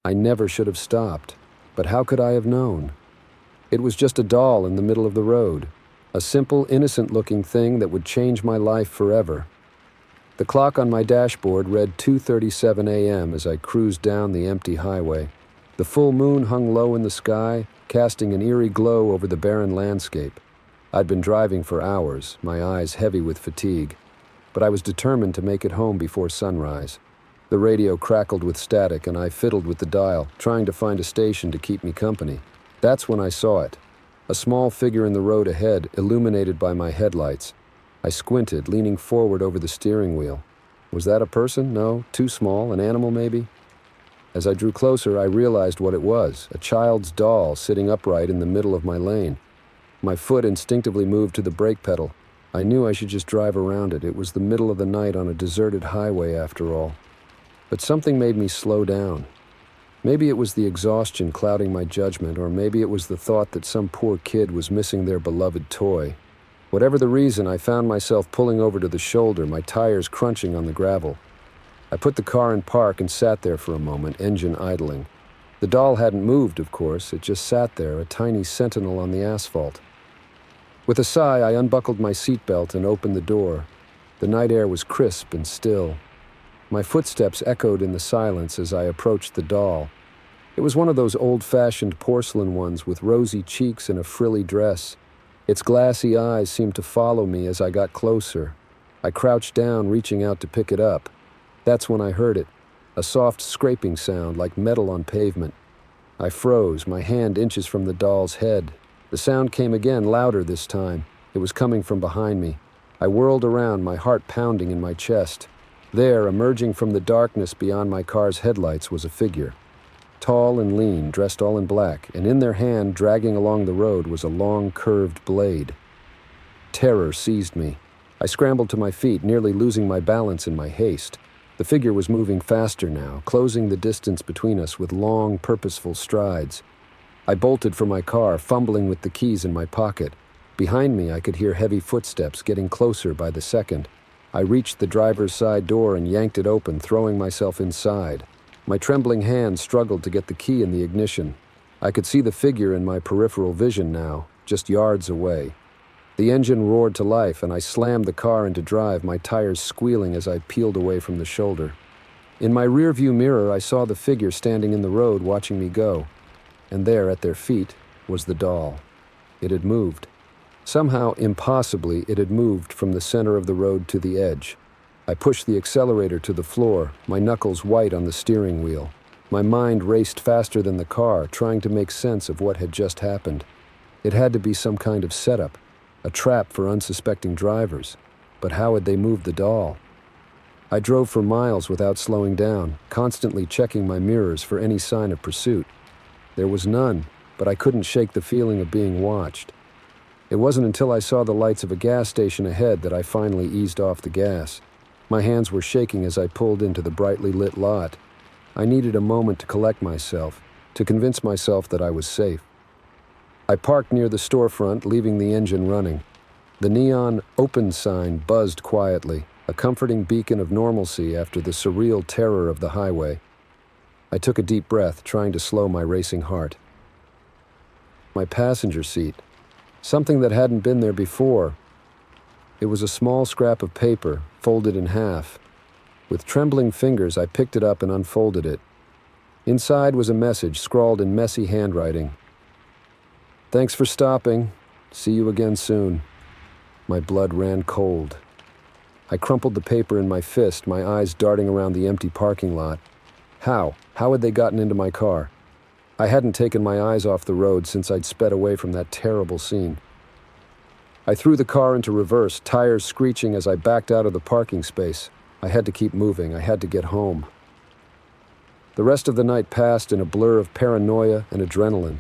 I never should have stopped, but how could I have known? It was just a doll in the middle of the road, a simple, innocent-looking thing that would change my life forever. The clock on my dashboard read 2:37 a.m. as I cruised down the empty highway. The full moon hung low in the sky, casting an eerie glow over the barren landscape. I'd been driving for hours, my eyes heavy with fatigue, but I was determined to make it home before sunrise. The radio crackled with static and I fiddled with the dial, trying to find a station to keep me company. That's when I saw it. A small figure in the road ahead, illuminated by my headlights. I squinted, leaning forward over the steering wheel. Was that a person? No, too small, an animal maybe? As I drew closer, I realized what it was, a child's doll sitting upright in the middle of my lane. My foot instinctively moved to the brake pedal. I knew I should just drive around it. It was the middle of the night on a deserted highway after all. But something made me slow down. Maybe it was the exhaustion clouding my judgment, or maybe it was the thought that some poor kid was missing their beloved toy. Whatever the reason, I found myself pulling over to the shoulder, my tires crunching on the gravel. I put the car in park and sat there for a moment, engine idling. The doll hadn't moved, of course. It just sat there, a tiny sentinel on the asphalt. With a sigh, I unbuckled my seatbelt and opened the door. The night air was crisp and still. My footsteps echoed in the silence as I approached the doll. It was one of those old-fashioned porcelain ones with rosy cheeks and a frilly dress. Its glassy eyes seemed to follow me as I got closer. I crouched down, reaching out to pick it up. That's when I heard it, a soft scraping sound like metal on pavement. I froze, my hand inches from the doll's head. The sound came again, louder this time. It was coming from behind me. I whirled around, my heart pounding in my chest. There, emerging from the darkness beyond my car's headlights, was a figure. Tall and lean, dressed all in black, and in their hand, dragging along the road, was a long, curved blade. Terror seized me. I scrambled to my feet, nearly losing my balance in my haste. The figure was moving faster now, closing the distance between us with long, purposeful strides. I bolted for my car, fumbling with the keys in my pocket. Behind me, I could hear heavy footsteps getting closer by the second. I reached the driver's side door and yanked it open, throwing myself inside. My trembling hand struggled to get the key in the ignition. I could see the figure in my peripheral vision now, just yards away. The engine roared to life, and I slammed the car into drive, my tires squealing as I peeled away from the shoulder. In my rearview mirror, I saw the figure standing in the road watching me go. And there, at their feet, was the doll. It had moved. Somehow, impossibly, it had moved from the center of the road to the edge. I pushed the accelerator to the floor, my knuckles white on the steering wheel. My mind raced faster than the car, trying to make sense of what had just happened. It had to be some kind of setup, a trap for unsuspecting drivers. But how had they moved the doll? I drove for miles without slowing down, constantly checking my mirrors for any sign of pursuit. There was none, but I couldn't shake the feeling of being watched. It wasn't until I saw the lights of a gas station ahead that I finally eased off the gas. My hands were shaking as I pulled into the brightly lit lot. I needed a moment to collect myself, to convince myself that I was safe. I parked near the storefront, leaving the engine running. The neon "open" sign buzzed quietly, a comforting beacon of normalcy after the surreal terror of the highway. I took a deep breath, trying to slow my racing heart. My passenger seat. Something that hadn't been there before. It was a small scrap of paper, folded in half. With trembling fingers, I picked it up and unfolded it. Inside was a message scrawled in messy handwriting. "Thanks for stopping. See you again soon." My blood ran cold. I crumpled the paper in my fist, my eyes darting around the empty parking lot. How? How had they gotten into my car? I hadn't taken my eyes off the road since I'd sped away from that terrible scene. I threw the car into reverse, tires screeching as I backed out of the parking space. I had to keep moving. I had to get home. The rest of the night passed in a blur of paranoia and adrenaline.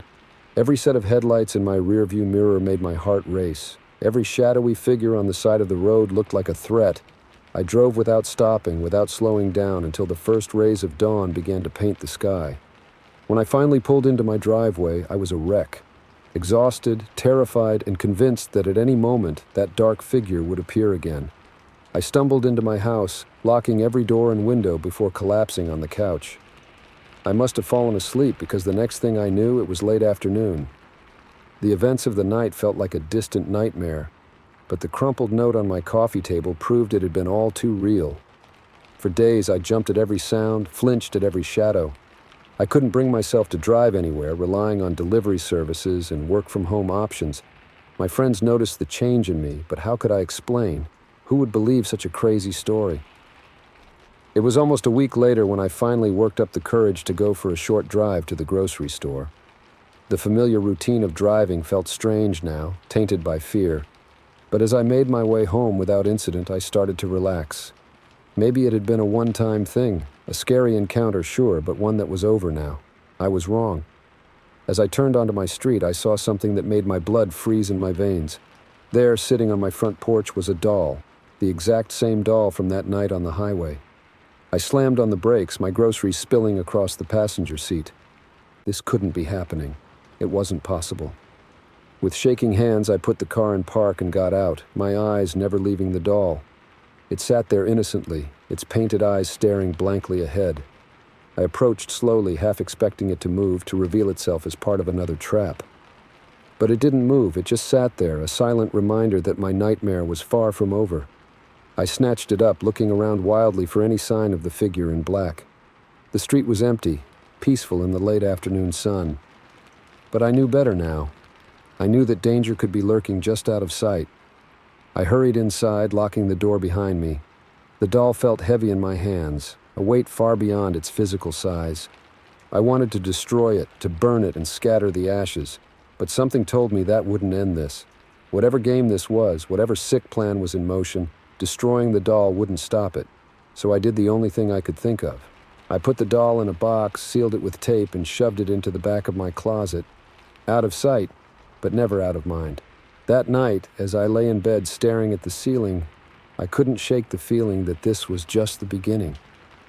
Every set of headlights in my rearview mirror made my heart race. Every shadowy figure on the side of the road looked like a threat. I drove without stopping, without slowing down, until the first rays of dawn began to paint the sky. When I finally pulled into my driveway, I was a wreck. Exhausted, terrified, and convinced that at any moment that dark figure would appear again. I stumbled into my house, locking every door and window before collapsing on the couch. I must have fallen asleep because the next thing I knew, it was late afternoon. The events of the night felt like a distant nightmare, but the crumpled note on my coffee table proved it had been all too real. For days, I jumped at every sound, flinched at every shadow. I couldn't bring myself to drive anywhere, relying on delivery services and work-from-home options. My friends noticed the change in me, but how could I explain? Who would believe such a crazy story? It was almost a week later when I finally worked up the courage to go for a short drive to the grocery store. The familiar routine of driving felt strange now, tainted by fear. But as I made my way home without incident, I started to relax. Maybe it had been a one-time thing, a scary encounter, sure, but one that was over now. I was wrong. As I turned onto my street, I saw something that made my blood freeze in my veins. There, sitting on my front porch, was a doll, the exact same doll from that night on the highway. I slammed on the brakes, my groceries spilling across the passenger seat. This couldn't be happening. It wasn't possible. With shaking hands, I put the car in park and got out, my eyes never leaving the doll. It sat there innocently, its painted eyes staring blankly ahead. I approached slowly, half expecting it to move, to reveal itself as part of another trap. But it didn't move, it just sat there, a silent reminder that my nightmare was far from over. I snatched it up, looking around wildly for any sign of the figure in black. The street was empty, peaceful in the late afternoon sun. But I knew better now. I knew that danger could be lurking just out of sight. I hurried inside, locking the door behind me. The doll felt heavy in my hands, a weight far beyond its physical size. I wanted to destroy it, to burn it and scatter the ashes, but something told me that wouldn't end this. Whatever game this was, whatever sick plan was in motion, destroying the doll wouldn't stop it. So I did the only thing I could think of. I put the doll in a box, sealed it with tape, and shoved it into the back of my closet. Out of sight, but never out of mind. That night, as I lay in bed staring at the ceiling, I couldn't shake the feeling that this was just the beginning.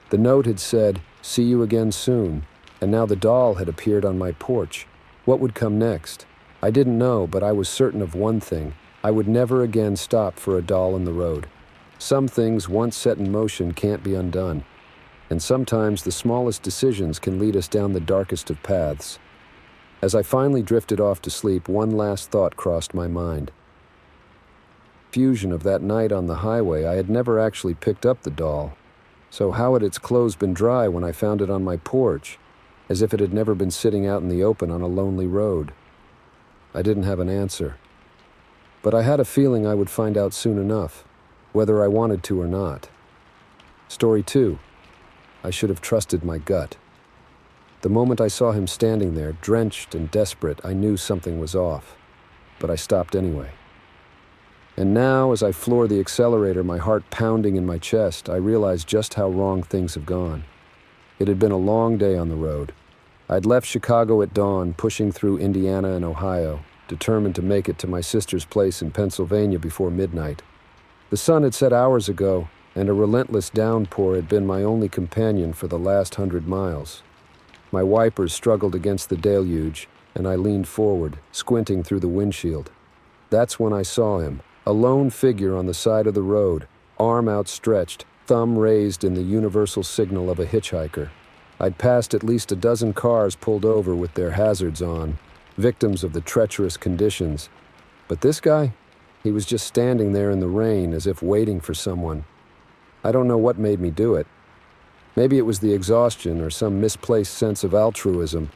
The note had said, "See you again soon," and now the doll had appeared on my porch. What would come next? I didn't know, but I was certain of one thing. I would never again stop for a doll in the road. Some things, once set in motion, can't be undone. And sometimes the smallest decisions can lead us down the darkest of paths. As I finally drifted off to sleep, one last thought crossed my mind. Fusion of that night on the highway, I had never actually picked up the doll. So how had its clothes been dry when I found it on my porch, as if it had never been sitting out in the open on a lonely road? I didn't have an answer. But I had a feeling I would find out soon enough, whether I wanted to or not. Story 2. I should have trusted my gut. The moment I saw him standing there, drenched and desperate, I knew something was off. But I stopped anyway. And now, as I floor the accelerator, my heart pounding in my chest, I realized just how wrong things have gone. It had been a long day on the road. I'd left Chicago at dawn, pushing through Indiana and Ohio, determined to make it to my sister's place in Pennsylvania before midnight. The sun had set hours ago, and a relentless downpour had been my only companion for the last 100 miles. My wipers struggled against the deluge, and I leaned forward, squinting through the windshield. That's when I saw him, a lone figure on the side of the road, arm outstretched, thumb raised in the universal signal of a hitchhiker. I'd passed at least a dozen cars pulled over with their hazards on, victims of the treacherous conditions. But this guy? He was just standing there in the rain as if waiting for someone. I don't know what made me do it. Maybe it was the exhaustion or some misplaced sense of altruism,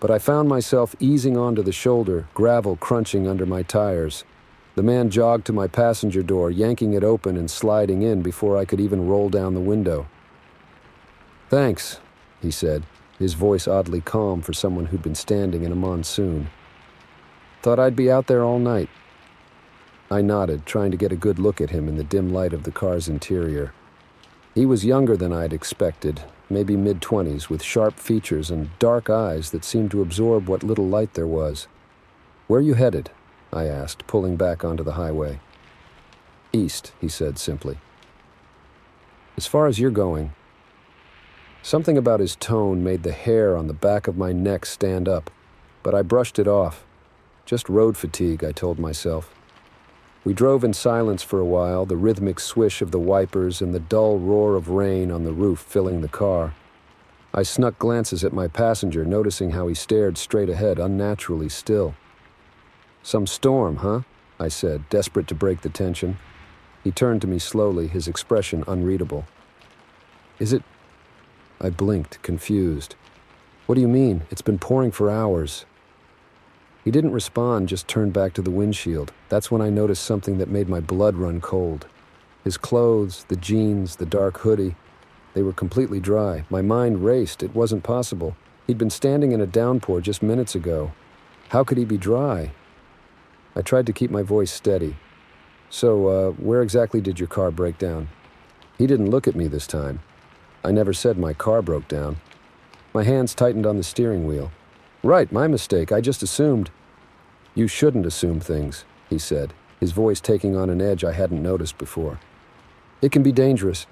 but I found myself easing onto the shoulder, gravel crunching under my tires. The man jogged to my passenger door, yanking it open and sliding in before I could even roll down the window. "Thanks," he said, his voice oddly calm for someone who'd been standing in a monsoon. "Thought I'd be out there all night." I nodded, trying to get a good look at him in the dim light of the car's interior. He was younger than I'd expected, maybe mid-20s, with sharp features and dark eyes that seemed to absorb what little light there was. "Where are you headed?" I asked, pulling back onto the highway. "East," he said simply. "As far as you're going." Something about his tone made the hair on the back of my neck stand up, but I brushed it off. Just road fatigue, I told myself. We drove in silence for a while, the rhythmic swish of the wipers and the dull roar of rain on the roof filling the car. I snuck glances at my passenger, noticing how he stared straight ahead, unnaturally still. "Some storm, huh?" I said, desperate to break the tension. He turned to me slowly, his expression unreadable. "Is it—" I blinked, confused. "What do you mean? It's been pouring for hours." He didn't respond, just turned back to the windshield. That's when I noticed something that made my blood run cold. His clothes, the jeans, the dark hoodie, they were completely dry. My mind raced. It wasn't possible. He'd been standing in a downpour just minutes ago. How could he be dry? I tried to keep my voice steady. "So, where exactly did your car break down?" He didn't look at me this time. I never said my car broke down. My hands tightened on the steering wheel. "Right, my mistake. I just assumed—" "You shouldn't assume things," he said, his voice taking on an edge I hadn't noticed before. "It can be dangerous.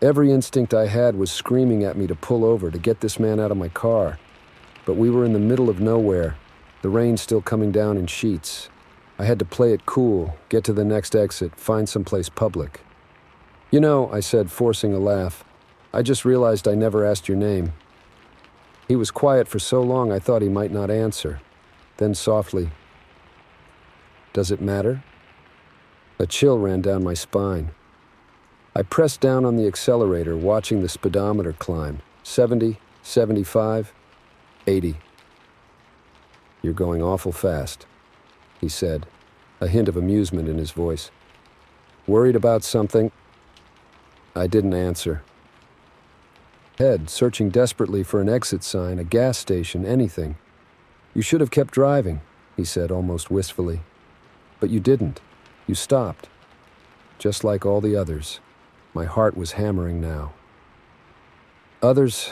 Every instinct I had was screaming at me to pull over, to get this man out of my car. But we were in the middle of nowhere, the rain still coming down in sheets. I had to play it cool, get to the next exit, find someplace public." "You know," I said, forcing a laugh, "I just realized I never asked your name." He was quiet for so long I thought he might not answer. Then softly, "Does it matter?" A chill ran down my spine. I pressed down on the accelerator, watching the speedometer climb. 70, 75, 80. "You're going awful fast," he said, a hint of amusement in his voice. "Worried about something?" I didn't answer. Head, searching desperately for an exit sign, a gas station, anything. "You should have kept driving," he said almost wistfully. "But you didn't. You stopped. Just like all the others." My heart was hammering now. "Others—"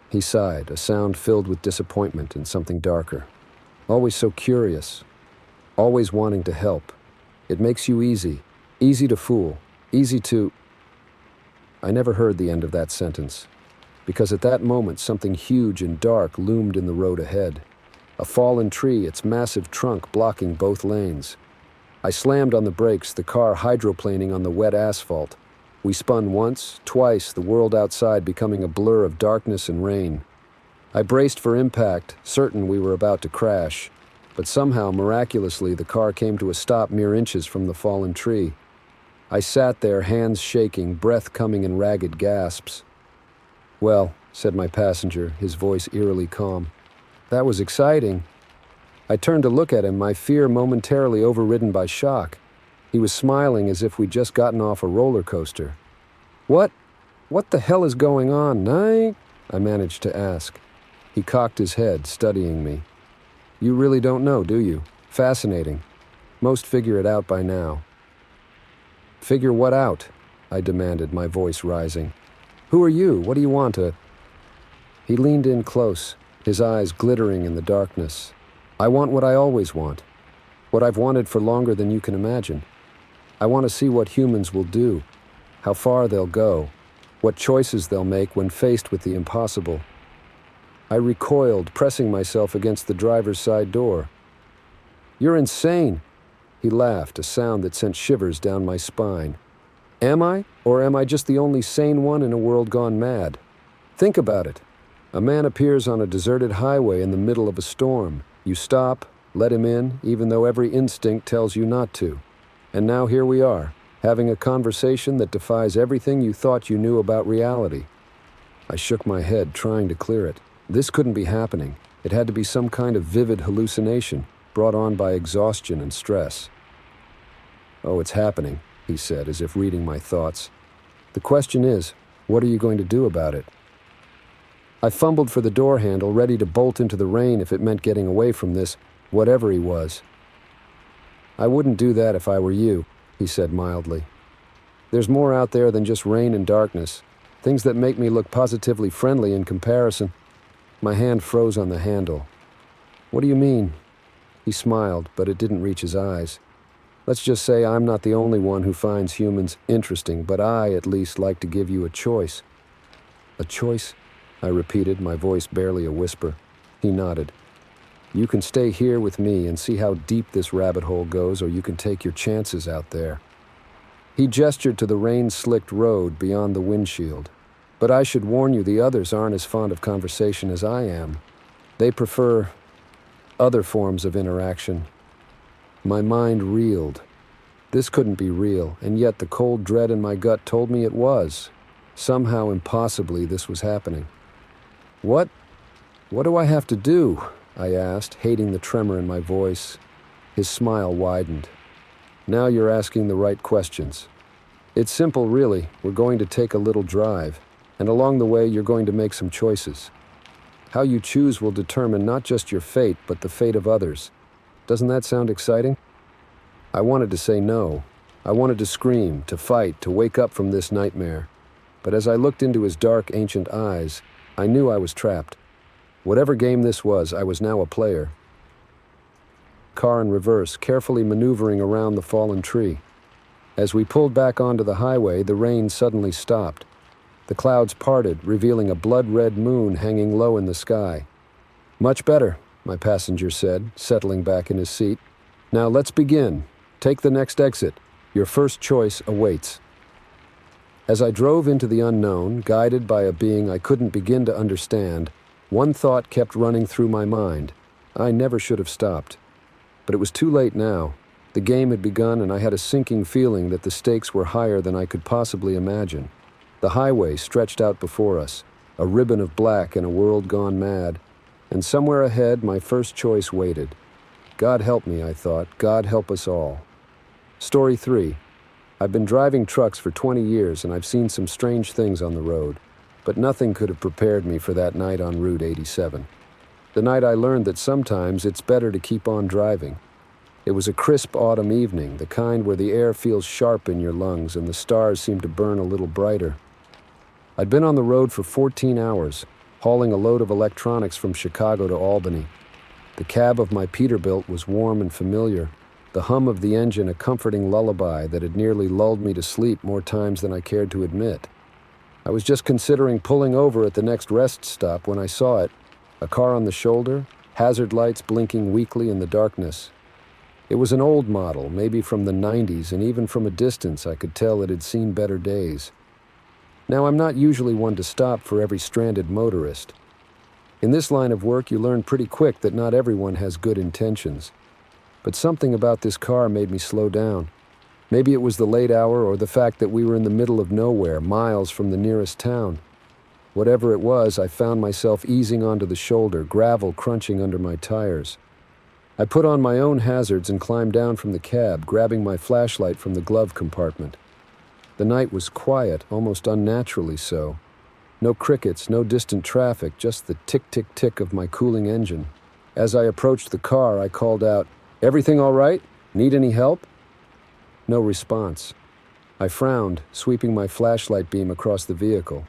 He sighed, a sound filled with disappointment and something darker. "Always so curious. Always wanting to help. It makes you easy to fool, easy to—" I never heard the end of that sentence, because at that moment something huge and dark loomed in the road ahead. A fallen tree, its massive trunk blocking both lanes. I slammed on the brakes, the car hydroplaning on the wet asphalt. We spun once, twice, the world outside becoming a blur of darkness and rain. I braced for impact, certain we were about to crash, but somehow, miraculously, the car came to a stop mere inches from the fallen tree. I sat there, hands shaking, breath coming in ragged gasps. "Well," said my passenger, his voice eerily calm, "that was exciting." I turned to look at him, my fear momentarily overridden by shock. He was smiling as if we'd just gotten off a roller coaster. What the hell is going on, Nike?" I managed to ask. He cocked his head, studying me. "You really don't know, do you? Fascinating. Most figure it out by now." "Figure what out?" I demanded, my voice rising. "Who are you? What do you want to—" He leaned in close, his eyes glittering in the darkness. "I want what I always want. What I've wanted for longer than you can imagine. I want to see what humans will do, how far they'll go, what choices they'll make when faced with the impossible." I recoiled, pressing myself against the driver's side door. "You're insane!" He laughed, a sound that sent shivers down my spine. "Am I? Or am I just the only sane one in a world gone mad? Think about it. A man appears on a deserted highway in the middle of a storm. You stop, let him in, even though every instinct tells you not to. And now here we are, having a conversation that defies everything you thought you knew about reality." I shook my head, trying to clear it. This couldn't be happening. It had to be some kind of vivid hallucination, brought on by exhaustion and stress. "Oh, it's happening," he said, as if reading my thoughts. "The question is, what are you going to do about it?" I fumbled for the door handle, ready to bolt into the rain if it meant getting away from this, whatever he was. "I wouldn't do that if I were you," he said mildly. "There's more out there than just rain and darkness, things that make me look positively friendly in comparison." My hand froze on the handle. "What do you mean?" He smiled, but it didn't reach his eyes. "Let's just say I'm not the only one who finds humans interesting, but I, at least, like to give you a choice." "A choice?" I repeated, my voice barely a whisper. He nodded. "You can stay here with me and see how deep this rabbit hole goes, or you can take your chances out there." He gestured to the rain-slicked road beyond the windshield. But I should warn you, the others aren't as fond of conversation as I am. They prefer other forms of interaction. My mind reeled. This couldn't be real, and yet the cold dread in my gut told me it was. Somehow, impossibly, this was happening. What do I have to do? I asked, hating the tremor in my voice. His smile widened. Now you're asking the right questions. It's simple, really. We're going to take a little drive, and along the way you're going to make some choices. How you choose will determine not just your fate, but the fate of others. Doesn't that sound exciting? I wanted to say no. I wanted to scream, to fight, to wake up from this nightmare. But as I looked into his dark, ancient eyes, I knew I was trapped. Whatever game this was, I was now a player. Car in reverse, carefully maneuvering around the fallen tree. As we pulled back onto the highway, the rain suddenly stopped. The clouds parted, revealing a blood-red moon hanging low in the sky. "Much better," my passenger said, settling back in his seat. "Now let's begin. Take the next exit. Your first choice awaits." As I drove into the unknown, guided by a being I couldn't begin to understand, one thought kept running through my mind. I never should have stopped. But it was too late now. The game had begun, and I had a sinking feeling that the stakes were higher than I could possibly imagine. The highway stretched out before us, a ribbon of black in a world gone mad, and somewhere ahead my first choice waited. God help me, I thought. God help us all. Story 3. I've been driving trucks for 20 years, and I've seen some strange things on the road, but nothing could have prepared me for that night on Route 87. The night I learned that sometimes it's better to keep on driving. It was a crisp autumn evening, the kind where the air feels sharp in your lungs and the stars seem to burn a little brighter. I'd been on the road for 14 hours, hauling a load of electronics from Chicago to Albany. The cab of my Peterbilt was warm and familiar, the hum of the engine a comforting lullaby that had nearly lulled me to sleep more times than I cared to admit. I was just considering pulling over at the next rest stop when I saw it, a car on the shoulder, hazard lights blinking weakly in the darkness. It was an old model, maybe from the 90s, and even from a distance I could tell it had seen better days. Now, I'm not usually one to stop for every stranded motorist. In this line of work, you learn pretty quick that not everyone has good intentions. But something about this car made me slow down. Maybe it was the late hour or the fact that we were in the middle of nowhere, miles from the nearest town. Whatever it was, I found myself easing onto the shoulder, gravel crunching under my tires. I put on my own hazards and climbed down from the cab, grabbing my flashlight from the glove compartment. The night was quiet, almost unnaturally so. No crickets, no distant traffic, just the tick-tick-tick of my cooling engine. As I approached the car, I called out, "Everything all right? Need any help?" No response. I frowned, sweeping my flashlight beam across the vehicle.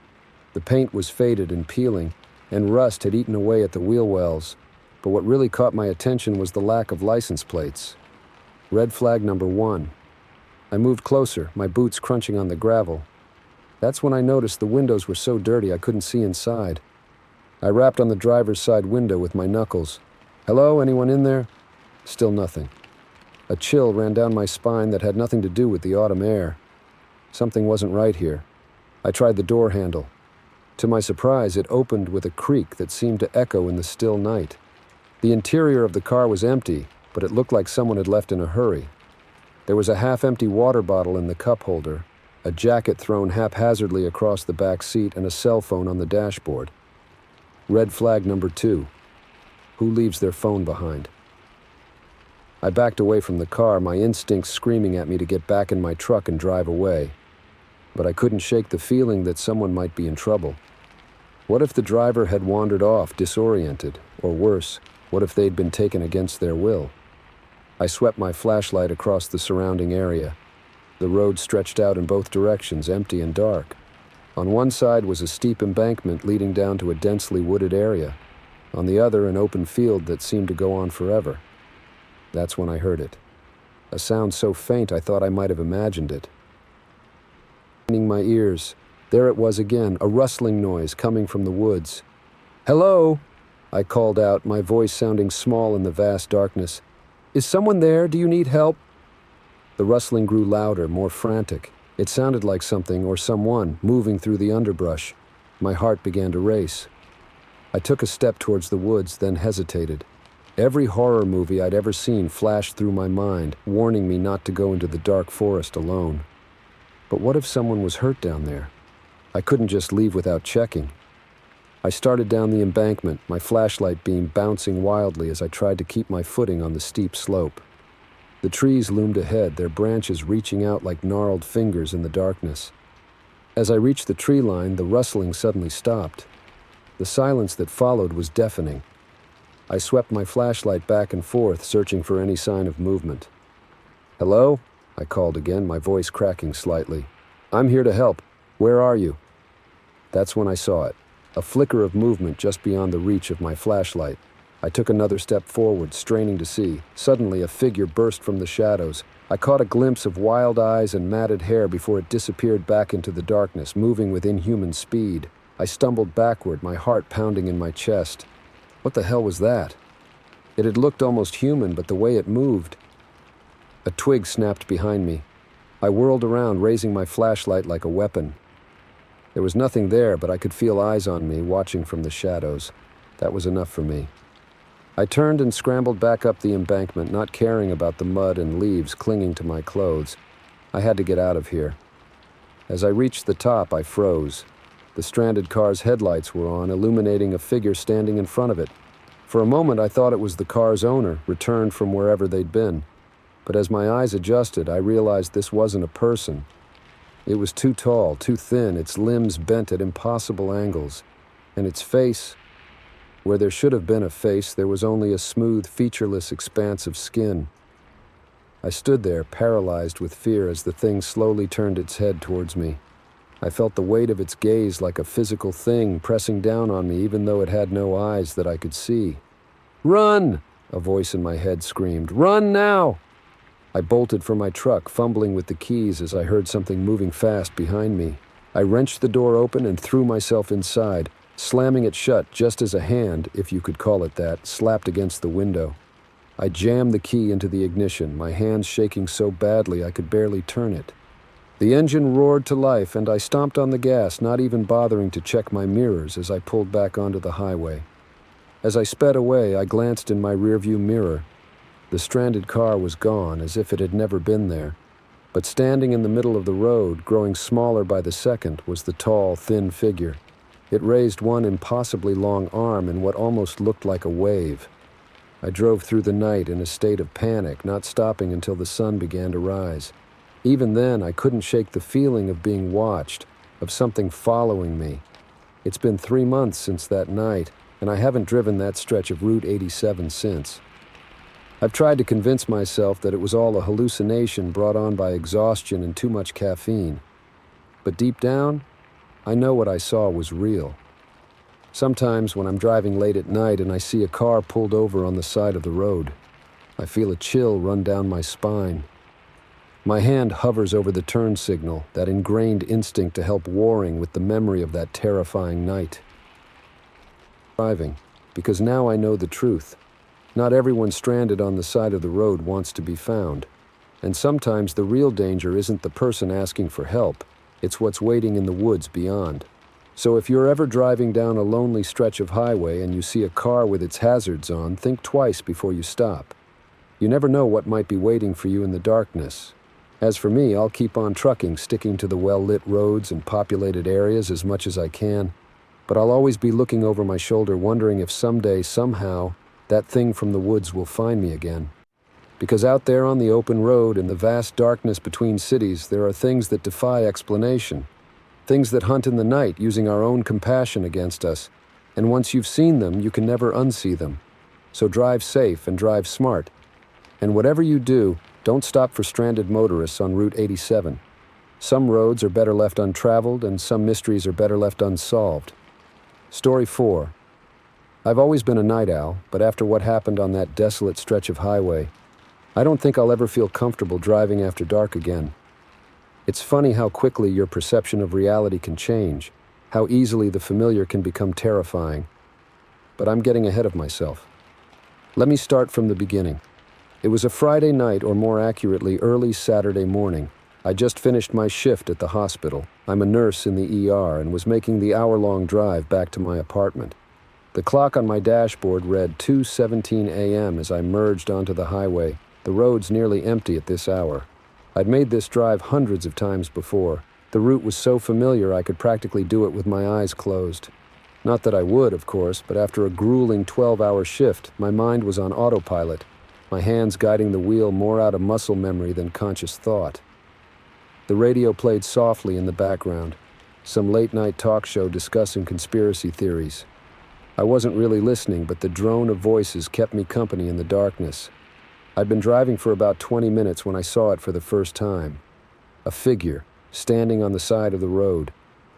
The paint was faded and peeling, and rust had eaten away at the wheel wells. But what really caught my attention was the lack of license plates. Red flag number 1. I moved closer, my boots crunching on the gravel. That's when I noticed the windows were so dirty I couldn't see inside. I rapped on the driver's side window with my knuckles. "Hello, anyone in there?" Still nothing. A chill ran down my spine that had nothing to do with the autumn air. Something wasn't right here. I tried the door handle. To my surprise, it opened with a creak that seemed to echo in the still night. The interior of the car was empty, but it looked like someone had left in a hurry. There was a half-empty water bottle in the cup holder, a jacket thrown haphazardly across the back seat, and a cell phone on the dashboard. Red flag number 2. Who leaves their phone behind? I backed away from the car, my instincts screaming at me to get back in my truck and drive away. But I couldn't shake the feeling that someone might be in trouble. What if the driver had wandered off, disoriented? Or worse, what if they'd been taken against their will? I swept my flashlight across the surrounding area. The road stretched out in both directions, empty and dark. On one side was a steep embankment leading down to a densely wooded area. On the other, an open field that seemed to go on forever. That's when I heard it. A sound so faint I thought I might have imagined it. Straining my ears, there it was again, a rustling noise coming from the woods. "Hello!" I called out, my voice sounding small in the vast darkness. "Is someone there? Do you need help?" The rustling grew louder, more frantic. It sounded like something or someone moving through the underbrush. My heart began to race. I took a step towards the woods, then hesitated. Every horror movie I'd ever seen flashed through my mind, warning me not to go into the dark forest alone. But what if someone was hurt down there? I couldn't just leave without checking. I started down the embankment, my flashlight beam bouncing wildly as I tried to keep my footing on the steep slope. The trees loomed ahead, their branches reaching out like gnarled fingers in the darkness. As I reached the tree line, the rustling suddenly stopped. The silence that followed was deafening. I swept my flashlight back and forth, searching for any sign of movement. "Hello?" I called again, my voice cracking slightly. "I'm here to help. Where are you?" That's when I saw it, a flicker of movement just beyond the reach of my flashlight. I took another step forward, straining to see. Suddenly, a figure burst from the shadows. I caught a glimpse of wild eyes and matted hair before it disappeared back into the darkness, moving with inhuman speed. I stumbled backward, my heart pounding in my chest. What the hell was that? It had looked almost human, but the way it moved... A twig snapped behind me. I whirled around, raising my flashlight like a weapon. There was nothing there, but I could feel eyes on me, watching from the shadows. That was enough for me. I turned and scrambled back up the embankment, not caring about the mud and leaves clinging to my clothes. I had to get out of here. As I reached the top, I froze. The stranded car's headlights were on, illuminating a figure standing in front of it. For a moment, I thought it was the car's owner, returned from wherever they'd been. But as my eyes adjusted, I realized this wasn't a person. It was too tall, too thin, its limbs bent at impossible angles. And its face, where there should have been a face, there was only a smooth, featureless expanse of skin. I stood there, paralyzed with fear as the thing slowly turned its head towards me. I felt the weight of its gaze like a physical thing pressing down on me even though it had no eyes that I could see. "Run!" a voice in my head screamed. "Run now!" I bolted for my truck, fumbling with the keys as I heard something moving fast behind me. I wrenched the door open and threw myself inside, slamming it shut just as a hand, if you could call it that, slapped against the window. I jammed the key into the ignition, my hands shaking so badly I could barely turn it. The engine roared to life, and I stomped on the gas, not even bothering to check my mirrors as I pulled back onto the highway. As I sped away, I glanced in my rearview mirror. The stranded car was gone, as if it had never been there. But standing in the middle of the road, growing smaller by the second, was the tall, thin figure. It raised one impossibly long arm in what almost looked like a wave. I drove through the night in a state of panic, not stopping until the sun began to rise. Even then, I couldn't shake the feeling of being watched, of something following me. It's been 3 months since that night, and I haven't driven that stretch of Route 87 since. I've tried to convince myself that it was all a hallucination brought on by exhaustion and too much caffeine. But deep down, I know what I saw was real. Sometimes when I'm driving late at night and I see a car pulled over on the side of the road, I feel a chill run down my spine. My hand hovers over the turn signal, that ingrained instinct to help warring with the memory of that terrifying night. Driving, because now I know the truth. Not everyone stranded on the side of the road wants to be found. And sometimes the real danger isn't the person asking for help, it's what's waiting in the woods beyond. So if you're ever driving down a lonely stretch of highway and you see a car with its hazards on, think twice before you stop. You never know what might be waiting for you in the darkness. As for me, I'll keep on trucking, sticking to the well-lit roads and populated areas as much as I can. But I'll always be looking over my shoulder, wondering if someday, somehow, that thing from the woods will find me again. Because out there on the open road, in the vast darkness between cities, there are things that defy explanation. Things that hunt in the night, using our own compassion against us. And once you've seen them, you can never unsee them. So drive safe and drive smart. And whatever you do, don't stop for stranded motorists on Route 87. Some roads are better left untraveled, and some mysteries are better left unsolved. Story 4. I've always been a night owl, but after what happened on that desolate stretch of highway, I don't think I'll ever feel comfortable driving after dark again. It's funny how quickly your perception of reality can change, how easily the familiar can become terrifying. But I'm getting ahead of myself. Let me start from the beginning. It was a Friday night, or more accurately, early Saturday morning. I just finished my shift at the hospital. I'm a nurse in the ER and was making the hour-long drive back to my apartment. The clock on my dashboard read 2:17 a.m. as I merged onto the highway. The road's nearly empty at this hour. I'd made this drive hundreds of times before. The route was so familiar I could practically do it with my eyes closed. Not that I would, of course, but after a grueling 12-hour shift, my mind was on autopilot, my hands guiding the wheel more out of muscle memory than conscious thought. The radio played softly in the background, some late-night talk show discussing conspiracy theories. I wasn't really listening, but the drone of voices kept me company in the darkness. I'd been driving for about 20 minutes when I saw it for the first time. A figure, standing on the side of the road.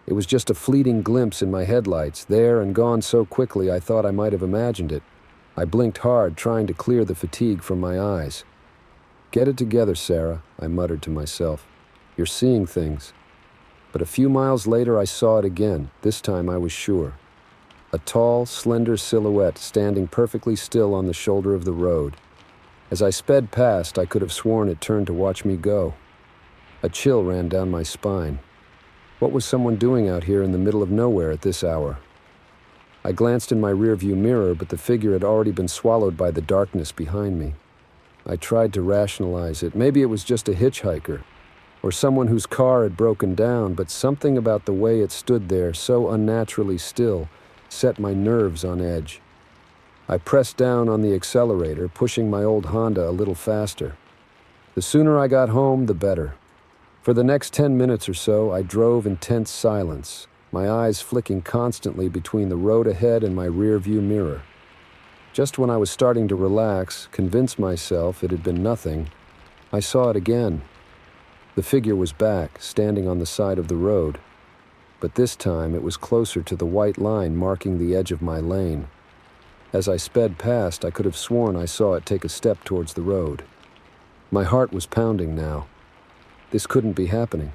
It was just a fleeting glimpse in my headlights, there and gone so quickly I thought I might have imagined it. I blinked hard, trying to clear the fatigue from my eyes. "Get it together, Sarah," I muttered to myself. "You're seeing things." But a few miles later I saw it again. This time I was sure. A tall, slender silhouette standing perfectly still on the shoulder of the road. As I sped past, I could have sworn it turned to watch me go. A chill ran down my spine. What was someone doing out here in the middle of nowhere at this hour? I glanced in my rearview mirror, but the figure had already been swallowed by the darkness behind me. I tried to rationalize it. Maybe it was just a hitchhiker, or someone whose car had broken down, but something about the way it stood there, so unnaturally still, set my nerves on edge. I pressed down on the accelerator, pushing my old Honda a little faster. The sooner I got home, the better. For the next 10 minutes or so, I drove in tense silence, my eyes flicking constantly between the road ahead and my rearview mirror. Just when I was starting to relax, convince myself it had been nothing, I saw it again. The figure was back, standing on the side of the road. But this time it was closer to the white line marking the edge of my lane. As I sped past, I could have sworn I saw it take a step towards the road. My heart was pounding now. This couldn't be happening.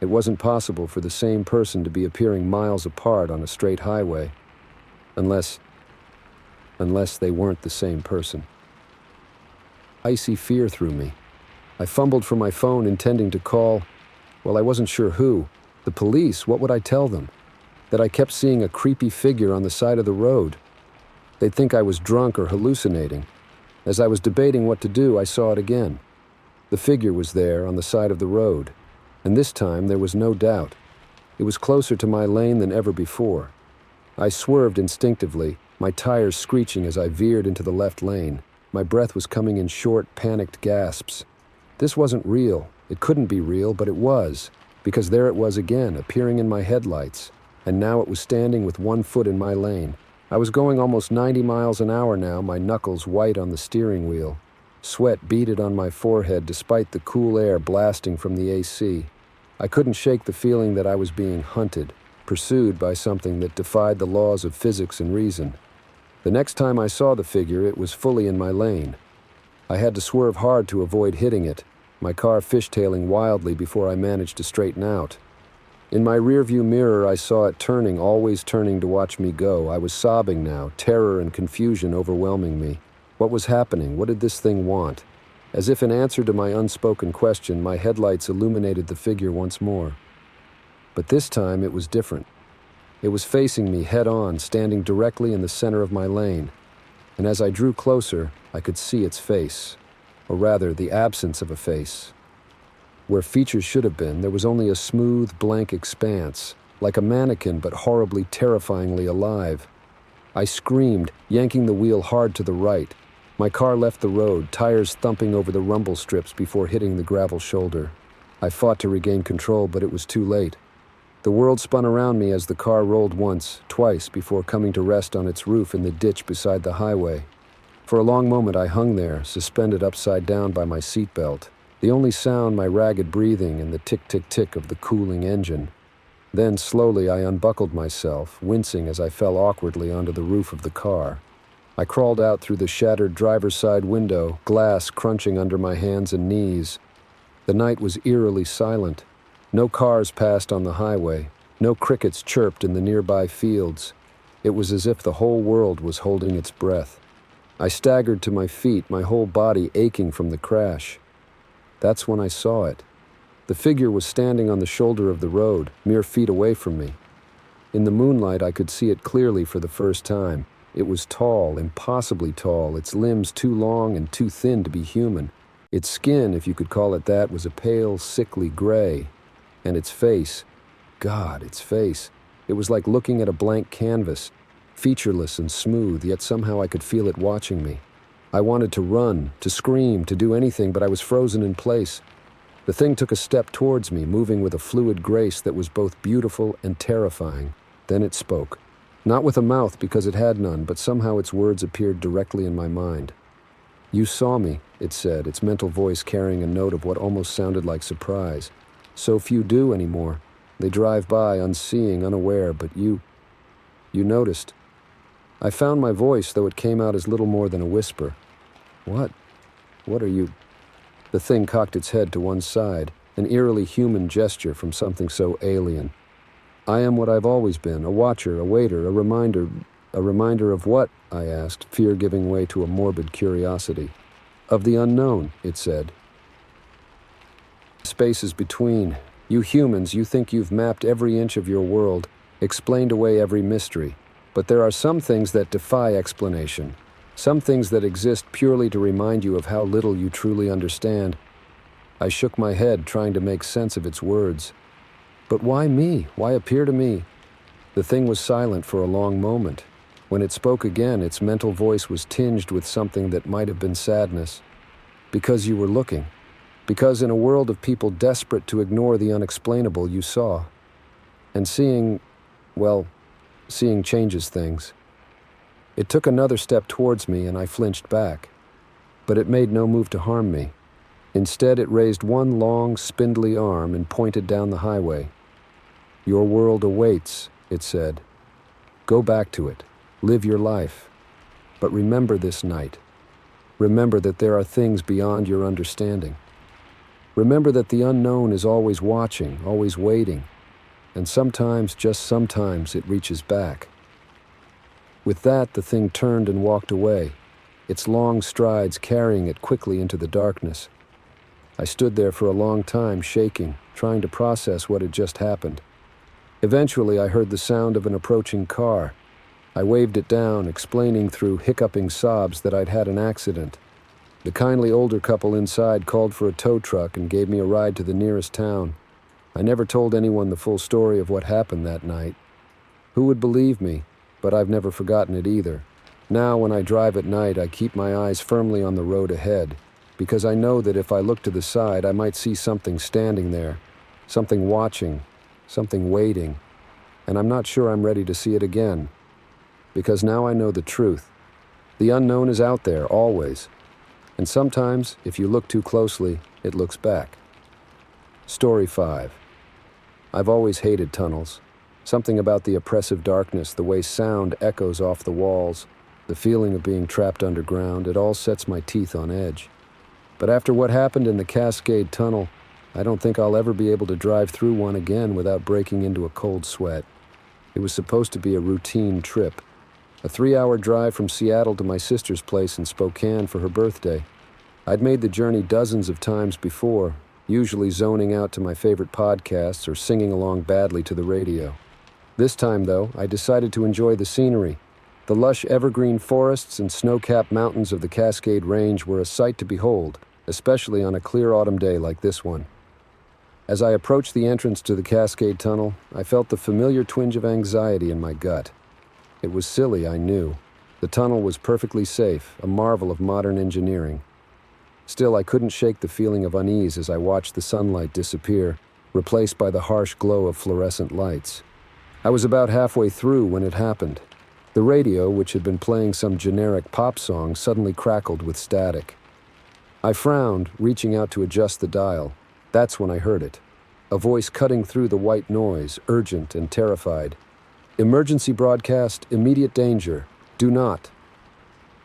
It wasn't possible for the same person to be appearing miles apart on a straight highway. Unless they weren't the same person. Icy fear threw me. I fumbled for my phone, intending to call, well, I wasn't sure who. The police. What would I tell them? That I kept seeing a creepy figure on the side of the road. They'd think I was drunk or hallucinating. As I was debating what to do, I saw it again. The figure was there on the side of the road, and this time there was no doubt. It was closer to my lane than ever before. I swerved instinctively, my tires screeching as I veered into the left lane. My breath was coming in short, panicked gasps. This wasn't real. It couldn't be real, but it was, because there it was again, appearing in my headlights, and now it was standing with one foot in my lane. I was going almost 90 miles an hour now, my knuckles white on the steering wheel. Sweat beaded on my forehead despite the cool air blasting from the AC. I couldn't shake the feeling that I was being hunted, pursued by something that defied the laws of physics and reason. The next time I saw the figure, it was fully in my lane. I had to swerve hard to avoid hitting it, my car fishtailing wildly before I managed to straighten out. In my rearview mirror, I saw it turning, always turning to watch me go. I was sobbing now, terror and confusion overwhelming me. What was happening? What did this thing want? As if in answer to my unspoken question, my headlights illuminated the figure once more. But this time it was different. It was facing me head-on, standing directly in the center of my lane. And as I drew closer, I could see its face. Or rather, the absence of a face. Where features should have been, there was only a smooth, blank expanse, like a mannequin but horribly, terrifyingly alive. I screamed, yanking the wheel hard to the right. My car left the road, tires thumping over the rumble strips before hitting the gravel shoulder. I fought to regain control, but it was too late. The world spun around me as the car rolled once, twice, before coming to rest on its roof in the ditch beside the highway. For a long moment I hung there, suspended upside down by my seatbelt. The only sound my ragged breathing and the tick-tick-tick of the cooling engine. Then slowly I unbuckled myself, wincing as I fell awkwardly onto the roof of the car. I crawled out through the shattered driver's side window, glass crunching under my hands and knees. The night was eerily silent. No cars passed on the highway. No crickets chirped in the nearby fields. It was as if the whole world was holding its breath. I staggered to my feet, my whole body aching from the crash. That's when I saw it. The figure was standing on the shoulder of the road, mere feet away from me. In the moonlight, I could see it clearly for the first time. It was tall, impossibly tall, its limbs too long and too thin to be human. Its skin, if you could call it that, was a pale, sickly gray. And its face, God, its face. It was like looking at a blank canvas, featureless and smooth, yet somehow I could feel it watching me. I wanted to run, to scream, to do anything, but I was frozen in place. The thing took a step towards me, moving with a fluid grace that was both beautiful and terrifying. Then it spoke. Not with a mouth, because it had none, but somehow its words appeared directly in my mind. "You saw me," it said, its mental voice carrying a note of what almost sounded like surprise. "So few do anymore. They drive by, unseeing, unaware, but you noticed." I found my voice, though it came out as little more than a whisper. What are you?" The thing cocked its head to one side, an eerily human gesture from something so alien. "I am what I've always been, a watcher, a waiter, a reminder." "A reminder of what?" I asked, fear giving way to a morbid curiosity. "Of the unknown," it said. "Spaces between. You humans, you think you've mapped every inch of your world, explained away every mystery. But there are some things that defy explanation. Some things that exist purely to remind you of how little you truly understand." I shook my head, trying to make sense of its words. "But why me? Why appear to me?" The thing was silent for a long moment. When it spoke again, its mental voice was tinged with something that might have been sadness. "Because you were looking. Because in a world of people desperate to ignore the unexplainable, you saw. And seeing changes things." It took another step towards me, and I flinched back. But it made no move to harm me. Instead, it raised one long, spindly arm and pointed down the highway. "Your world awaits," it said. "Go back to it. Live your life. But remember this night. Remember that there are things beyond your understanding. Remember that the unknown is always watching, always waiting. And sometimes, just sometimes, it reaches back." With that, the thing turned and walked away, its long strides carrying it quickly into the darkness. I stood there for a long time, shaking, trying to process what had just happened. Eventually, I heard the sound of an approaching car. I waved it down, explaining through hiccuping sobs that I'd had an accident. The kindly older couple inside called for a tow truck and gave me a ride to the nearest town. I never told anyone the full story of what happened that night. Who would believe me? But I've never forgotten it either. Now, when I drive at night, I keep my eyes firmly on the road ahead, because I know that if I look to the side, I might see something standing there, something watching, something waiting, and I'm not sure I'm ready to see it again, because now I know the truth. The unknown is out there, always, and sometimes, if you look too closely, it looks back. Story 5. I've always hated tunnels. Something about the oppressive darkness, the way sound echoes off the walls, the feeling of being trapped underground, it all sets my teeth on edge. But after what happened in the Cascade Tunnel, I don't think I'll ever be able to drive through one again without breaking into a cold sweat. It was supposed to be a routine trip. A 3-hour drive from Seattle to my sister's place in Spokane for her birthday. I'd made the journey dozens of times before, usually zoning out to my favorite podcasts or singing along badly to the radio. This time, though, I decided to enjoy the scenery. The lush evergreen forests and snow-capped mountains of the Cascade Range were a sight to behold, especially on a clear autumn day like this one. As I approached the entrance to the Cascade Tunnel, I felt the familiar twinge of anxiety in my gut. It was silly, I knew. The tunnel was perfectly safe, a marvel of modern engineering. Still, I couldn't shake the feeling of unease as I watched the sunlight disappear, replaced by the harsh glow of fluorescent lights. I was about halfway through when it happened. The radio, which had been playing some generic pop song, suddenly crackled with static. I frowned, reaching out to adjust the dial. That's when I heard it. A voice cutting through the white noise, urgent and terrified. "Emergency broadcast, immediate danger. Do not."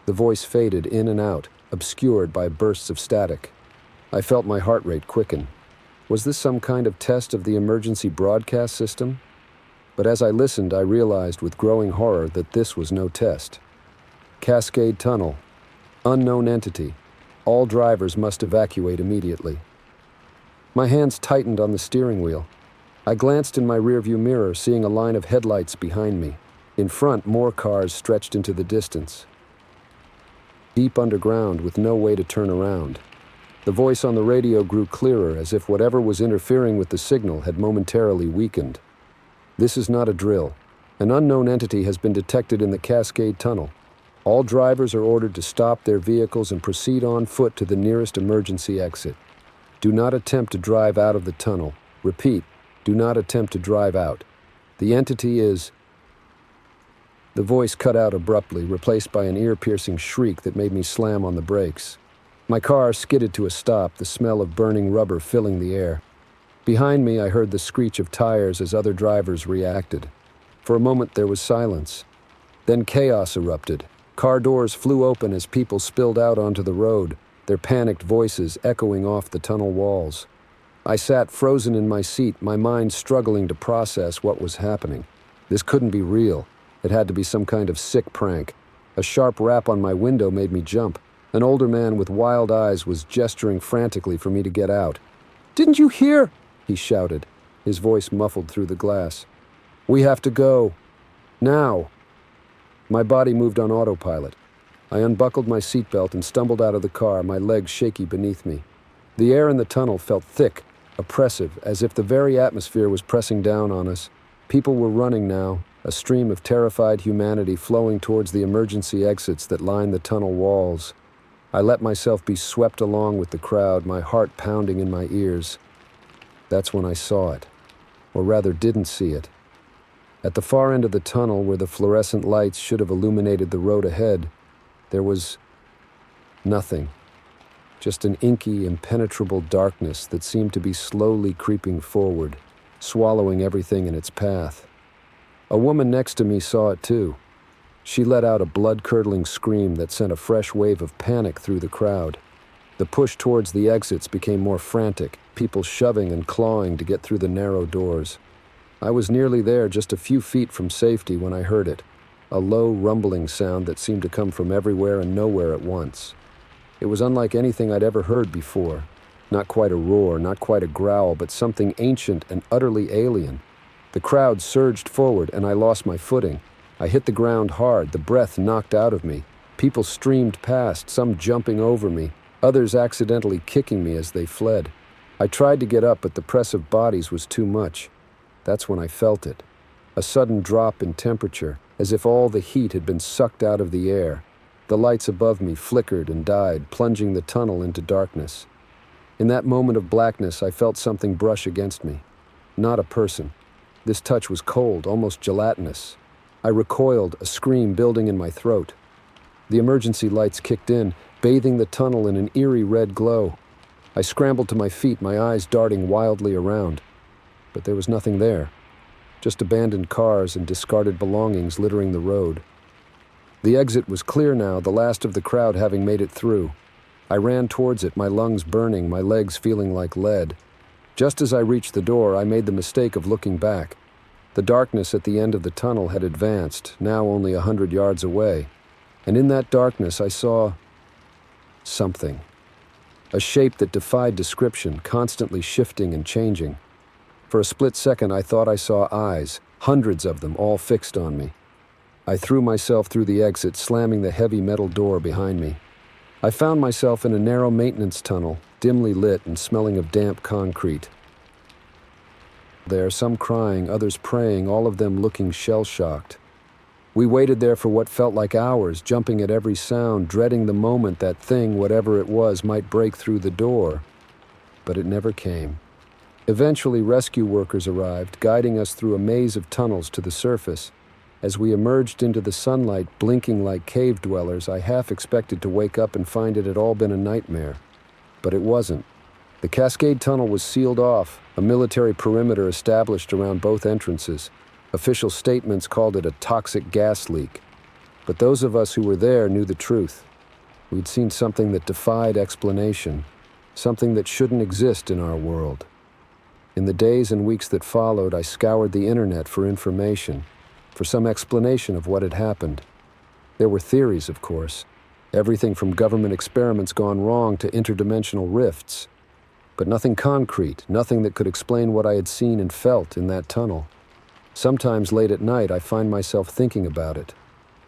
The voice faded in and out, obscured by bursts of static. I felt my heart rate quicken. Was this some kind of test of the emergency broadcast system? But as I listened, I realized with growing horror that this was no test. Cascade Tunnel. Unknown entity. All drivers must evacuate immediately. My hands tightened on the steering wheel. I glanced in my rearview mirror, seeing a line of headlights behind me. In front, more cars stretched into the distance. Deep underground with no way to turn around. The voice on the radio grew clearer, as if whatever was interfering with the signal had momentarily weakened. This is not a drill. An unknown entity has been detected in the Cascade Tunnel. All drivers are ordered to stop their vehicles and proceed on foot to the nearest emergency exit. Do not attempt to drive out of the tunnel. Repeat, do not attempt to drive out. The entity is... The voice cut out abruptly, replaced by an ear-piercing shriek that made me slam on the brakes. My car skidded to a stop, the smell of burning rubber filling the air. Behind me, I heard the screech of tires as other drivers reacted. For a moment, there was silence. Then chaos erupted. Car doors flew open as people spilled out onto the road, their panicked voices echoing off the tunnel walls. I sat frozen in my seat, my mind struggling to process what was happening. This couldn't be real. It had to be some kind of sick prank. A sharp rap on my window made me jump. An older man with wild eyes was gesturing frantically for me to get out. "Didn't you hear?" he shouted, his voice muffled through the glass. "We have to go. Now." My body moved on autopilot. I unbuckled my seatbelt and stumbled out of the car, my legs shaky beneath me. The air in the tunnel felt thick, oppressive, as if the very atmosphere was pressing down on us. People were running now, a stream of terrified humanity flowing towards the emergency exits that lined the tunnel walls. I let myself be swept along with the crowd, my heart pounding in my ears. That's when I saw it, or rather didn't see it. At the far end of the tunnel, where the fluorescent lights should have illuminated the road ahead, there was nothing. Just an inky, impenetrable darkness that seemed to be slowly creeping forward, swallowing everything in its path. A woman next to me saw it too. She let out a blood-curdling scream that sent a fresh wave of panic through the crowd. The push towards the exits became more frantic, people shoving and clawing to get through the narrow doors. I was nearly there, just a few feet from safety, when I heard it. A low, rumbling sound that seemed to come from everywhere and nowhere at once. It was unlike anything I'd ever heard before. Not quite a roar, not quite a growl, but something ancient and utterly alien. The crowd surged forward, and I lost my footing. I hit the ground hard, the breath knocked out of me. People streamed past, some jumping over me, others accidentally kicking me as they fled. I tried to get up, but the press of bodies was too much. That's when I felt it. A sudden drop in temperature, as if all the heat had been sucked out of the air. The lights above me flickered and died, plunging the tunnel into darkness. In that moment of blackness, I felt something brush against me. Not a person. This touch was cold, almost gelatinous. I recoiled, a scream building in my throat. The emergency lights kicked in, bathing the tunnel in an eerie red glow. I scrambled to my feet, my eyes darting wildly around. But there was nothing there. Just abandoned cars and discarded belongings littering the road. The exit was clear now, the last of the crowd having made it through. I ran towards it, my lungs burning, my legs feeling like lead. Just as I reached the door, I made the mistake of looking back. The darkness at the end of the tunnel had advanced, now only 100 yards away. And in that darkness, I saw something. A shape that defied description, constantly shifting and changing. For a split second, I thought I saw eyes, hundreds of them, all fixed on me. I threw myself through the exit, slamming the heavy metal door behind me. I found myself in a narrow maintenance tunnel, dimly lit and smelling of damp concrete. There, some crying, others praying, all of them looking shell-shocked. We waited there for what felt like hours, jumping at every sound, dreading the moment that thing, whatever it was, might break through the door. But it never came. Eventually, rescue workers arrived, guiding us through a maze of tunnels to the surface. As we emerged into the sunlight, blinking like cave dwellers, I half expected to wake up and find it had all been a nightmare. But it wasn't. The Cascade Tunnel was sealed off, a military perimeter established around both entrances. Official statements called it a toxic gas leak. But those of us who were there knew the truth. We'd seen something that defied explanation, something that shouldn't exist in our world. In the days and weeks that followed, I scoured the internet for information, for some explanation of what had happened. There were theories, of course. Everything from government experiments gone wrong to interdimensional rifts. but nothing concrete, nothing that could explain what I had seen and felt in that tunnel. Sometimes late at night, I find myself thinking about it,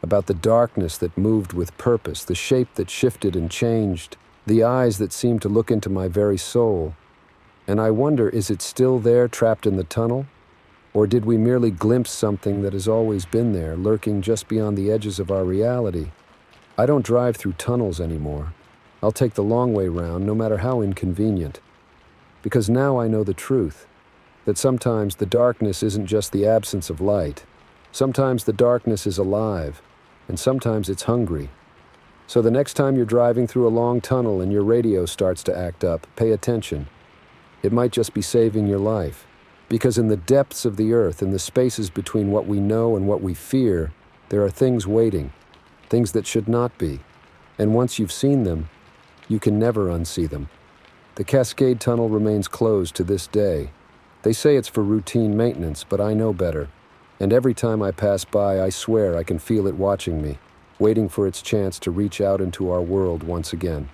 about the darkness that moved with purpose, the shape that shifted and changed, the eyes that seemed to look into my very soul. And I wonder, is it still there, trapped in the tunnel? Or did we merely glimpse something that has always been there, lurking just beyond the edges of our reality? I don't drive through tunnels anymore. I'll take the long way round, no matter how inconvenient. Because now I know the truth, that sometimes the darkness isn't just the absence of light. Sometimes the darkness is alive, and sometimes it's hungry. So the next time you're driving through a long tunnel and your radio starts to act up, pay attention. It might just be saving your life. Because in the depths of the earth, in the spaces between what we know and what we fear, there are things waiting, things that should not be. And once you've seen them, you can never unsee them. The Cascade Tunnel remains closed to this day. They say it's for routine maintenance, but I know better. And every time I pass by, I swear I can feel it watching me, waiting for its chance to reach out into our world once again.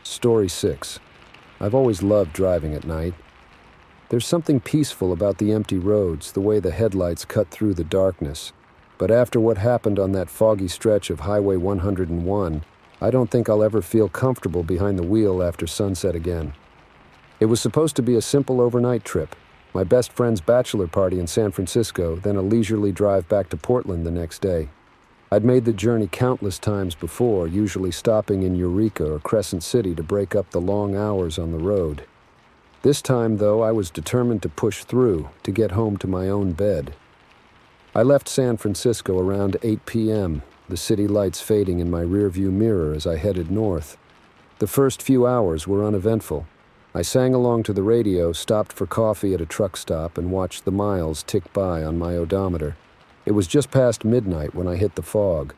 Story 6. I've always loved driving at night. There's something peaceful about the empty roads, the way the headlights cut through the darkness. But after what happened on that foggy stretch of Highway 101, I don't think I'll ever feel comfortable behind the wheel after sunset again. It was supposed to be a simple overnight trip, my best friend's bachelor party in San Francisco, then a leisurely drive back to Portland the next day. I'd made the journey countless times before, usually stopping in Eureka or Crescent City to break up the long hours on the road. This time, though, I was determined to push through, to get home to my own bed. I left San Francisco around 8 p.m., the city lights fading in my rearview mirror as I headed north. The first few hours were uneventful. I sang along to the radio, stopped for coffee at a truck stop, and watched the miles tick by on my odometer. It was just past midnight when I hit the fog.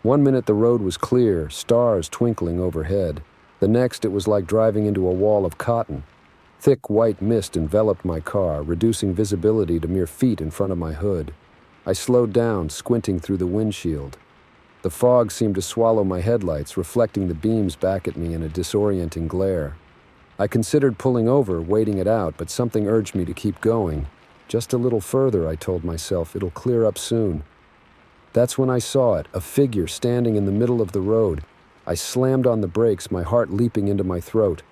1 minute the road was clear, stars twinkling overhead. The next it was like driving into a wall of cotton. Thick white mist enveloped my car, reducing visibility to mere feet in front of my hood. I slowed down, squinting through the windshield. The fog seemed to swallow my headlights, reflecting the beams back at me in a disorienting glare. I considered pulling over, waiting it out, but something urged me to keep going. Just a little further, I told myself, it'll clear up soon. That's when I saw it, a figure standing in the middle of the road. I slammed on the brakes, my heart leaping into my throat.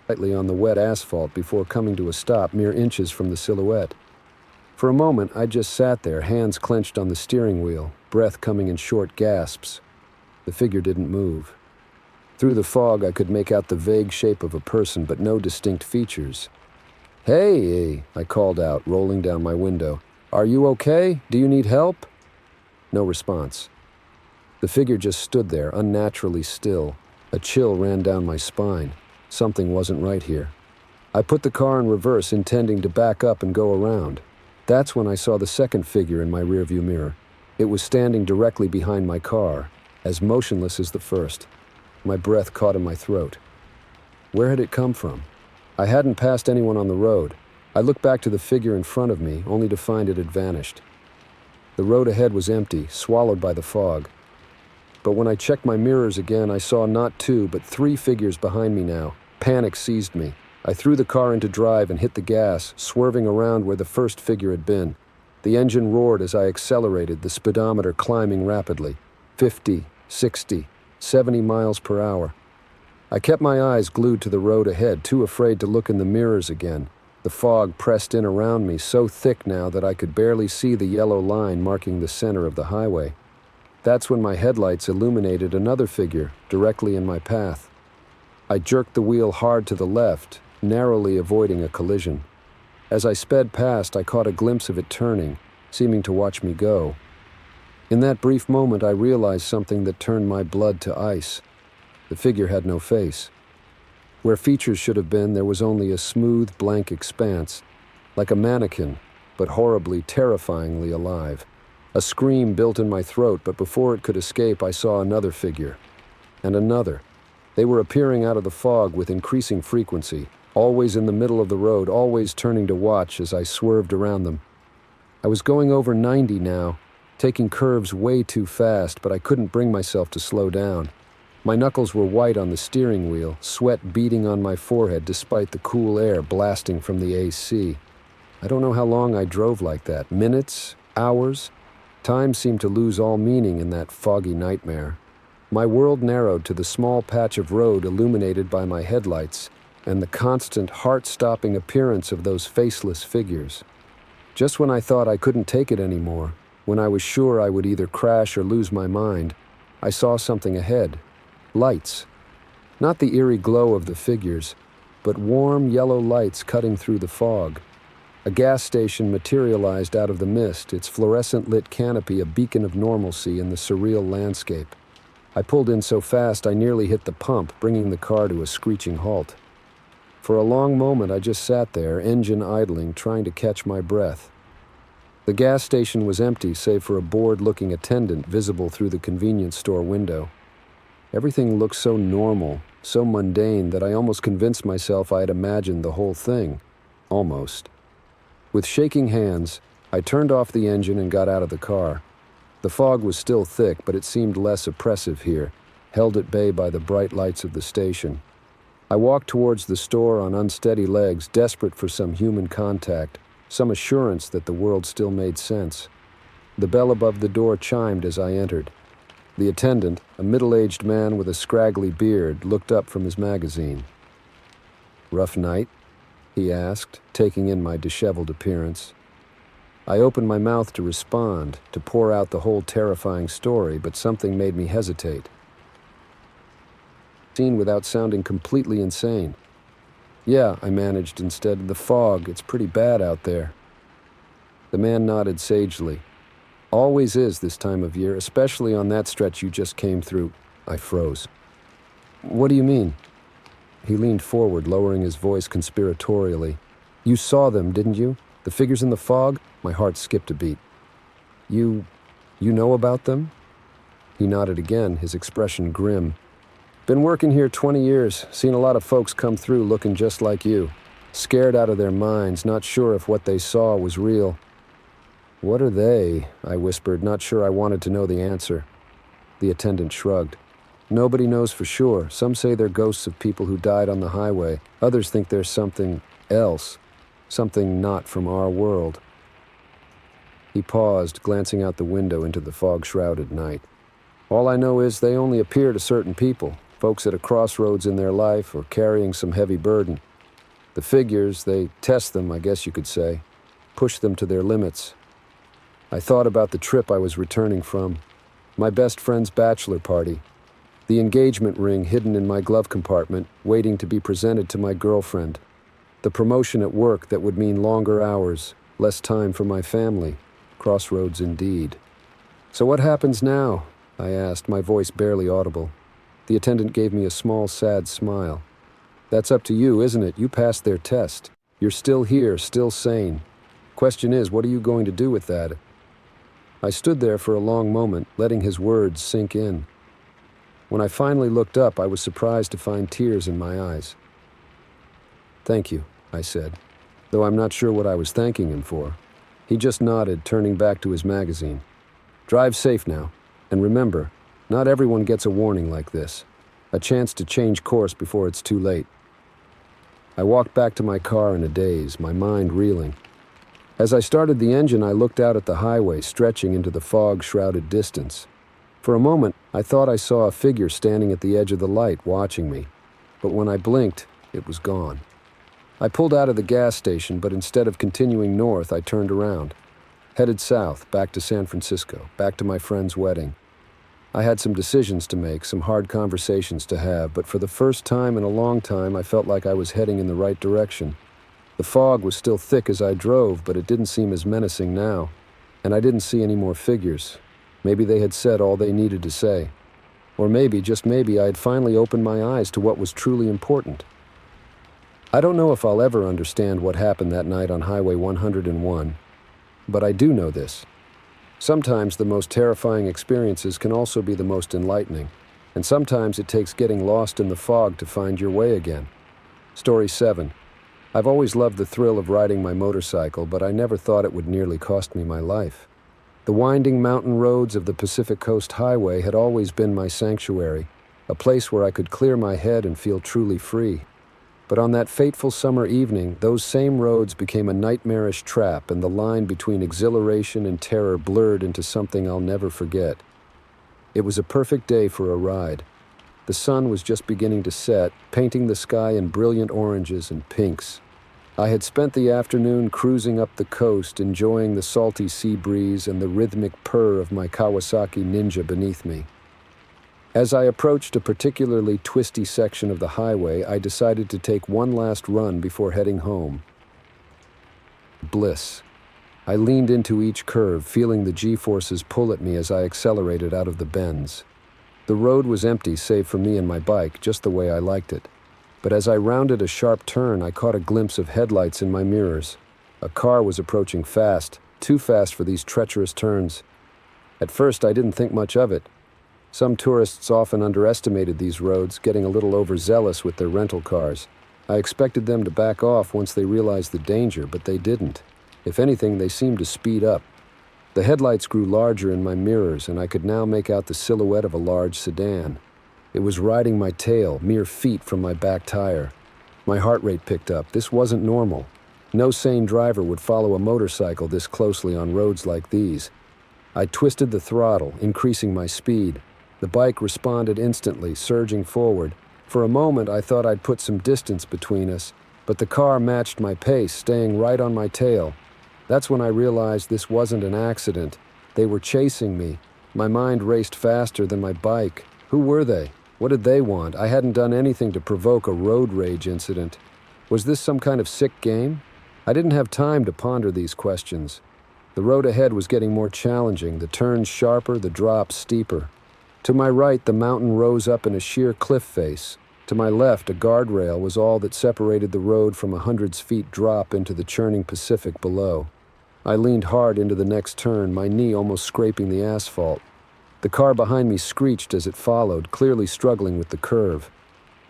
Slightly on the wet asphalt before coming to a stop mere inches from the silhouette. For a moment, I just sat there, hands clenched on the steering wheel, breath coming in short gasps. The figure didn't move. Through the fog, I could make out the vague shape of a person, but no distinct features. "Hey," I called out, rolling down my window. "Are you okay? Do you need help?" No response. The figure just stood there, unnaturally still. A chill ran down my spine. Something wasn't right here. I put the car in reverse, intending to back up and go around. That's when I saw the second figure in my rearview mirror. It was standing directly behind my car, as motionless as the first. My breath caught in my throat. Where had it come from? I hadn't passed anyone on the road. I looked back to the figure in front of me, only to find it had vanished. The road ahead was empty, swallowed by the fog. But when I checked my mirrors again, I saw not 2, but 3 figures behind me now. Panic seized me. I threw the car into drive and hit the gas, swerving around where the first figure had been. The engine roared as I accelerated, the speedometer climbing rapidly. 50, 60, 70 miles per hour. I kept my eyes glued to the road ahead, too afraid to look in the mirrors again. The fog pressed in around me, so thick now that I could barely see the yellow line marking the center of the highway. That's when my headlights illuminated another figure, directly in my path. I jerked the wheel hard to the left, narrowly avoiding a collision. As I sped past, I caught a glimpse of it turning, seeming to watch me go. In that brief moment, I realized something that turned my blood to ice. The figure had no face. Where features should have been, there was only a smooth, blank expanse, like a mannequin, but horribly, terrifyingly alive. A scream built in my throat, but before it could escape, I saw another figure. And another. They were appearing out of the fog with increasing frequency, always in the middle of the road, always turning to watch as I swerved around them. I was going over 90 now, taking curves way too fast, but I couldn't bring myself to slow down. My knuckles were white on the steering wheel, sweat beading on my forehead despite the cool air blasting from the AC. I don't know how long I drove like that. Minutes? Hours? Time seemed to lose all meaning in that foggy nightmare. My world narrowed to the small patch of road illuminated by my headlights and the constant, heart-stopping appearance of those faceless figures. Just when I thought I couldn't take it anymore, when I was sure I would either crash or lose my mind, I saw something ahead. Lights. Not the eerie glow of the figures, but warm yellow lights cutting through the fog. A gas station materialized out of the mist, its fluorescent-lit canopy a beacon of normalcy in the surreal landscape. I pulled in so fast I nearly hit the pump, bringing the car to a screeching halt. For a long moment I just sat there, engine idling, trying to catch my breath. The gas station was empty save for a bored-looking attendant visible through the convenience store window. Everything looked so normal, so mundane that I almost convinced myself I had imagined the whole thing. Almost. With shaking hands, I turned off the engine and got out of the car. The fog was still thick, but it seemed less oppressive here, held at bay by the bright lights of the station. I walked towards the store on unsteady legs, desperate for some human contact, some assurance that the world still made sense. The bell above the door chimed as I entered. The attendant, a middle-aged man with a scraggly beard, looked up from his magazine. "Rough night?" he asked, taking in my disheveled appearance. I opened my mouth to respond, to pour out the whole terrifying story, but something made me hesitate. Seen without sounding completely insane. "Yeah," I managed instead. "The fog, it's pretty bad out there." The man nodded sagely. "Always is this time of year, especially on that stretch you just came through." I froze. "What do you mean?" He leaned forward, lowering his voice conspiratorially. "You saw them, didn't you? The figures in the fog?" My heart skipped a beat. You know about them?" He nodded again, his expression grim. "Been working here 20 years, seen a lot of folks come through looking just like you. Scared out of their minds, not sure if what they saw was real." "What are they?" I whispered, not sure I wanted to know the answer. The attendant shrugged. "Nobody knows for sure. Some say they're ghosts of people who died on the highway. Others think there's something else, something not from our world." He paused, glancing out the window into the fog-shrouded night. "All I know is they only appear to certain people, folks at a crossroads in their life or carrying some heavy burden. The figures, they test them, I guess you could say, push them to their limits." I thought about the trip I was returning from, my best friend's bachelor party, the engagement ring hidden in my glove compartment, waiting to be presented to my girlfriend, the promotion at work that would mean longer hours, less time for my family. Crossroads indeed. "So what happens now?" I asked, my voice barely audible. The attendant gave me a small, sad smile. "That's up to you, isn't it? You passed their test. You're still here, still sane. Question is, what are you going to do with that?" I stood there for a long moment, letting his words sink in. When I finally looked up, I was surprised to find tears in my eyes. "Thank you," I said, though I'm not sure what I was thanking him for. He just nodded, turning back to his magazine. "Drive safe now. And remember, not everyone gets a warning like this. A chance to change course before it's too late." I walked back to my car in a daze, my mind reeling. As I started the engine, I looked out at the highway, stretching into the fog-shrouded distance. For a moment, I thought I saw a figure standing at the edge of the light, watching me. But when I blinked, it was gone. I pulled out of the gas station, but instead of continuing north, I turned around. Headed south, back to San Francisco, back to my friend's wedding. I had some decisions to make, some hard conversations to have, but for the first time in a long time, I felt like I was heading in the right direction. The fog was still thick as I drove, but it didn't seem as menacing now, and I didn't see any more figures. Maybe they had said all they needed to say. Or maybe, just maybe, I had finally opened my eyes to what was truly important. I don't know if I'll ever understand what happened that night on Highway 101, but I do know this. Sometimes the most terrifying experiences can also be the most enlightening, and sometimes it takes getting lost in the fog to find your way again. Story 7. I've always loved the thrill of riding my motorcycle, but I never thought it would nearly cost me my life. The winding mountain roads of the Pacific Coast Highway had always been my sanctuary, a place where I could clear my head and feel truly free. But on that fateful summer evening, those same roads became a nightmarish trap, and the line between exhilaration and terror blurred into something I'll never forget. It was a perfect day for a ride. The sun was just beginning to set, painting the sky in brilliant oranges and pinks. I had spent the afternoon cruising up the coast, enjoying the salty sea breeze and the rhythmic purr of my Kawasaki Ninja beneath me. As I approached a particularly twisty section of the highway, I decided to take one last run before heading home. Bliss. I leaned into each curve, feeling the G-forces pull at me as I accelerated out of the bends. The road was empty save for me and my bike, just the way I liked it. But as I rounded a sharp turn, I caught a glimpse of headlights in my mirrors. A car was approaching fast, too fast for these treacherous turns. At first, I didn't think much of it. Some tourists often underestimated these roads, getting a little overzealous with their rental cars. I expected them to back off once they realized the danger, but they didn't. If anything, they seemed to speed up. The headlights grew larger in my mirrors, and I could now make out the silhouette of a large sedan. It was riding my tail, mere feet from my back tire. My heart rate picked up. This wasn't normal. No sane driver would follow a motorcycle this closely on roads like these. I twisted the throttle, increasing my speed. The bike responded instantly, surging forward. For a moment, I thought I'd put some distance between us, but the car matched my pace, staying right on my tail. That's when I realized this wasn't an accident. They were chasing me. My mind raced faster than my bike. Who were they? What did they want? I hadn't done anything to provoke a road rage incident. Was this some kind of sick game? I didn't have time to ponder these questions. The road ahead was getting more challenging, the turns sharper, the drops steeper. To my right, the mountain rose up in a sheer cliff face. To my left, a guardrail was all that separated the road from 100 feet drop into the churning Pacific below. I leaned hard into the next turn, my knee almost scraping the asphalt. The car behind me screeched as it followed, clearly struggling with the curve.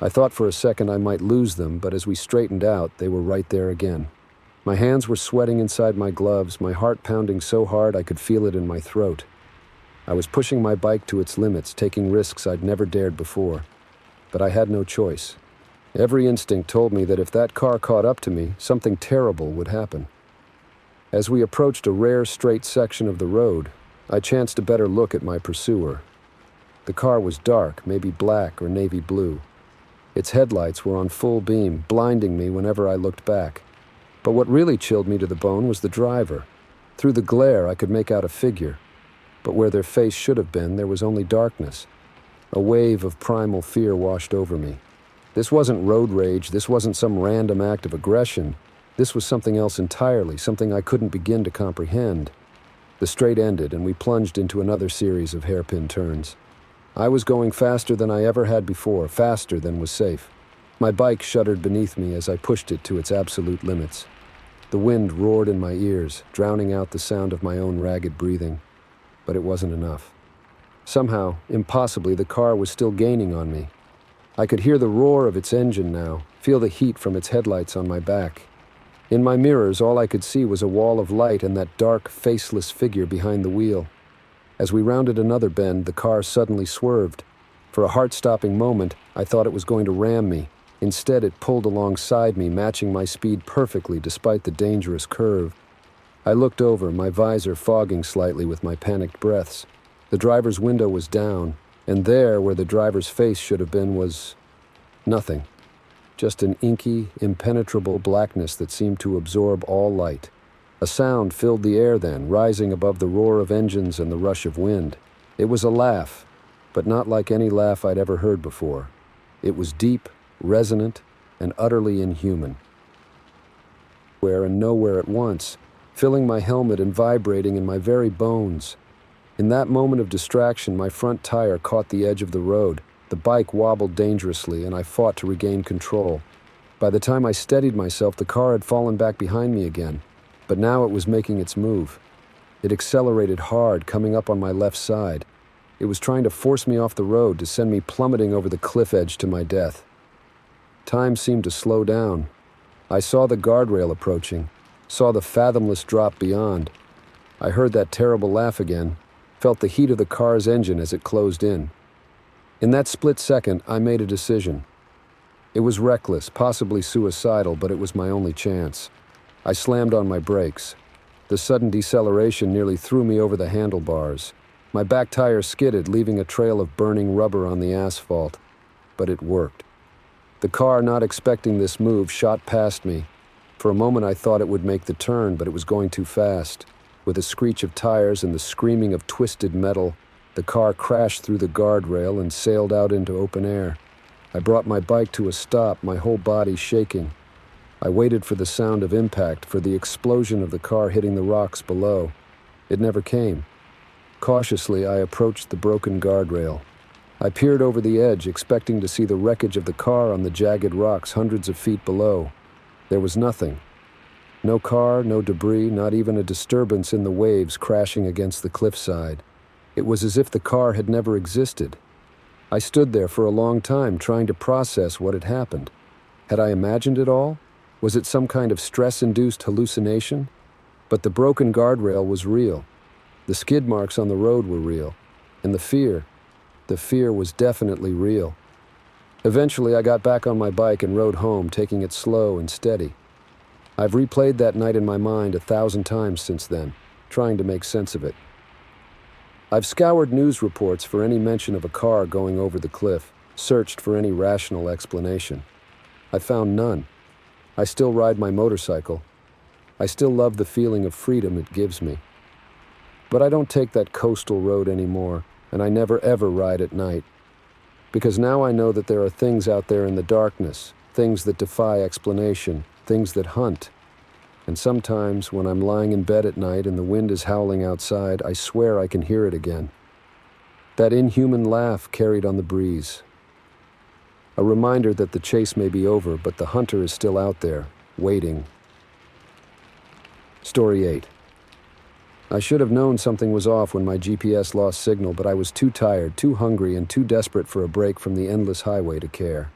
I thought for a second I might lose them, but as we straightened out, they were right there again. My hands were sweating inside my gloves, my heart pounding so hard I could feel it in my throat. I was pushing my bike to its limits, taking risks I'd never dared before. But I had no choice. Every instinct told me that if that car caught up to me, something terrible would happen. As we approached a rare straight section of the road, I chanced a better look at my pursuer. The car was dark, maybe black or navy blue. Its headlights were on full beam, blinding me whenever I looked back. But what really chilled me to the bone was the driver. Through the glare, I could make out a figure. But where their face should have been, there was only darkness. A wave of primal fear washed over me. This wasn't road rage, this wasn't some random act of aggression. This was something else entirely, something I couldn't begin to comprehend. The straight ended, and we plunged into another series of hairpin turns. I was going faster than I ever had before, faster than was safe. My bike shuddered beneath me as I pushed it to its absolute limits. The wind roared in my ears, drowning out the sound of my own ragged breathing. But it wasn't enough. Somehow, impossibly, the car was still gaining on me. I could hear the roar of its engine now, feel the heat from its headlights on my back. In my mirrors, all I could see was a wall of light and that dark, faceless figure behind the wheel. As we rounded another bend, the car suddenly swerved. For a heart-stopping moment, I thought it was going to ram me. Instead, it pulled alongside me, matching my speed perfectly despite the dangerous curve. I looked over, my visor fogging slightly with my panicked breaths. The driver's window was down, and there, where the driver's face should have been, was nothing. Just an inky, impenetrable blackness that seemed to absorb all light. A sound filled the air then, rising above the roar of engines and the rush of wind. It was a laugh, but not like any laugh I'd ever heard before. It was deep, resonant, and utterly inhuman. Where and nowhere at once, filling my helmet and vibrating in my very bones. In that moment of distraction, my front tire caught the edge of the road. The bike wobbled dangerously, and I fought to regain control. By the time I steadied myself, the car had fallen back behind me again. But now it was making its move. It accelerated hard, coming up on my left side. It was trying to force me off the road, to send me plummeting over the cliff edge to my death. Time seemed to slow down. I saw the guardrail approaching, saw the fathomless drop beyond. I heard that terrible laugh again, felt the heat of the car's engine as it closed in. In that split second, I made a decision. It was reckless, possibly suicidal, but it was my only chance. I slammed on my brakes. The sudden deceleration nearly threw me over the handlebars. My back tire skidded, leaving a trail of burning rubber on the asphalt. But it worked. The car, not expecting this move, shot past me. For a moment I thought it would make the turn, but it was going too fast. With a screech of tires and the screaming of twisted metal, the car crashed through the guardrail and sailed out into open air. I brought my bike to a stop, my whole body shaking. I waited for the sound of impact, for the explosion of the car hitting the rocks below. It never came. Cautiously, I approached the broken guardrail. I peered over the edge, expecting to see the wreckage of the car on the jagged rocks hundreds of feet below. There was nothing. No car, no debris, not even a disturbance in the waves crashing against the cliffside. It was as if the car had never existed. I stood there for a long time, trying to process what had happened. Had I imagined it all? Was it some kind of stress-induced hallucination? But the broken guardrail was real. The skid marks on the road were real. And the fear was definitely real. Eventually, I got back on my bike and rode home, taking it slow and steady. I've replayed that night in my mind 1,000 times since then, trying to make sense of it. I've scoured news reports for any mention of a car going over the cliff, searched for any rational explanation. I found none. I still ride my motorcycle. I still love the feeling of freedom it gives me. But I don't take that coastal road anymore, and I never ever ride at night. Because now I know that there are things out there in the darkness, things that defy explanation, things that hunt. And sometimes, when I'm lying in bed at night and the wind is howling outside, I swear I can hear it again. That inhuman laugh carried on the breeze. A reminder that the chase may be over, but the hunter is still out there, waiting. Story 8. I should have known something was off when my GPS lost signal, but I was too tired, too hungry, and too desperate for a break from the endless highway to care.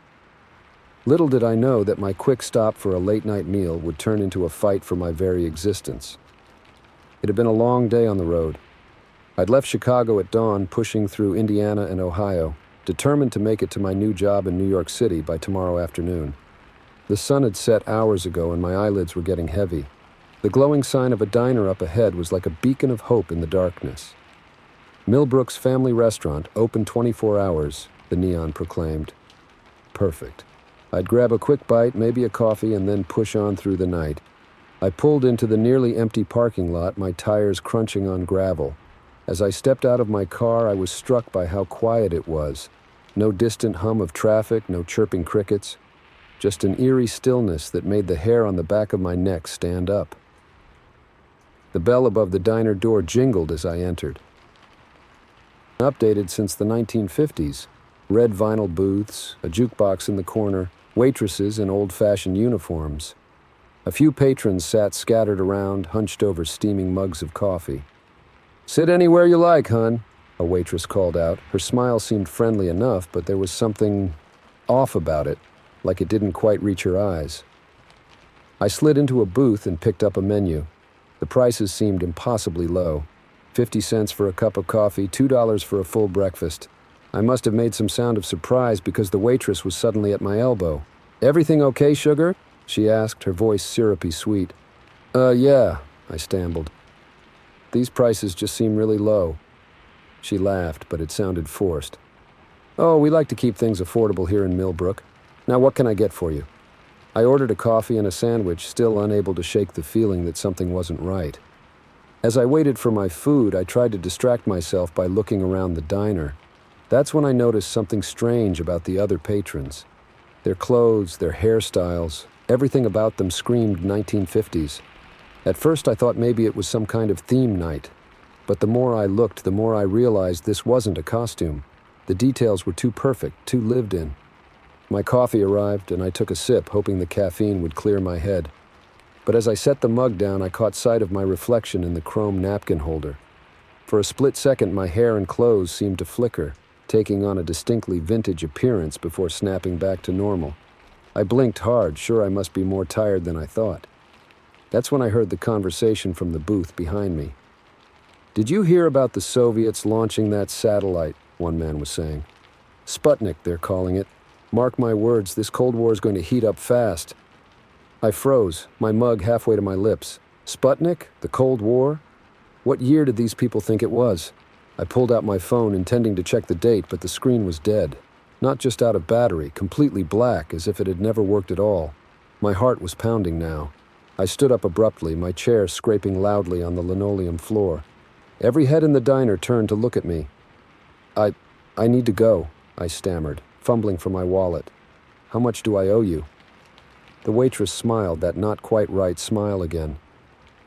Little did I know that my quick stop for a late-night meal would turn into a fight for my very existence. It had been a long day on the road. I'd left Chicago at dawn, pushing through Indiana and Ohio, determined to make it to my new job in New York City by tomorrow afternoon. The sun had set hours ago and my eyelids were getting heavy. The glowing sign of a diner up ahead was like a beacon of hope in the darkness. Millbrook's Family Restaurant, open 24 hours, the neon proclaimed. Perfect. I'd grab a quick bite, maybe a coffee, and then push on through the night. I pulled into the nearly empty parking lot, my tires crunching on gravel. As I stepped out of my car, I was struck by how quiet it was. No distant hum of traffic, no chirping crickets. Just an eerie stillness that made the hair on the back of my neck stand up. The bell above the diner door jingled as I entered. Updated since the 1950s. Red vinyl booths, a jukebox in the corner, waitresses in old-fashioned uniforms. A few patrons sat scattered around, hunched over steaming mugs of coffee. "Sit anywhere you like, hon," a waitress called out. Her smile seemed friendly enough, but there was something off about it, like it didn't quite reach her eyes. I slid into a booth and picked up a menu. The prices seemed impossibly low. 50 cents for a cup of coffee, $2 for a full breakfast. I must have made some sound of surprise because the waitress was suddenly at my elbow. "Everything okay, sugar?" she asked, her voice syrupy sweet. Yeah," I stammered. "These prices just seem really low." She laughed, but it sounded forced. "Oh, we like to keep things affordable here in Millbrook. Now what can I get for you?" I ordered a coffee and a sandwich, still unable to shake the feeling that something wasn't right. As I waited for my food, I tried to distract myself by looking around the diner. That's when I noticed something strange about the other patrons. Their clothes, their hairstyles, everything about them screamed 1950s. At first I thought maybe it was some kind of theme night. But the more I looked, the more I realized this wasn't a costume. The details were too perfect, too lived in. My coffee arrived, and I took a sip, hoping the caffeine would clear my head. But as I set the mug down, I caught sight of my reflection in the chrome napkin holder. For a split second, my hair and clothes seemed to flicker, taking on a distinctly vintage appearance before snapping back to normal. I blinked hard, sure I must be more tired than I thought. That's when I heard the conversation from the booth behind me. "Did you hear about the Soviets launching that satellite?" one man was saying. Sputnik, they're calling it. Mark my words, this Cold War is going to heat up fast. I froze, my mug halfway to my lips. Sputnik? The Cold War? What year did these people think it was? I pulled out my phone, intending to check the date, but the screen was dead. Not just out of battery, completely black, as if it had never worked at all. My heart was pounding now. I stood up abruptly, my chair scraping loudly on the linoleum floor. Every head in the diner turned to look at me. I need to go, I stammered, fumbling for my wallet. How much do I owe you? The waitress smiled, that not quite right smile again.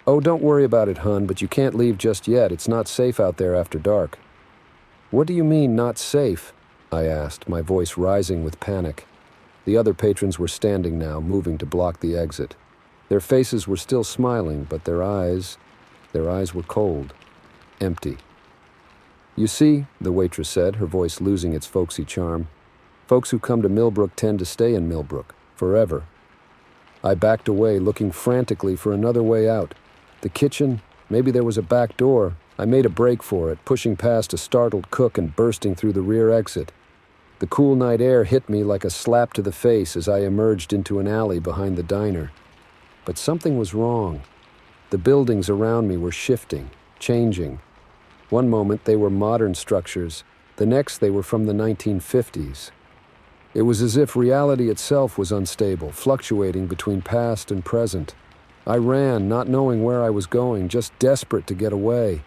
Oh, don't worry about it, hun, but you can't leave just yet. It's not safe out there after dark. What do you mean, not safe? I asked, my voice rising with panic. The other patrons were standing now, moving to block the exit. Their faces were still smiling, but their eyes were cold, empty. You see, the waitress said, her voice losing its folksy charm, folks who come to Millbrook tend to stay in Millbrook, forever. I backed away, looking frantically for another way out. The kitchen, maybe there was a back door. I made a break for it, pushing past a startled cook and bursting through the rear exit. The cool night air hit me like a slap to the face as I emerged into an alley behind the diner. But something was wrong. The buildings around me were shifting, changing. One moment they were modern structures, the next they were from the 1950s. It was as if reality itself was unstable, fluctuating between past and present. I ran, not knowing where I was going, just desperate to get away.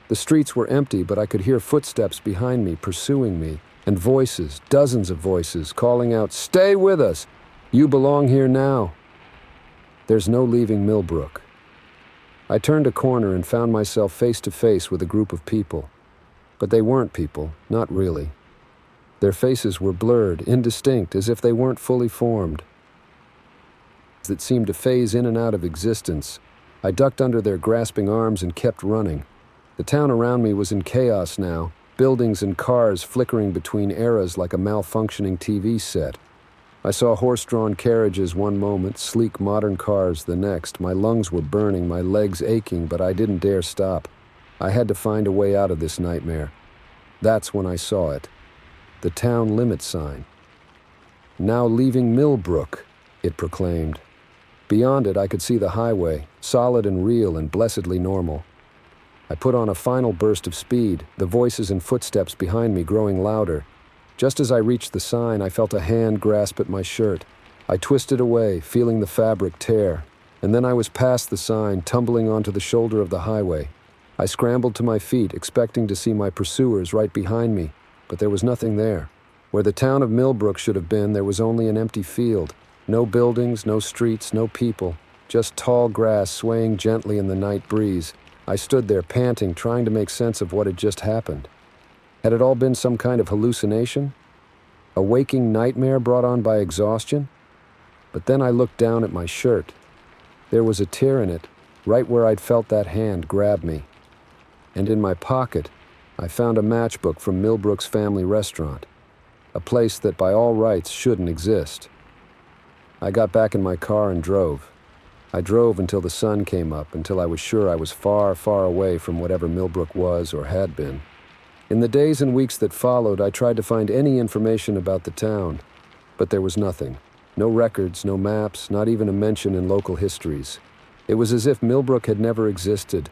The streets were empty, but I could hear footsteps behind me, pursuing me, and voices, dozens of voices, calling out, "Stay with us! You belong here now!" There's no leaving Millbrook. I turned a corner and found myself face to face with a group of people. But they weren't people, not really. Their faces were blurred, indistinct, as if they weren't fully formed. That seemed to phase in and out of existence. I ducked under their grasping arms and kept running. The town around me was in chaos now, buildings and cars flickering between eras like a malfunctioning TV set. I saw horse-drawn carriages one moment, sleek modern cars the next. My lungs were burning, my legs aching, but I didn't dare stop. I had to find a way out of this nightmare. That's when I saw it. The town limit sign. "Now leaving Millbrook," it proclaimed. Beyond it, I could see the highway, solid and real and blessedly normal. I put on a final burst of speed, the voices and footsteps behind me growing louder. Just as I reached the sign, I felt a hand grasp at my shirt. I twisted away, feeling the fabric tear, and then I was past the sign, tumbling onto the shoulder of the highway. I scrambled to my feet, expecting to see my pursuers right behind me, but there was nothing there. Where the town of Millbrook should have been, there was only an empty field. No buildings, no streets, no people, just tall grass swaying gently in the night breeze. I stood there panting, trying to make sense of what had just happened. Had it all been some kind of hallucination? A waking nightmare brought on by exhaustion? But then I looked down at my shirt. There was a tear in it, right where I'd felt that hand grab me. And in my pocket, I found a matchbook from Millbrook's family restaurant, a place that by all rights shouldn't exist. I got back in my car and drove. I drove until the sun came up, until I was sure I was far, far away from whatever Millbrook was or had been. In the days and weeks that followed, I tried to find any information about the town, but there was nothing. No records, no maps, not even a mention in local histories. It was as if Millbrook had never existed,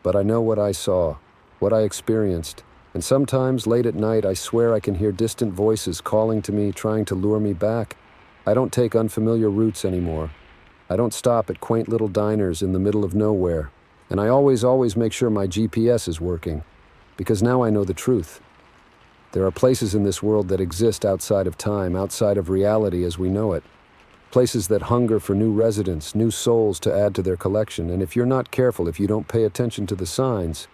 but I know what I saw, what I experienced, and sometimes late at night I swear I can hear distant voices calling to me, trying to lure me back. I don't take unfamiliar routes anymore. I don't stop at quaint little diners in the middle of nowhere, and I always make sure my GPS is working. Because now I know the truth. There are places in this world that exist outside of time, outside of reality as we know it. Places that hunger for new residents, new souls to add to their collection, and if you're not careful, if you don't pay attention to the signs,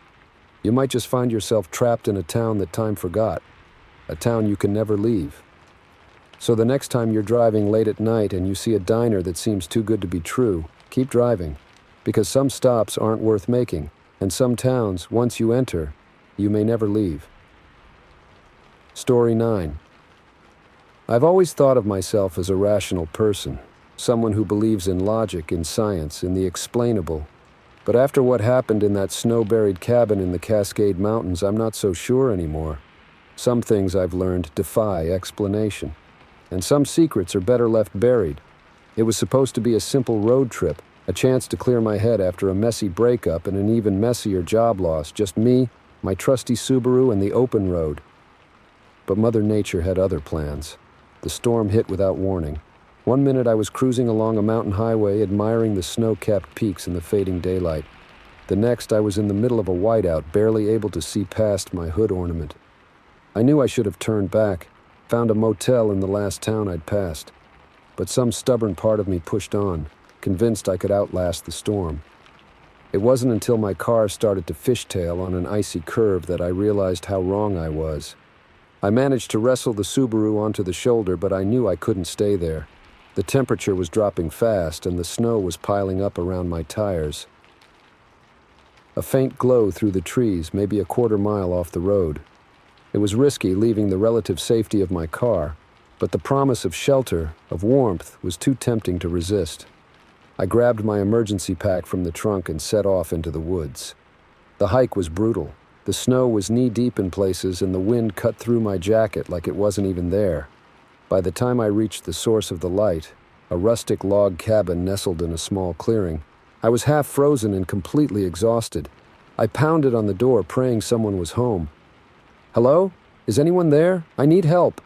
you might just find yourself trapped in a town that time forgot, a town you can never leave. So the next time you're driving late at night and you see a diner that seems too good to be true, keep driving, because some stops aren't worth making, and some towns, once you enter, you may never leave. Story 9. I've always thought of myself as a rational person, someone who believes in logic, in science, in the explainable. But after what happened in that snow-buried cabin in the Cascade Mountains, I'm not so sure anymore. Some things I've learned defy explanation, and some secrets are better left buried. It was supposed to be a simple road trip, a chance to clear my head after a messy breakup and an even messier job loss, just me, my trusty Subaru, and the open road. But Mother Nature had other plans. The storm hit without warning. One minute I was cruising along a mountain highway, admiring the snow-capped peaks in the fading daylight. The next I was in the middle of a whiteout, barely able to see past my hood ornament. I knew I should have turned back, found a motel in the last town I'd passed. But some stubborn part of me pushed on, convinced I could outlast the storm. It wasn't until my car started to fishtail on an icy curve that I realized how wrong I was. I managed to wrestle the Subaru onto the shoulder, but I knew I couldn't stay there. The temperature was dropping fast, and the snow was piling up around my tires. A faint glow through the trees, maybe a quarter mile off the road. It was risky leaving the relative safety of my car, but the promise of shelter, of warmth, was too tempting to resist. I grabbed my emergency pack from the trunk and set off into the woods. The hike was brutal. The snow was knee-deep in places, and the wind cut through my jacket like it wasn't even there. By the time I reached the source of the light, a rustic log cabin nestled in a small clearing, I was half frozen and completely exhausted. I pounded on the door, praying someone was home. "Hello? Is anyone there? I need help."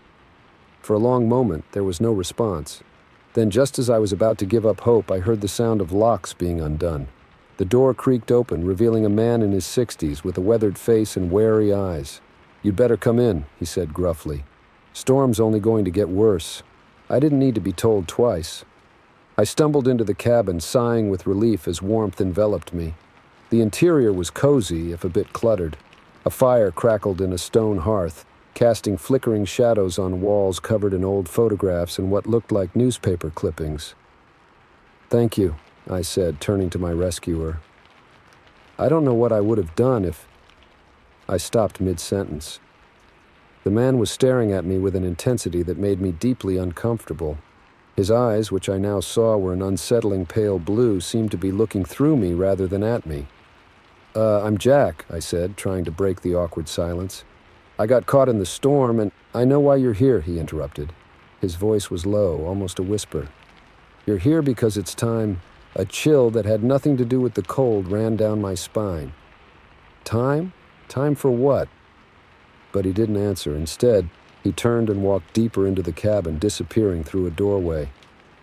For a long moment, there was no response. Then, just as I was about to give up hope, I heard the sound of locks being undone. The door creaked open, revealing a man in his 60s with a weathered face and wary eyes. "You'd better come in," he said gruffly. "Storm's only going to get worse." I didn't need to be told twice. I stumbled into the cabin, sighing with relief as warmth enveloped me. The interior was cozy, if a bit cluttered. A fire crackled in a stone hearth, casting flickering shadows on walls covered in old photographs and what looked like newspaper clippings. "Thank you," I said, turning to my rescuer. "I don't know what I would have done if—" I stopped mid-sentence. The man was staring at me with an intensity that made me deeply uncomfortable. His eyes, which I now saw were an unsettling pale blue, seemed to be looking through me rather than at me. I'm Jack," I said, trying to break the awkward silence. "I got caught in the storm, and—" "I know why you're here," he interrupted. His voice was low, almost a whisper. "You're here because it's time—" A chill that had nothing to do with the cold ran down my spine. Time? Time for what? But he didn't answer. Instead, he turned and walked deeper into the cabin, disappearing through a doorway.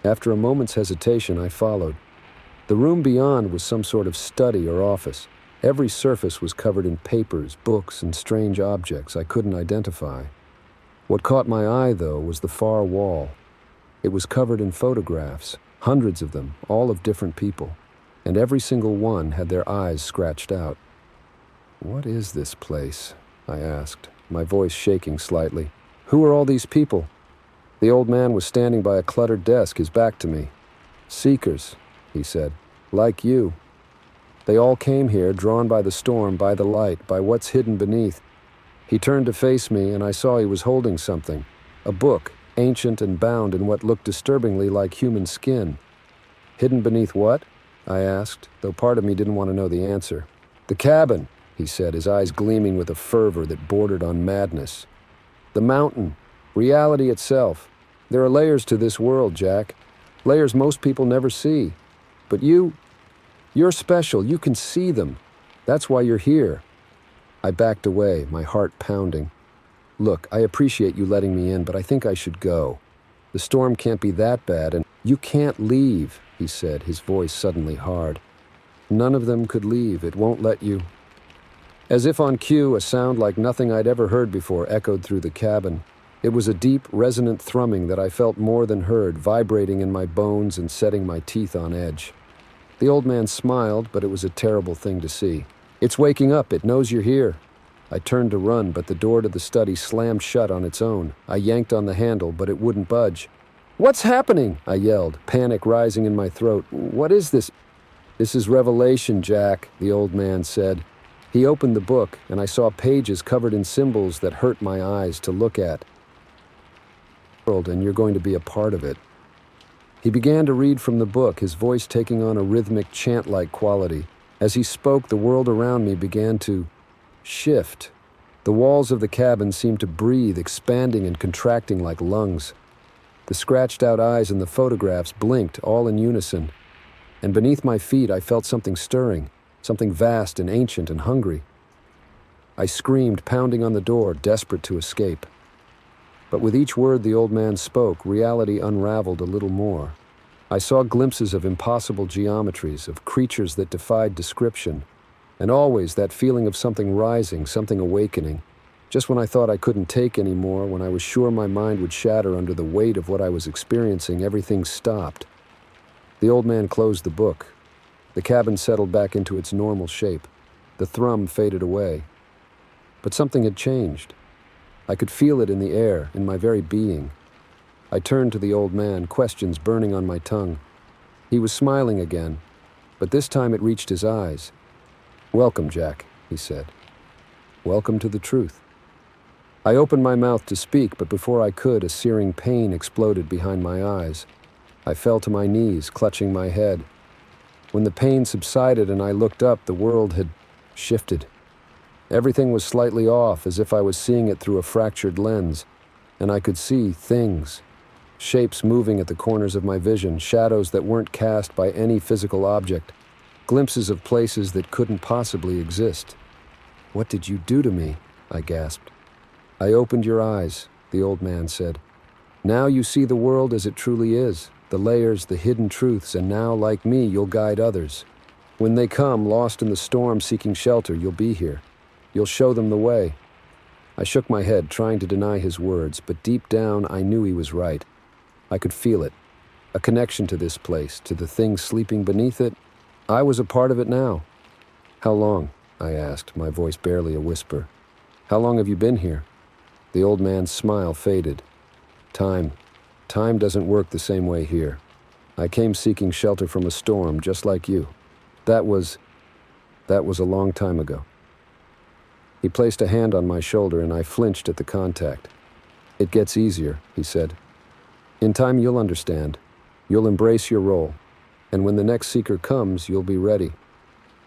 After a moment's hesitation, I followed. The room beyond was some sort of study or office. Every surface was covered in papers, books, and strange objects I couldn't identify. What caught my eye, though, was the far wall. It was covered in photographs, hundreds of them, all of different people, and every single one had their eyes scratched out. "What is this place?" I asked, my voice shaking slightly. "Who are all these people?" The old man was standing by a cluttered desk, his back to me. "Seekers," he said, "like you. They all came here, drawn by the storm, by the light, by what's hidden beneath." He turned to face me, and I saw he was holding something, a book, ancient and bound in what looked disturbingly like human skin. "Hidden beneath what?" I asked, though part of me didn't want to know the answer. "The cabin," he said, his eyes gleaming with a fervor that bordered on madness. "The mountain, reality itself. There are layers to this world, Jack. Layers most people never see. But you're special. You can see them. That's why you're here." I backed away, my heart pounding. "Look, I appreciate you letting me in, but I think I should go. The storm can't be that bad, and—" "You can't leave," he said, his voice suddenly hard. "None of them could leave. It won't let you." As if on cue, a sound like nothing I'd ever heard before echoed through the cabin. It was a deep, resonant thrumming that I felt more than heard, vibrating in my bones and setting my teeth on edge. The old man smiled, but it was a terrible thing to see. "It's waking up. It knows you're here." I turned to run, but the door to the study slammed shut on its own. I yanked on the handle, but it wouldn't budge. "What's happening?" I yelled, panic rising in my throat. "What is this?" "This is Revelation, Jack," the old man said. He opened the book, and I saw pages covered in symbols that hurt my eyes to look at. "And you're going to be a part of it." He began to read from the book, his voice taking on a rhythmic chant-like quality. As he spoke, the world around me began to shift. The walls of the cabin seemed to breathe, expanding and contracting like lungs. The scratched-out eyes in the photographs blinked, all in unison. And beneath my feet I felt something stirring, something vast and ancient and hungry. I screamed, pounding on the door, desperate to escape. But with each word the old man spoke, reality unraveled a little more. I saw glimpses of impossible geometries, of creatures that defied description, and always that feeling of something rising, something awakening. Just when I thought I couldn't take any more, when I was sure my mind would shatter under the weight of what I was experiencing, everything stopped. The old man closed the book. The cabin settled back into its normal shape. The thrum faded away. But something had changed. I could feel it in the air, in my very being. I turned to the old man, questions burning on my tongue. He was smiling again, but this time it reached his eyes. "Welcome, Jack," he said. "Welcome to the truth." I opened my mouth to speak, but before I could, a searing pain exploded behind my eyes. I fell to my knees, clutching my head. When the pain subsided and I looked up, the world had shifted. Everything was slightly off, as if I was seeing it through a fractured lens, and I could see things, shapes moving at the corners of my vision, shadows that weren't cast by any physical object, glimpses of places that couldn't possibly exist. "What did you do to me?" I gasped. "I opened your eyes," the old man said. "Now you see the world as it truly is, the layers, the hidden truths, and now, like me, you'll guide others. When they come, lost in the storm seeking shelter, you'll be here. You'll show them the way." I shook my head, trying to deny his words, but deep down I knew he was right. I could feel it, a connection to this place, to the things sleeping beneath it. I was a part of it now. "How long?" I asked, my voice barely a whisper. "How long have you been here?" The old man's smile faded. Time doesn't work the same way here. I came seeking shelter from a storm, just like you. That was a long time ago." He placed a hand on my shoulder and I flinched at the contact. "It gets easier," he said. "In time you'll understand. You'll embrace your role. And when the next seeker comes, you'll be ready."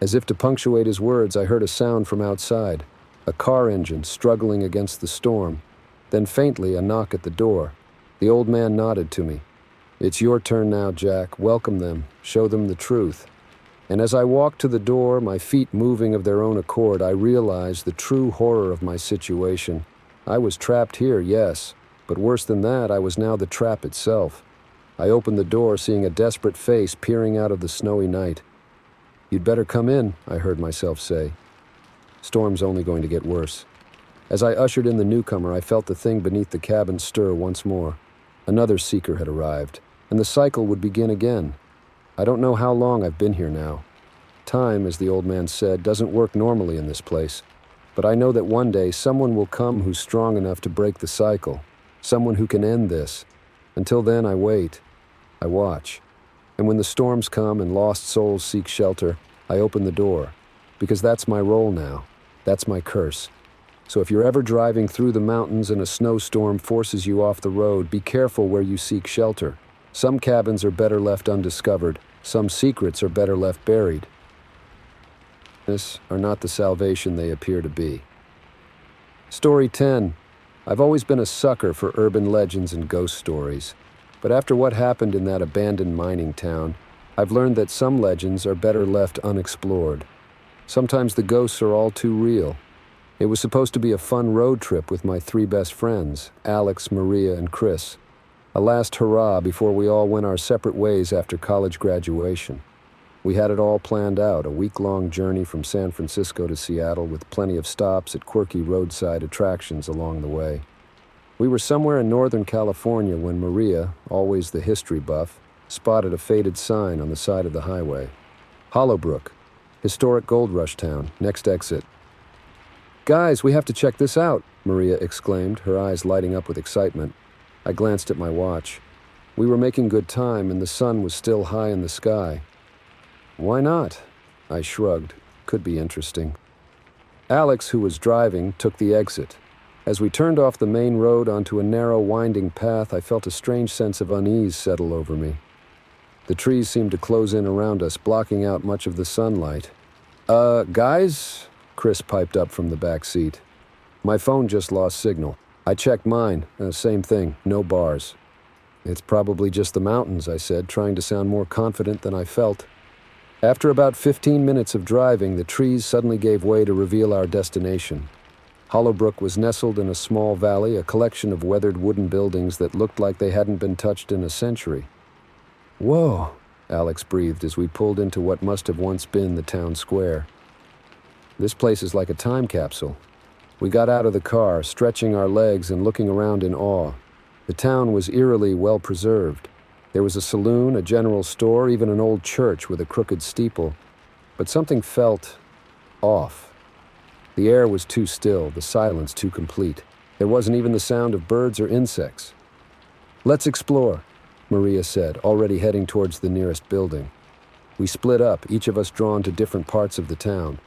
As if to punctuate his words, I heard a sound from outside, a car engine struggling against the storm. Then faintly, a knock at the door. The old man nodded to me. "It's your turn now, Jack. Welcome them. Show them the truth." And as I walked to the door, my feet moving of their own accord, I realized the true horror of my situation. I was trapped here, yes, but worse than that, I was now the trap itself. I opened the door, seeing a desperate face peering out of the snowy night. "You'd better come in," I heard myself say. "Storm's only going to get worse." As I ushered in the newcomer, I felt the thing beneath the cabin stir once more. Another seeker had arrived, and the cycle would begin again. I don't know how long I've been here now. Time, as the old man said, doesn't work normally in this place. But I know that one day someone will come who's strong enough to break the cycle, someone who can end this. Until then, I wait. I watch. And when the storms come and lost souls seek shelter, I open the door. Because that's my role now. That's my curse. So if you're ever driving through the mountains and a snowstorm forces you off the road, be careful where you seek shelter. Some cabins are better left undiscovered. Some secrets are better left buried. This are not the salvation they appear to be. Story 10. I've always been a sucker for urban legends and ghost stories. But after what happened in that abandoned mining town, I've learned that some legends are better left unexplored. Sometimes the ghosts are all too real. It was supposed to be a fun road trip with my 3 best friends, Alex, Maria, and Chris. A last hurrah before we all went our separate ways after college graduation. We had it all planned out, a week-long journey from San Francisco to Seattle with plenty of stops at quirky roadside attractions along the way. We were somewhere in Northern California when Maria, always the history buff, spotted a faded sign on the side of the highway. Hollowbrook, historic gold rush town, next exit. "Guys, we have to check this out," Maria exclaimed, her eyes lighting up with excitement. I glanced at my watch. We were making good time and the sun was still high in the sky. "Why not?" I shrugged. Could be interesting. Alex, who was driving, took the exit. As we turned off the main road onto a narrow, winding path, I felt a strange sense of unease settle over me. The trees seemed to close in around us, blocking out much of the sunlight. Guys?" Chris piped up from the back seat. My phone just lost signal. I checked mine. Same thing, no bars. It's probably just the mountains, I said, trying to sound more confident than I felt. After about 15 minutes of driving, the trees suddenly gave way to reveal our destination. Hollowbrook was nestled in a small valley, a collection of weathered wooden buildings that looked like they hadn't been touched in a century. "Whoa," Alex breathed as we pulled into what must have once been the town square. "This place is like a time capsule." We got out of the car, stretching our legs and looking around in awe. The town was eerily well preserved. There was a saloon, a general store, even an old church with a crooked steeple. But something felt off. The air was too still, the silence too complete. There wasn't even the sound of birds or insects. "Let's explore," Maria said, already heading towards the nearest building. We split up, each of us drawn to different parts of the town.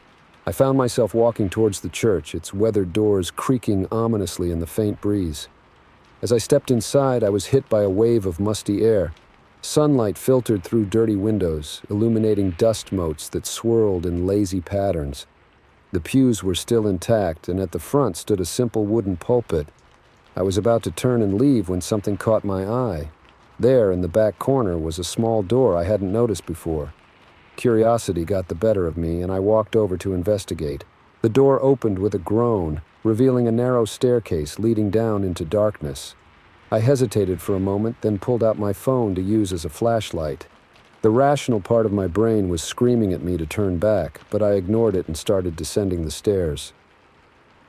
I found myself walking towards the church, its weathered doors creaking ominously in the faint breeze. As I stepped inside, I was hit by a wave of musty air. Sunlight filtered through dirty windows, illuminating dust motes that swirled in lazy patterns. The pews were still intact, and at the front stood a simple wooden pulpit. I was about to turn and leave when something caught my eye. There, in the back corner, was a small door I hadn't noticed before. Curiosity got the better of me, and I walked over to investigate. The door opened with a groan, revealing a narrow staircase leading down into darkness. I hesitated for a moment, then pulled out my phone to use as a flashlight. The rational part of my brain was screaming at me to turn back, but I ignored it and started descending the stairs.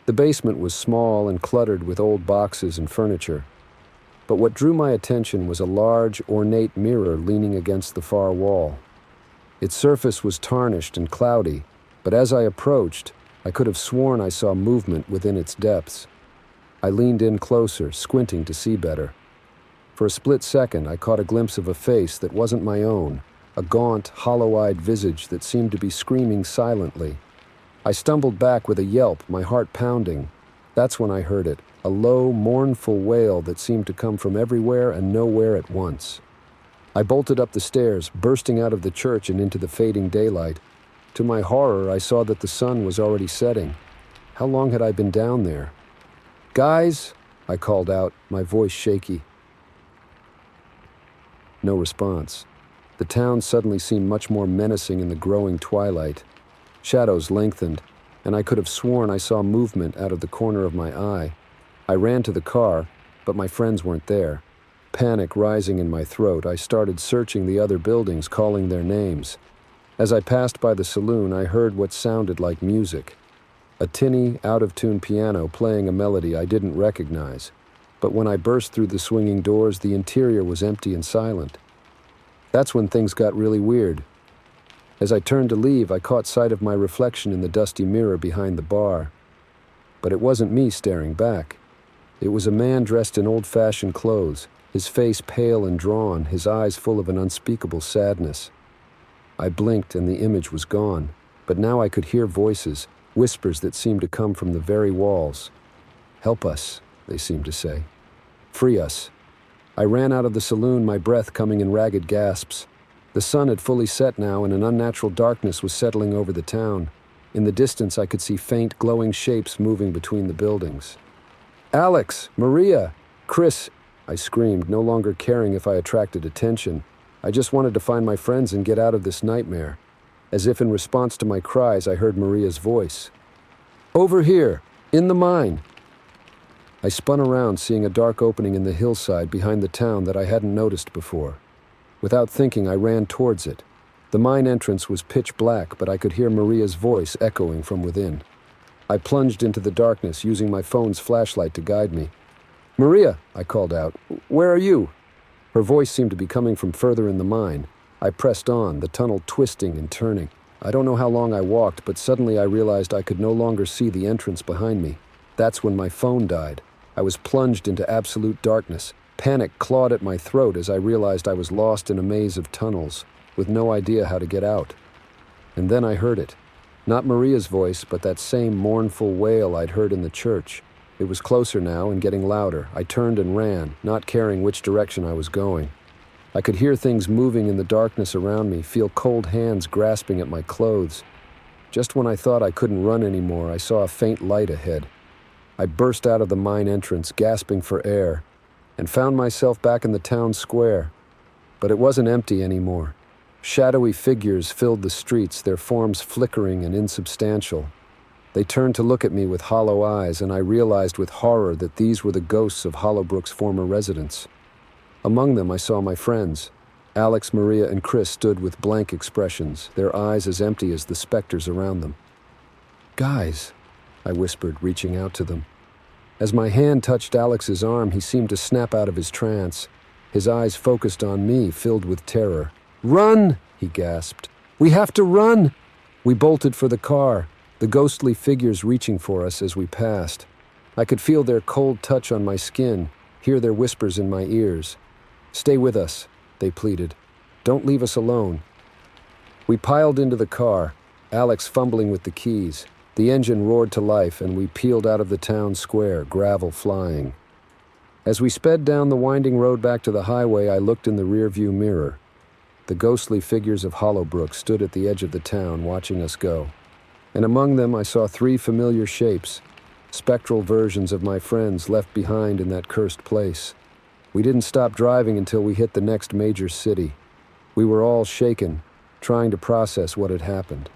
The basement was small and cluttered with old boxes and furniture. But what drew my attention was a large, ornate mirror leaning against the far wall. Its surface was tarnished and cloudy, but as I approached, I could have sworn I saw movement within its depths. I leaned in closer, squinting to see better. For a split second, I caught a glimpse of a face that wasn't my own, a gaunt, hollow-eyed visage that seemed to be screaming silently. I stumbled back with a yelp, my heart pounding. That's when I heard it, a low, mournful wail that seemed to come from everywhere and nowhere at once. I bolted up the stairs, bursting out of the church and into the fading daylight. To my horror, I saw that the sun was already setting. How long had I been down there? "Guys," I called out, my voice shaky. No response. The town suddenly seemed much more menacing in the growing twilight. Shadows lengthened, and I could have sworn I saw movement out of the corner of my eye. I ran to the car, but my friends weren't there. Panic rising in my throat, I started searching the other buildings, calling their names. As I passed by the saloon, I heard what sounded like music. A tinny, out-of-tune piano playing a melody I didn't recognize. But when I burst through the swinging doors, the interior was empty and silent. That's when things got really weird. As I turned to leave, I caught sight of my reflection in the dusty mirror behind the bar. But it wasn't me staring back. It was a man dressed in old-fashioned clothes, his face pale and drawn, his eyes full of an unspeakable sadness. I blinked and the image was gone, but now I could hear voices, whispers that seemed to come from the very walls. "Help us," they seemed to say. "Free us." I ran out of the saloon, my breath coming in ragged gasps. The sun had fully set now, and an unnatural darkness was settling over the town. In the distance, I could see faint, glowing shapes moving between the buildings. "Alex! Maria! Chris!" I screamed, no longer caring if I attracted attention. I just wanted to find my friends and get out of this nightmare. As if in response to my cries, I heard Maria's voice. "Over here! In the mine!" I spun around, seeing a dark opening in the hillside behind the town that I hadn't noticed before. Without thinking, I ran towards it. The mine entrance was pitch black, but I could hear Maria's voice echoing from within. I plunged into the darkness, using my phone's flashlight to guide me. "Maria," I called out, "where are you?" Her voice seemed to be coming from further in the mine. I pressed on, the tunnel twisting and turning. I don't know how long I walked, but suddenly I realized I could no longer see the entrance behind me. That's when my phone died. I was plunged into absolute darkness. Panic clawed at my throat as I realized I was lost in a maze of tunnels, with no idea how to get out. And then I heard it. Not Maria's voice, but that same mournful wail I'd heard in the church. It was closer now and getting louder. I turned and ran, not caring which direction I was going. I could hear things moving in the darkness around me, feel cold hands grasping at my clothes. Just when I thought I couldn't run anymore, I saw a faint light ahead. I burst out of the mine entrance, gasping for air, and found myself back in the town square. But it wasn't empty anymore. Shadowy figures filled the streets, their forms flickering and insubstantial. They turned to look at me with hollow eyes, and I realized with horror that these were the ghosts of Hollowbrook's former residents. Among them I saw my friends. Alex, Maria, and Chris stood with blank expressions, their eyes as empty as the specters around them. "Guys," I whispered, reaching out to them. As my hand touched Alex's arm, he seemed to snap out of his trance. His eyes focused on me, filled with terror. "Run!" he gasped. "We have to run!" We bolted for the car, the ghostly figures reaching for us as we passed. I could feel their cold touch on my skin, hear their whispers in my ears. "Stay with us," they pleaded. "Don't leave us alone." We piled into the car, Alex fumbling with the keys. The engine roared to life, and we peeled out of the town square, gravel flying. As we sped down the winding road back to the highway, I looked in the rearview mirror. The ghostly figures of Hollowbrook stood at the edge of the town, watching us go. And among them I saw 3 familiar shapes, spectral versions of my friends left behind in that cursed place. We didn't stop driving until we hit the next major city. We were all shaken, trying to process what had happened.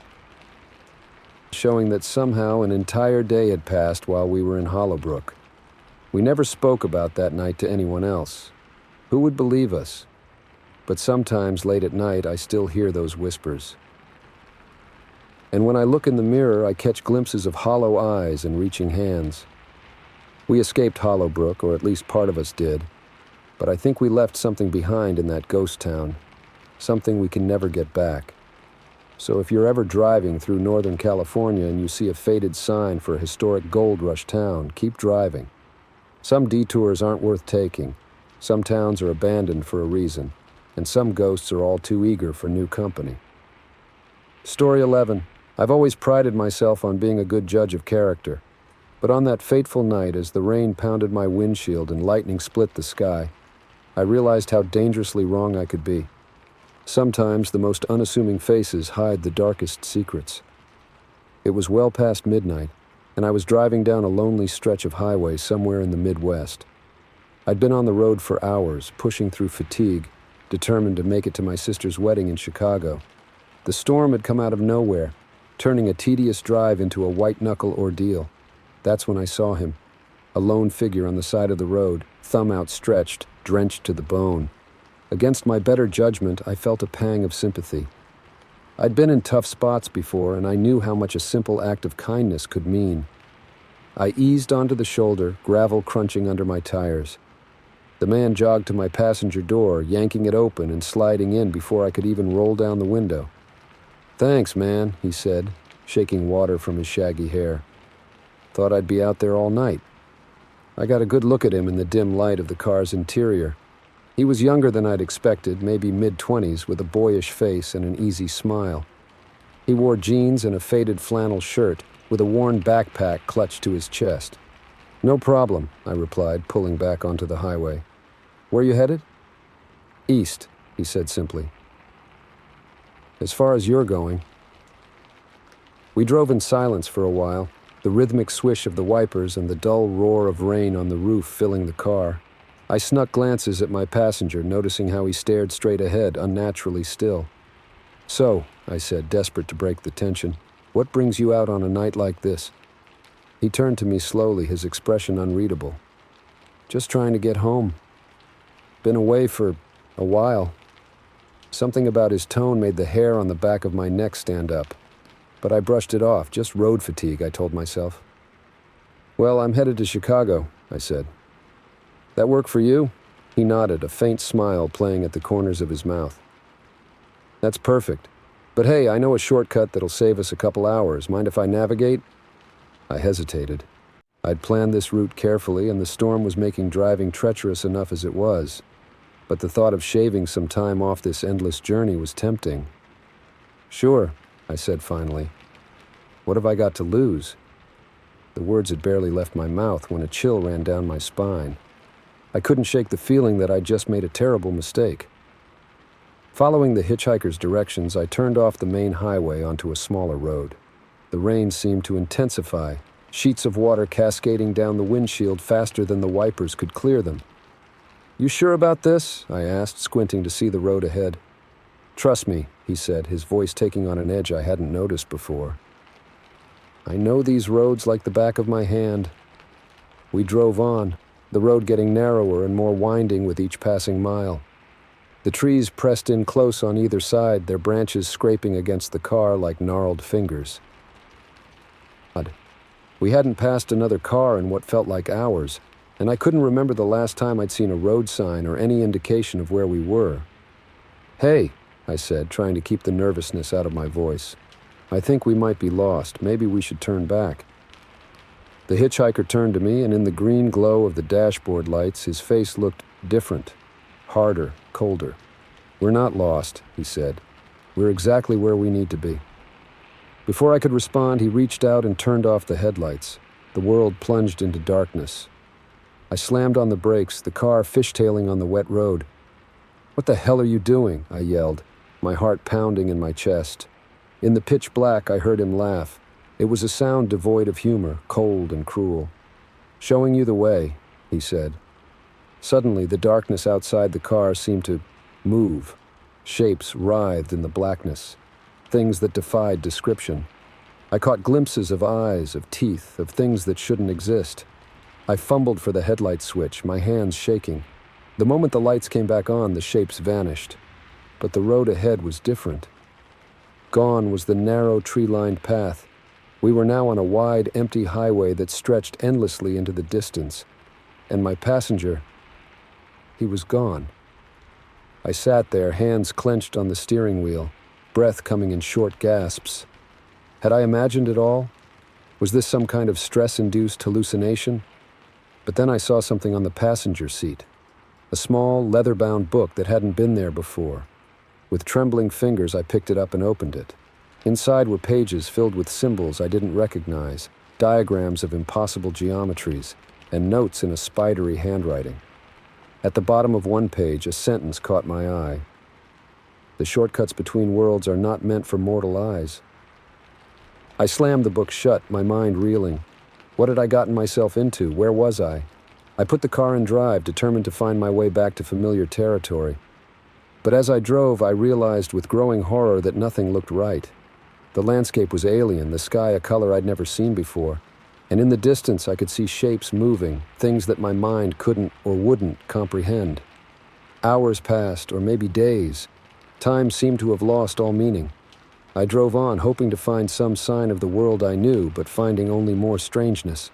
Showing that somehow an entire day had passed while we were in Hollowbrook. We never spoke about that night to anyone else. Who would believe us? But sometimes late at night I still hear those whispers. And when I look in the mirror, I catch glimpses of hollow eyes and reaching hands. We escaped Hollowbrook, or at least part of us did. But I think we left something behind in that ghost town, something we can never get back. So if you're ever driving through Northern California and you see a faded sign for a historic gold rush town, keep driving. Some detours aren't worth taking. Some towns are abandoned for a reason, and some ghosts are all too eager for new company. Story 11. I've always prided myself on being a good judge of character. But on that fateful night, as the rain pounded my windshield and lightning split the sky, I realized how dangerously wrong I could be. Sometimes the most unassuming faces hide the darkest secrets. It was well past midnight, and I was driving down a lonely stretch of highway somewhere in the Midwest. I'd been on the road for hours, pushing through fatigue, determined to make it to my sister's wedding in Chicago. The storm had come out of nowhere, turning a tedious drive into a white-knuckle ordeal. That's when I saw him, a lone figure on the side of the road, thumb outstretched, drenched to the bone. Against my better judgment, I felt a pang of sympathy. I'd been in tough spots before, and I knew how much a simple act of kindness could mean. I eased onto the shoulder, gravel crunching under my tires. The man jogged to my passenger door, yanking it open and sliding in before I could even roll down the window. "Thanks, man," he said, shaking water from his shaggy hair. "Thought I'd be out there all night." I got a good look at him in the dim light of the car's interior. He was younger than I'd expected, maybe mid-20s, with a boyish face and an easy smile. He wore jeans and a faded flannel shirt, with a worn backpack clutched to his chest. "No problem," I replied, pulling back onto the highway. "Where you headed?" "East," he said simply. "As far as you're going." We drove in silence for a while, the rhythmic swish of the wipers and the dull roar of rain on the roof filling the car. I snuck glances at my passenger, noticing how he stared straight ahead, unnaturally still. "So," I said, desperate to break the tension, "what brings you out on a night like this?" He turned to me slowly, his expression unreadable. "Just trying to get home. Been away for a while." Something about his tone made the hair on the back of my neck stand up. But I brushed it off, just road fatigue, I told myself. "Well, I'm headed to Chicago," I said. "That work for you?" He nodded, a faint smile playing at the corners of his mouth. "That's perfect. But hey, I know a shortcut that'll save us a couple hours. Mind if I navigate?" I hesitated. I'd planned this route carefully, and the storm was making driving treacherous enough as it was. But the thought of shaving some time off this endless journey was tempting. "Sure," I said finally. What have I got to lose? The words had barely left my mouth when a chill ran down my spine. I couldn't shake the feeling that I'd just made a terrible mistake. Following the hitchhiker's directions, I turned off the main highway onto a smaller road. The rain seemed to intensify, sheets of water cascading down the windshield faster than the wipers could clear them. "You sure about this?" I asked, squinting to see the road ahead. "Trust me," he said, his voice taking on an edge I hadn't noticed before. "I know these roads like the back of my hand." We drove on, the road getting narrower and more winding with each passing mile. The trees pressed in close on either side, their branches scraping against the car like gnarled fingers. We hadn't passed another car in what felt like hours, and I couldn't remember the last time I'd seen a road sign or any indication of where we were. "Hey," I said, trying to keep the nervousness out of my voice. "I think we might be lost. Maybe we should turn back." The hitchhiker turned to me, and in the green glow of the dashboard lights, his face looked different, harder, colder. "We're not lost," he said. "We're exactly where we need to be." Before I could respond, he reached out and turned off the headlights. The world plunged into darkness. I slammed on the brakes, the car fishtailing on the wet road. "What the hell are you doing?" I yelled, my heart pounding in my chest. In the pitch black, I heard him laugh. It was a sound devoid of humor, cold and cruel. "Showing you the way," he said. Suddenly, the darkness outside the car seemed to move. Shapes writhed in the blackness, things that defied description. I caught glimpses of eyes, of teeth, of things that shouldn't exist. I fumbled for the headlight switch, my hands shaking. The moment the lights came back on, the shapes vanished. But the road ahead was different. Gone was the narrow, tree-lined path. We were now on a wide, empty highway that stretched endlessly into the distance. And my passenger, he was gone. I sat there, hands clenched on the steering wheel, breath coming in short gasps. Had I imagined it all? Was this some kind of stress-induced hallucination? But then I saw something on the passenger seat. A small, leather-bound book that hadn't been there before. With trembling fingers, I picked it up and opened it. Inside were pages filled with symbols I didn't recognize, diagrams of impossible geometries, and notes in a spidery handwriting. At the bottom of one page, a sentence caught my eye. "The shortcuts between worlds are not meant for mortal eyes." I slammed the book shut, my mind reeling. What had I gotten myself into? Where was I? I put the car in drive, determined to find my way back to familiar territory. But as I drove, I realized with growing horror that nothing looked right. The landscape was alien, the sky a color I'd never seen before. And in the distance, I could see shapes moving, things that my mind couldn't or wouldn't comprehend. Hours passed, or maybe days. Time seemed to have lost all meaning. I drove on, hoping to find some sign of the world I knew, but finding only more strangeness.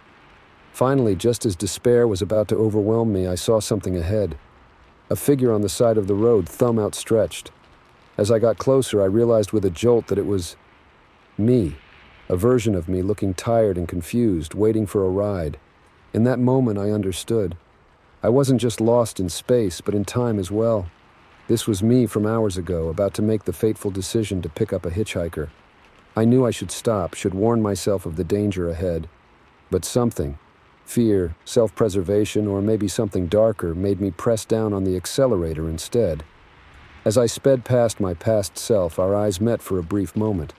Finally, just as despair was about to overwhelm me, I saw something ahead. A figure on the side of the road, thumb outstretched. As I got closer, I realized with a jolt that it was me, a version of me looking tired and confused, waiting for a ride. In that moment, I understood. I wasn't just lost in space, but in time as well. This was me from hours ago, about to make the fateful decision to pick up a hitchhiker. I knew I should stop, should warn myself of the danger ahead. But something, fear, self-preservation, or maybe something darker, made me press down on the accelerator instead. As I sped past my past self, our eyes met for a brief moment.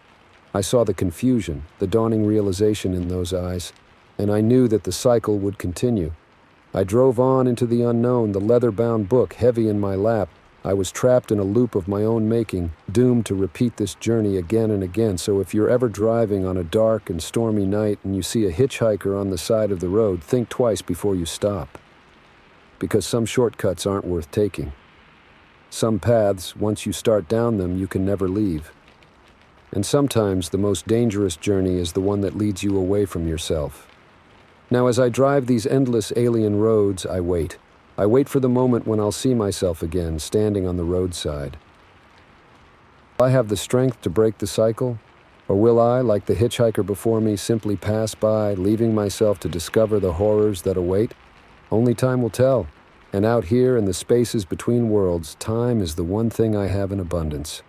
I saw the confusion, the dawning realization in those eyes, and I knew that the cycle would continue. I drove on into the unknown, the leather-bound book heavy in my lap. I was trapped in a loop of my own making, doomed to repeat this journey again and again. So if you're ever driving on a dark and stormy night and you see a hitchhiker on the side of the road, think twice before you stop. Because some shortcuts aren't worth taking. Some paths, once you start down them, you can never leave. And sometimes the most dangerous journey is the one that leads you away from yourself. Now, as I drive these endless alien roads, I wait. I wait for the moment when I'll see myself again, standing on the roadside. Will I have the strength to break the cycle? Or will I, like the hitchhiker before me, simply pass by, leaving myself to discover the horrors that await? Only time will tell. And out here in the spaces between worlds, time is the one thing I have in abundance.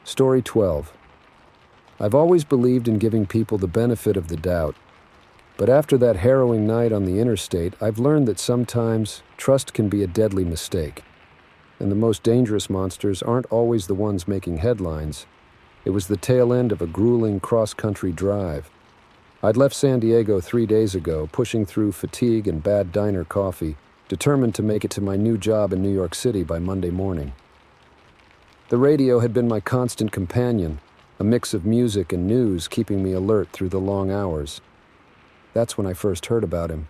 Story 12. I've always believed in giving people the benefit of the doubt. But after that harrowing night on the interstate, I've learned that sometimes trust can be a deadly mistake. And the most dangerous monsters aren't always the ones making headlines. It was the tail end of a grueling cross-country drive. I'd left San Diego 3 days ago, pushing through fatigue and bad diner coffee, determined to make it to my new job in New York City by Monday morning. The radio had been my constant companion, a mix of music and news keeping me alert through the long hours. That's when I first heard about him.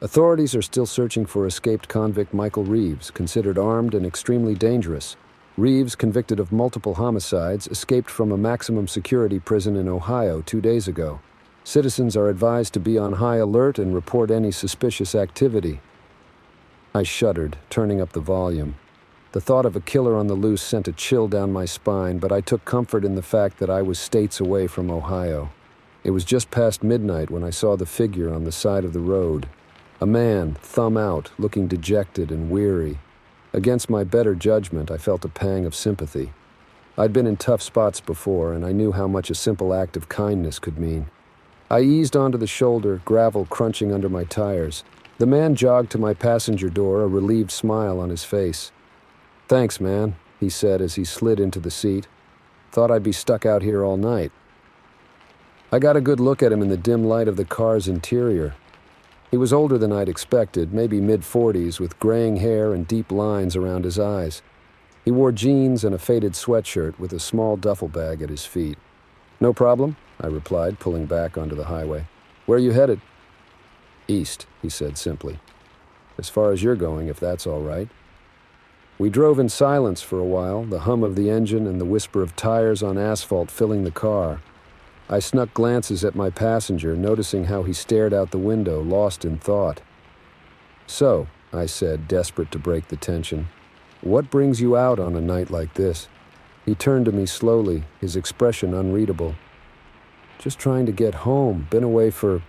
Authorities are still searching for escaped convict Michael Reeves, considered armed and extremely dangerous. Reeves, convicted of multiple homicides, escaped from a maximum security prison in Ohio 2 days ago. Citizens are advised to be on high alert and report any suspicious activity. I shuddered, turning up the volume. The thought of a killer on the loose sent a chill down my spine, but I took comfort in the fact that I was states away from Ohio. It was just past midnight when I saw the figure on the side of the road. A man, thumb out, looking dejected and weary. Against my better judgment, I felt a pang of sympathy. I'd been in tough spots before, and I knew how much a simple act of kindness could mean. I eased onto the shoulder, gravel crunching under my tires. The man jogged to my passenger door, a relieved smile on his face. "Thanks, man," he said as he slid into the seat. "Thought I'd be stuck out here all night." I got a good look at him in the dim light of the car's interior. He was older than I'd expected, maybe mid-40s, with graying hair and deep lines around his eyes. He wore jeans and a faded sweatshirt with a small duffel bag at his feet. "No problem," I replied, pulling back onto the highway. "Where are you headed?" "East," he said simply. "As far as you're going, if that's all right." We drove in silence for a while, the hum of the engine and the whisper of tires on asphalt filling the car. I snuck glances at my passenger, noticing how he stared out the window, lost in thought. "So," I said, desperate to break the tension, "what brings you out on a night like this?" He turned to me slowly, his expression unreadable. "Just trying to get home. Been away for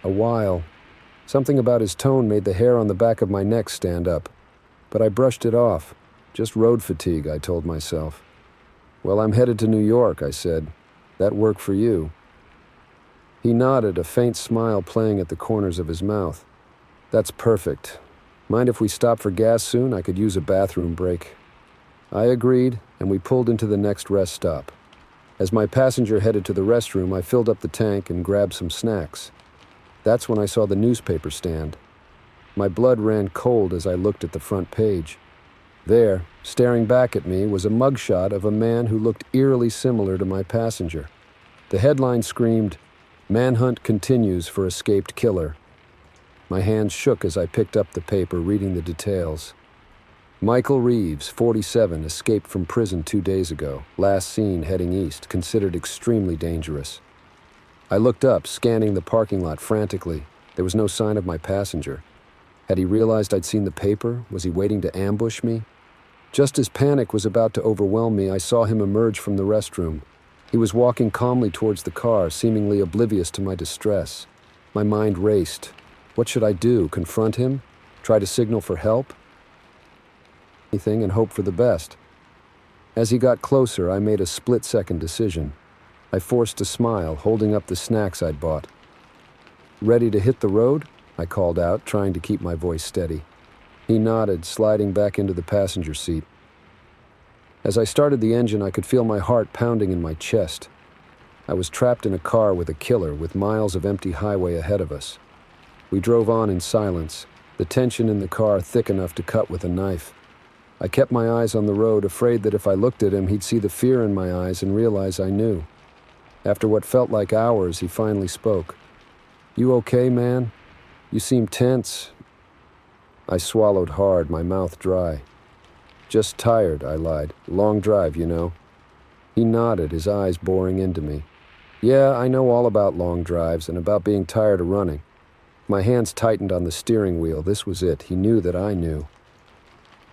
a while." Something about his tone made the hair on the back of my neck stand up. But I brushed it off. Just road fatigue, I told myself. "Well, I'm headed to New York," I said. "That work for you?" He nodded, a faint smile playing at the corners of his mouth. "That's perfect. Mind if we stop for gas soon? I could use a bathroom break." I agreed, and we pulled into the next rest stop. As my passenger headed to the restroom, I filled up the tank and grabbed some snacks. That's when I saw the newspaper stand. My blood ran cold as I looked at the front page. There, staring back at me, was a mugshot of a man who looked eerily similar to my passenger. The headline screamed, "Manhunt continues for escaped killer." My hands shook as I picked up the paper, reading the details. Michael Reeves, 47, escaped from prison 2 days ago. Last seen heading east, considered extremely dangerous. I looked up, scanning the parking lot frantically. There was no sign of my passenger. Had he realized I'd seen the paper? Was he waiting to ambush me? Just as panic was about to overwhelm me, I saw him emerge from the restroom. He was walking calmly towards the car, seemingly oblivious to my distress. My mind raced. What should I do? Confront him? Try to signal for help? Anything and hope for the best. As he got closer, I made a split-second decision. I forced a smile, holding up the snacks I'd bought. "Ready to hit the road?" I called out, trying to keep my voice steady. He nodded, sliding back into the passenger seat. As I started the engine, I could feel my heart pounding in my chest. I was trapped in a car with a killer, with miles of empty highway ahead of us. We drove on in silence, the tension in the car thick enough to cut with a knife. I kept my eyes on the road, afraid that if I looked at him, he'd see the fear in my eyes and realize I knew. After what felt like hours, he finally spoke. "You okay, man? You seem tense." I swallowed hard, my mouth dry. "Just tired," I lied. "Long drive, you know." He nodded, his eyes boring into me. "Yeah, I know all about long drives and about being tired of running." My hands tightened on the steering wheel. This was it. He knew that I knew.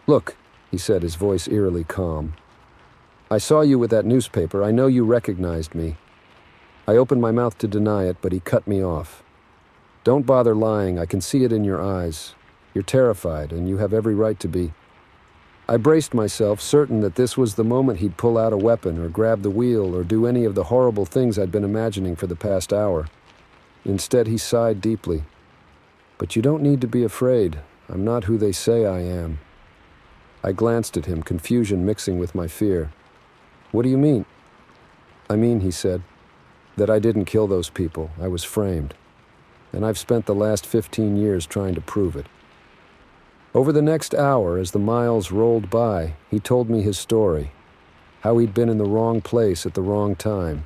"Look," he said, his voice eerily calm. "I saw you with that newspaper. I know you recognized me." I opened my mouth to deny it, but he cut me off. "Don't bother lying. I can see it in your eyes. You're terrified, and you have every right to be." I braced myself, certain that this was the moment he'd pull out a weapon or grab the wheel or do any of the horrible things I'd been imagining for the past hour. Instead, he sighed deeply. "But you don't need to be afraid. I'm not who they say I am." I glanced at him, confusion mixing with my fear. "What do you mean?" "I mean," he said, That I didn't kill those people. I was framed. And I've spent the last 15 years trying to prove it. Over the next hour, as the miles rolled by, he told me his story. How he'd been in the wrong place at the wrong time.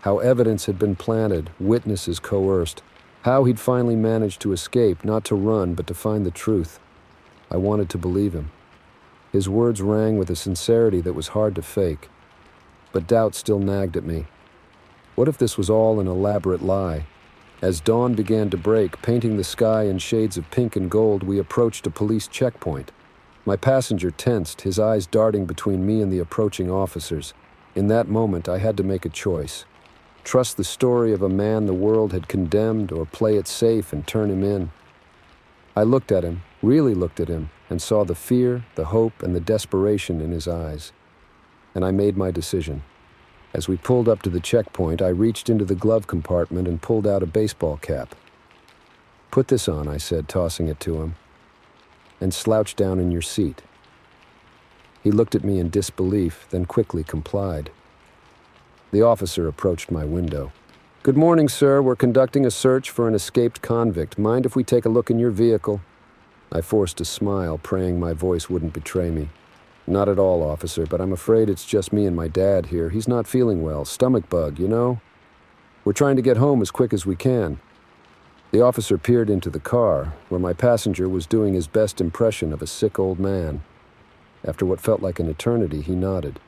How evidence had been planted, witnesses coerced. How he'd finally managed to escape, not to run, but to find the truth. I wanted to believe him. His words rang with a sincerity that was hard to fake. But doubt still nagged at me. What if this was all an elaborate lie? As dawn began to break, painting the sky in shades of pink and gold, we approached a police checkpoint. My passenger tensed, his eyes darting between me and the approaching officers. In that moment, I had to make a choice. Trust the story of a man the world had condemned, or play it safe and turn him in. I looked at him, really looked at him, and saw the fear, the hope, and the desperation in his eyes. And I made my decision. As we pulled up to the checkpoint, I reached into the glove compartment and pulled out a baseball cap. "Put this on," I said, tossing it to him, "and slouch down in your seat." He looked at me in disbelief, then quickly complied. The officer approached my window. "Good morning, sir. We're conducting a search for an escaped convict. Mind if we take a look in your vehicle?" I forced a smile, praying my voice wouldn't betray me. "Not at all, officer, but I'm afraid it's just me and my dad here. He's not feeling well. Stomach bug, you know? We're trying to get home as quick as we can." The officer peered into the car, where my passenger was doing his best impression of a sick old man. After what felt like an eternity, he nodded.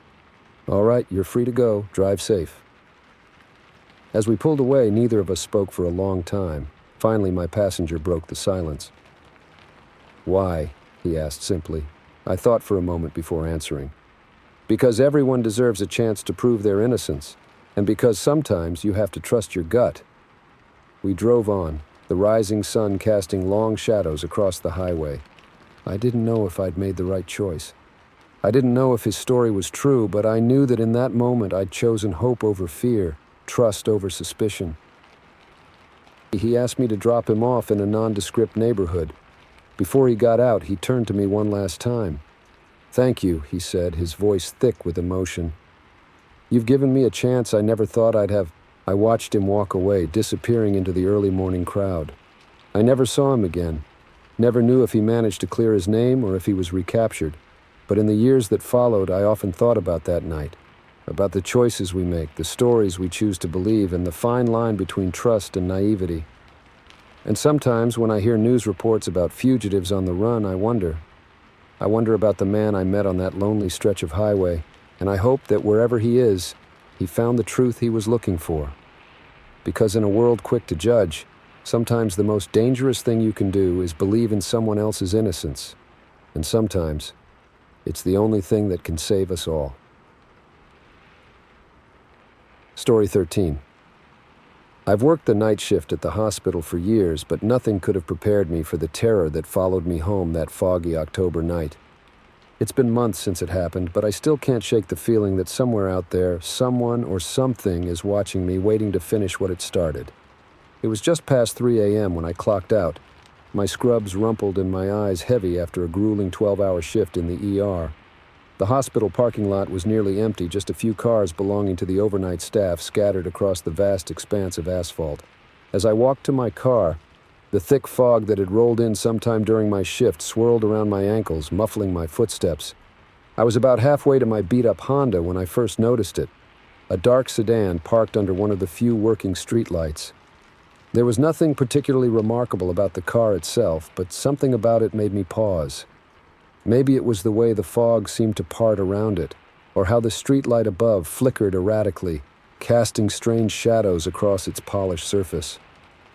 "All right, you're free to go. Drive safe." As we pulled away, neither of us spoke for a long time. Finally, my passenger broke the silence. "Why?" he asked simply. I thought for a moment before answering. "Because everyone deserves a chance to prove their innocence, and because sometimes you have to trust your gut." We drove on, the rising sun casting long shadows across the highway. I didn't know if I'd made the right choice. I didn't know if his story was true, but I knew that in that moment I'd chosen hope over fear, trust over suspicion. He asked me to drop him off in a nondescript neighborhood. Before he got out, he turned to me one last time. "Thank you," he said, his voice thick with emotion. "You've given me a chance I never thought I'd have." I watched him walk away, disappearing into the early morning crowd. I never saw him again. Never knew if he managed to clear his name or if he was recaptured. But in the years that followed, I often thought about that night, about the choices we make, the stories we choose to believe, and the fine line between trust and naivety. And sometimes when I hear news reports about fugitives on the run, I wonder. I wonder about the man I met on that lonely stretch of highway, and I hope that wherever he is, he found the truth he was looking for. Because in a world quick to judge, sometimes the most dangerous thing you can do is believe in someone else's innocence. And sometimes, it's the only thing that can save us all. Story 13. I've worked the night shift at the hospital for years, but nothing could have prepared me for the terror that followed me home that foggy October night. It's been months since it happened, but I still can't shake the feeling that somewhere out there, someone or something is watching me, waiting to finish what it started. It was just past 3 a.m. when I clocked out, my scrubs rumpled and my eyes heavy after a grueling 12-hour shift in the ER. The hospital parking lot was nearly empty, just a few cars belonging to the overnight staff scattered across the vast expanse of asphalt. As I walked to my car, the thick fog that had rolled in sometime during my shift swirled around my ankles, muffling my footsteps. I was about halfway to my beat-up Honda when I first noticed it, a dark sedan parked under one of the few working streetlights. There was nothing particularly remarkable about the car itself, but something about it made me pause. Maybe it was the way the fog seemed to part around it, or how the streetlight above flickered erratically, casting strange shadows across its polished surface.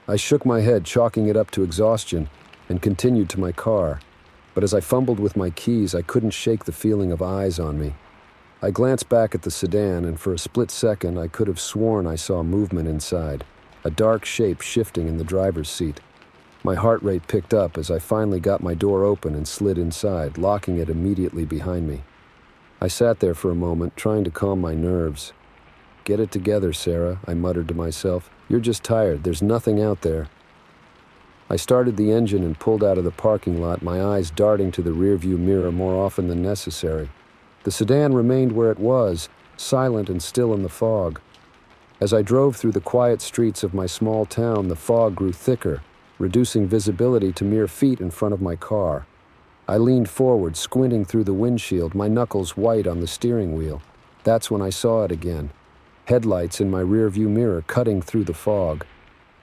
I shook my head, chalking it up to exhaustion, and continued to my car. But as I fumbled with my keys, I couldn't shake the feeling of eyes on me. I glanced back at the sedan, and for a split second I could have sworn I saw movement inside, a dark shape shifting in the driver's seat. My heart rate picked up as I finally got my door open and slid inside, locking it immediately behind me. I sat there for a moment, trying to calm my nerves. "Get it together, Sarah," I muttered to myself. "You're just tired. There's nothing out there." I started the engine and pulled out of the parking lot, my eyes darting to the rearview mirror more often than necessary. The sedan remained where it was, silent and still in the fog. As I drove through the quiet streets of my small town, the fog grew thicker, reducing visibility to mere feet in front of my car. I leaned forward, squinting through the windshield, my knuckles white on the steering wheel. That's when I saw it again. Headlights in my rearview mirror cutting through the fog.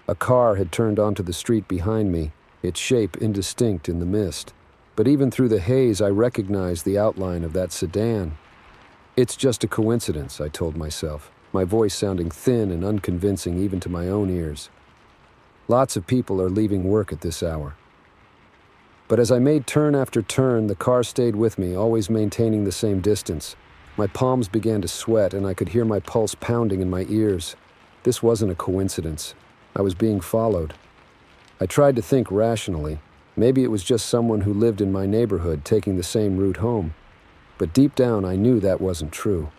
A car had turned onto the street behind me, its shape indistinct in the mist. But even through the haze, I recognized the outline of that sedan. It's just a coincidence, I told myself, my voice sounding thin and unconvincing even to my own ears. Lots of people are leaving work at this hour. But as I made turn after turn, the car stayed with me, always maintaining the same distance. My palms began to sweat, and I could hear my pulse pounding in my ears. This wasn't a coincidence. I was being followed. I tried to think rationally. Maybe it was just someone who lived in my neighborhood taking the same route home. But deep down, I knew that wasn't true.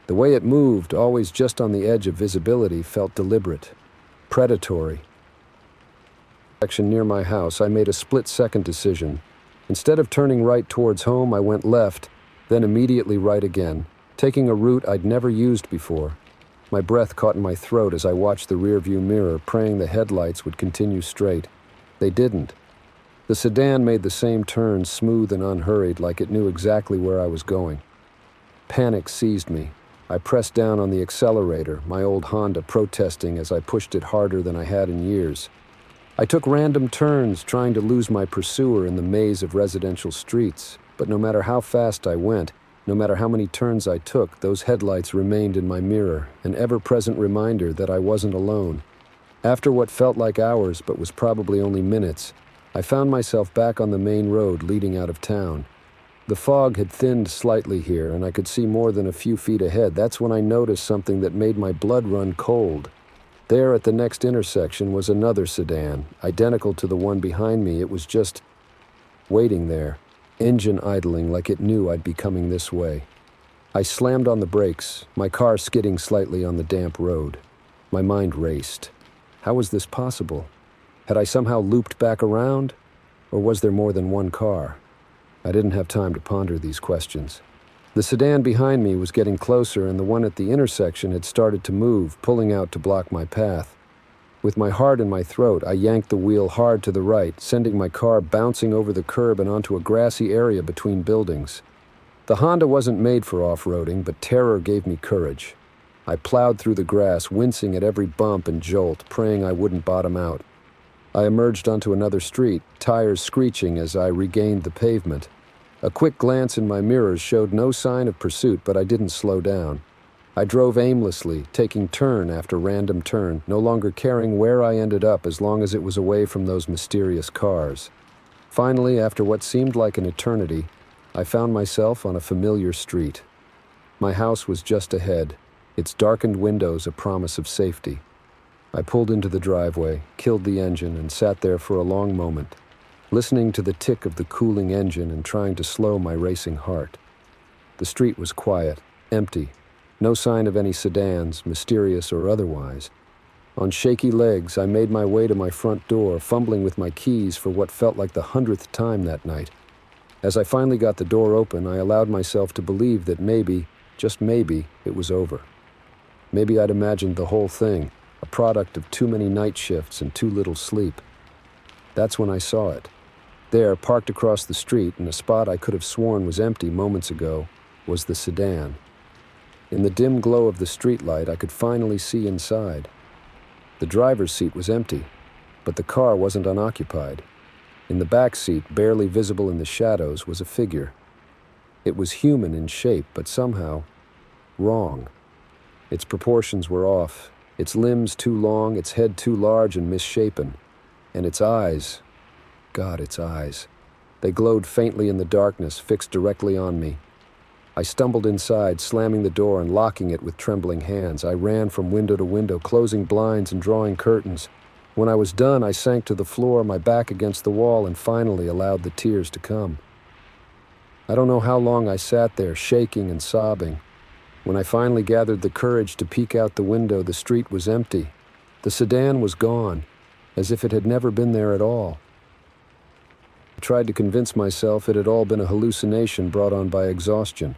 The way it moved, always just on the edge of visibility, felt deliberate, predatory. Near my house, I made a split-second decision. Instead of turning right towards home, I went left, then immediately right again, taking a route I'd never used before. My breath caught in my throat as I watched the rearview mirror, praying the headlights would continue straight. They didn't. The sedan made the same turn, smooth and unhurried, like it knew exactly where I was going. Panic seized me. I pressed down on the accelerator, my old Honda protesting as I pushed it harder than I had in years. I took random turns, trying to lose my pursuer in the maze of residential streets, but no matter how fast I went, no matter how many turns I took, those headlights remained in my mirror, an ever-present reminder that I wasn't alone. After what felt like hours, but was probably only minutes, I found myself back on the main road leading out of town. The fog had thinned slightly here, and I could see more than a few feet ahead. That's when I noticed something that made my blood run cold. There at the next intersection was another sedan, identical to the one behind me. It was just waiting there, engine idling like it knew I'd be coming this way. I slammed on the brakes, my car skidding slightly on the damp road. My mind raced. How was this possible? Had I somehow looped back around? Or was there more than one car? I didn't have time to ponder these questions. The sedan behind me was getting closer, and the one at the intersection had started to move, pulling out to block my path. With my heart in my throat, I yanked the wheel hard to the right, sending my car bouncing over the curb and onto a grassy area between buildings. The Honda wasn't made for off-roading, but terror gave me courage. I plowed through the grass, wincing at every bump and jolt, praying I wouldn't bottom out. I emerged onto another street, tires screeching as I regained the pavement. A quick glance in my mirrors showed no sign of pursuit, but I didn't slow down. I drove aimlessly, taking turn after random turn, no longer caring where I ended up as long as it was away from those mysterious cars. Finally, after what seemed like an eternity, I found myself on a familiar street. My house was just ahead, its darkened windows a promise of safety. I pulled into the driveway, killed the engine, and sat there for a long moment, listening to the tick of the cooling engine and trying to slow my racing heart. The street was quiet, empty, no sign of any sedans, mysterious or otherwise. On shaky legs, I made my way to my front door, fumbling with my keys for what felt like the 100th time that night. As I finally got the door open, I allowed myself to believe that maybe, just maybe, it was over. Maybe I'd imagined the whole thing, a product of too many night shifts and too little sleep. That's when I saw it. There, parked across the street, in a spot I could have sworn was empty moments ago, was the sedan. In the dim glow of the streetlight, I could finally see inside. The driver's seat was empty, but the car wasn't unoccupied. In the back seat, barely visible in the shadows, was a figure. It was human in shape, but somehow wrong. Its proportions were off, its limbs too long, its head too large and misshapen. And its eyes, God, its eyes. They glowed faintly in the darkness, fixed directly on me. I stumbled inside, slamming the door and locking it with trembling hands. I ran from window to window, closing blinds and drawing curtains. When I was done, I sank to the floor, my back against the wall, and finally allowed the tears to come. I don't know how long I sat there, shaking and sobbing. When I finally gathered the courage to peek out the window, the street was empty. The sedan was gone, as if it had never been there at all. I tried to convince myself it had all been a hallucination brought on by exhaustion.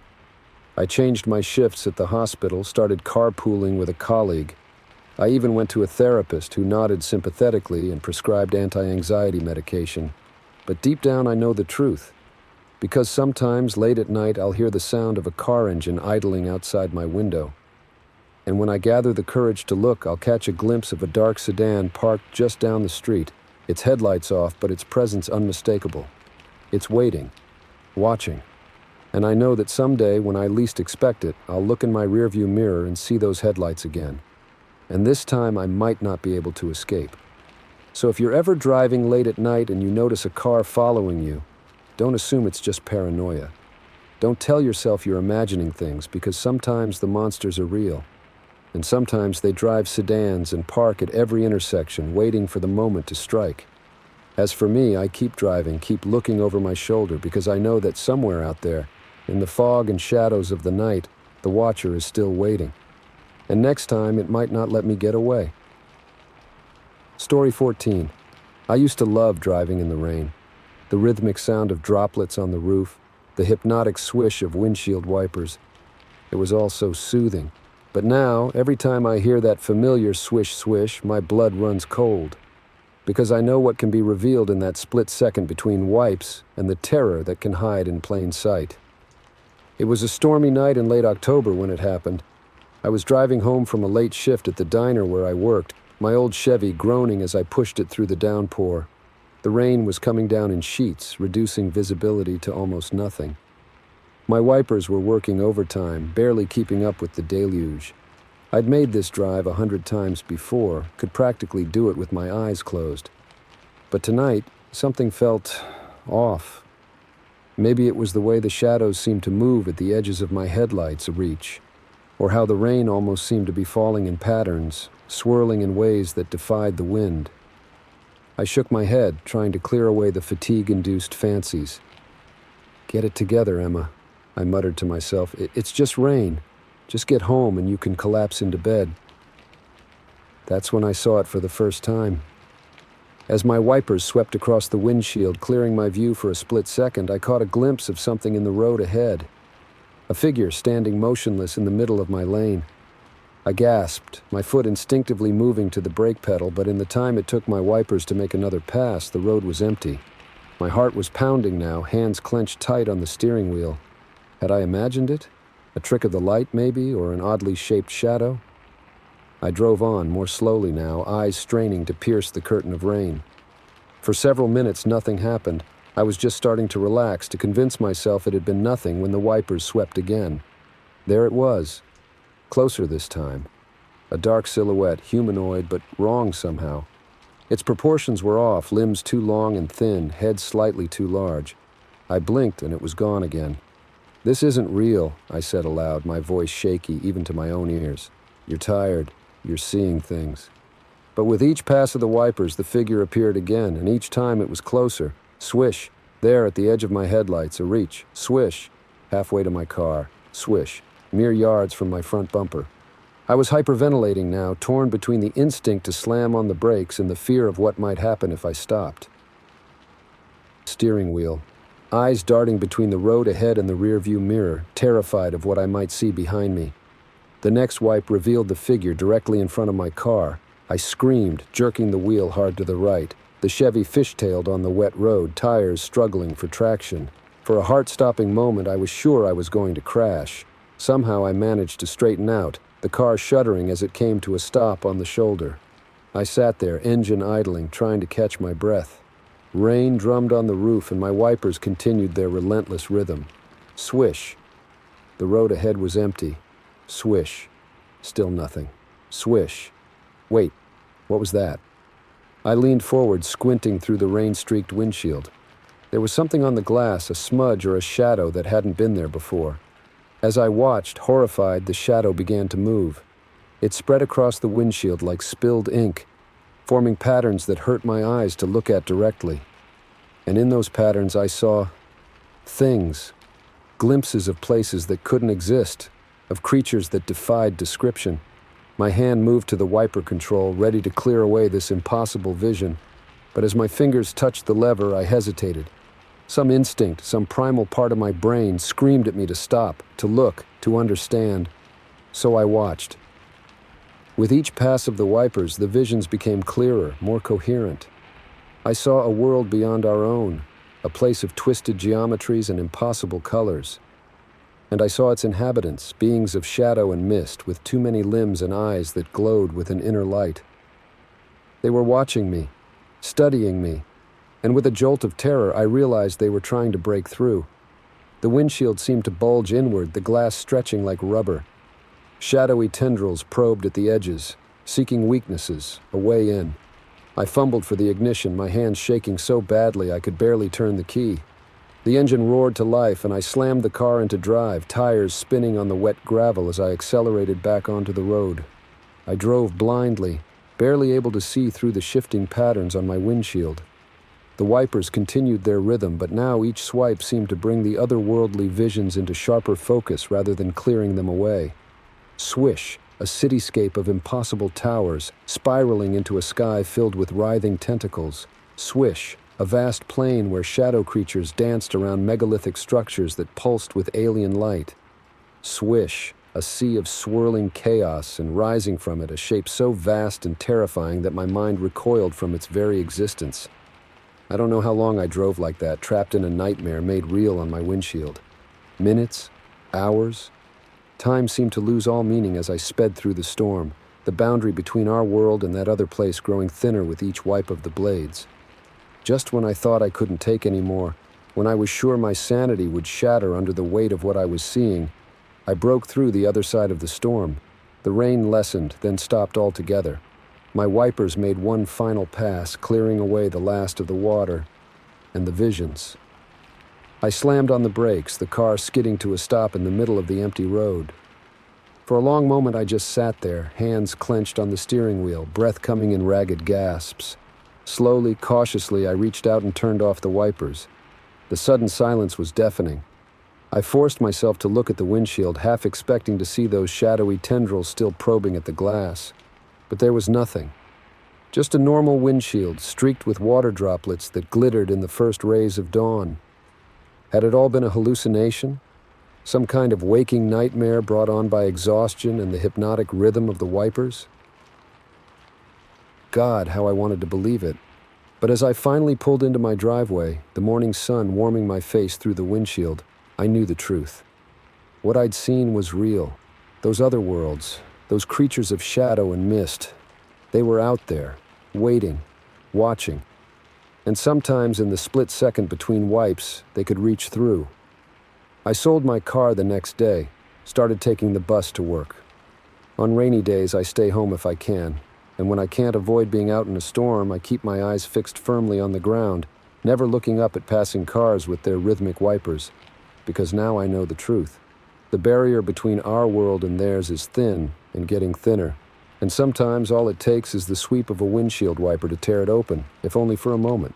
I changed my shifts at the hospital, started carpooling with a colleague. I even went to a therapist who nodded sympathetically and prescribed anti-anxiety medication. But deep down I know the truth. Because sometimes, late at night, I'll hear the sound of a car engine idling outside my window. And when I gather the courage to look, I'll catch a glimpse of a dark sedan parked just down the street, its headlights off, but its presence unmistakable. It's waiting, watching. And I know that someday, when I least expect it, I'll look in my rearview mirror and see those headlights again. And this time I might not be able to escape. So if you're ever driving late at night and you notice a car following you, don't assume it's just paranoia. Don't tell yourself you're imagining things, because sometimes the monsters are real. And sometimes they drive sedans and park at every intersection, waiting for the moment to strike. As for me, I keep driving, keep looking over my shoulder, because I know that somewhere out there, in the fog and shadows of the night, the watcher is still waiting. And next time, it might not let me get away. Story 14. I used to love driving in the rain. The rhythmic sound of droplets on the roof, the hypnotic swish of windshield wipers. It was all so soothing. But now, every time I hear that familiar swish-swish, my blood runs cold. Because I know what can be revealed in that split second between wipes and the terror that can hide in plain sight. It was a stormy night in late October when it happened. I was driving home from a late shift at the diner where I worked, my old Chevy groaning as I pushed it through the downpour. The rain was coming down in sheets, reducing visibility to almost nothing. My wipers were working overtime, barely keeping up with the deluge. I'd made this drive 100 times before, could practically do it with my eyes closed. But tonight, something felt off. Maybe it was the way the shadows seemed to move at the edges of my headlights reach, or how the rain almost seemed to be falling in patterns, swirling in ways that defied the wind. I shook my head, trying to clear away the fatigue-induced fancies. "Get it together, Emma," I muttered to myself. It's just rain. Just get home and you can collapse into bed." That's when I saw it for the first time. As my wipers swept across the windshield, clearing my view for a split second, I caught a glimpse of something in the road ahead. A figure standing motionless in the middle of my lane. I gasped, my foot instinctively moving to the brake pedal, but in the time it took my wipers to make another pass, the road was empty. My heart was pounding now, hands clenched tight on the steering wheel. Had I imagined it? A trick of the light, maybe, or an oddly shaped shadow? I drove on, more slowly now, eyes straining to pierce the curtain of rain. For several minutes, nothing happened. I was just starting to relax, to convince myself it had been nothing when the wipers swept again. There it was. Closer this time. A dark silhouette, humanoid, but wrong somehow. Its proportions were off, limbs too long and thin, head slightly too large. I blinked and it was gone again. "This isn't real," I said aloud, my voice shaky even to my own ears. "You're tired. You're seeing things." But with each pass of the wipers, the figure appeared again, and each time it was closer. Swish. There at the edge of my headlights, a reach. Swish. Halfway to my car. Swish. Mere yards from my front bumper. I was hyperventilating now, torn between the instinct to slam on the brakes and the fear of what might happen if I stopped. Steering wheel. Eyes darting between the road ahead and the rearview mirror, terrified of what I might see behind me. The next wipe revealed the figure directly in front of my car. I screamed, jerking the wheel hard to the right. The Chevy fishtailed on the wet road, tires struggling for traction. For a heart-stopping moment, I was sure I was going to crash. Somehow I managed to straighten out, the car shuddering as it came to a stop on the shoulder. I sat there, engine idling, trying to catch my breath. Rain drummed on the roof and my wipers continued their relentless rhythm. Swish. The road ahead was empty. Swish. Still nothing. Swish. Wait, what was that? I leaned forward, squinting through the rain-streaked windshield. There was something on the glass, a smudge or a shadow that hadn't been there before. As I watched, horrified, the shadow began to move. It spread across the windshield like spilled ink, forming patterns that hurt my eyes to look at directly. And in those patterns I saw things, glimpses of places that couldn't exist, of creatures that defied description. My hand moved to the wiper control, ready to clear away this impossible vision. But as my fingers touched the lever, I hesitated. Some instinct, some primal part of my brain screamed at me to stop, to look, to understand. So I watched. With each pass of the wipers, the visions became clearer, more coherent. I saw a world beyond our own, a place of twisted geometries and impossible colors. And I saw its inhabitants, beings of shadow and mist, with too many limbs and eyes that glowed with an inner light. They were watching me, studying me, and with a jolt of terror, I realized they were trying to break through. The windshield seemed to bulge inward, the glass stretching like rubber. Shadowy tendrils probed at the edges, seeking weaknesses, a way in. I fumbled for the ignition, my hands shaking so badly I could barely turn the key. The engine roared to life, and I slammed the car into drive, tires spinning on the wet gravel as I accelerated back onto the road. I drove blindly, barely able to see through the shifting patterns on my windshield. The wipers continued their rhythm, but now each swipe seemed to bring the otherworldly visions into sharper focus rather than clearing them away. Swish, a cityscape of impossible towers, spiraling into a sky filled with writhing tentacles. Swish, a vast plain where shadow creatures danced around megalithic structures that pulsed with alien light. Swish, a sea of swirling chaos, and rising from it a shape so vast and terrifying that my mind recoiled from its very existence. I don't know how long I drove like that, trapped in a nightmare made real on my windshield. Minutes? Hours? Time seemed to lose all meaning as I sped through the storm, the boundary between our world and that other place growing thinner with each wipe of the blades. Just when I thought I couldn't take any more, when I was sure my sanity would shatter under the weight of what I was seeing, I broke through the other side of the storm. The rain lessened, then stopped altogether. My wipers made one final pass, clearing away the last of the water and the visions. I slammed on the brakes, the car skidding to a stop in the middle of the empty road. For a long moment I just sat there, hands clenched on the steering wheel, breath coming in ragged gasps. Slowly, cautiously, I reached out and turned off the wipers. The sudden silence was deafening. I forced myself to look at the windshield, half expecting to see those shadowy tendrils still probing at the glass. But there was nothing. Just a normal windshield, streaked with water droplets that glittered in the first rays of dawn. Had it all been a hallucination? Some kind of waking nightmare brought on by exhaustion and the hypnotic rhythm of the wipers? God, how I wanted to believe it. But as I finally pulled into my driveway, the morning sun warming my face through the windshield, I knew the truth. What I'd seen was real. Those other worlds, those creatures of shadow and mist, they were out there, waiting, watching. And sometimes in the split second between wipes, they could reach through. I sold my car the next day, started taking the bus to work. On rainy days, I stay home if I can, and when I can't avoid being out in a storm, I keep my eyes fixed firmly on the ground, never looking up at passing cars with their rhythmic wipers, because now I know the truth. The barrier between our world and theirs is thin and getting thinner, and sometimes all it takes is the sweep of a windshield wiper to tear it open, if only for a moment.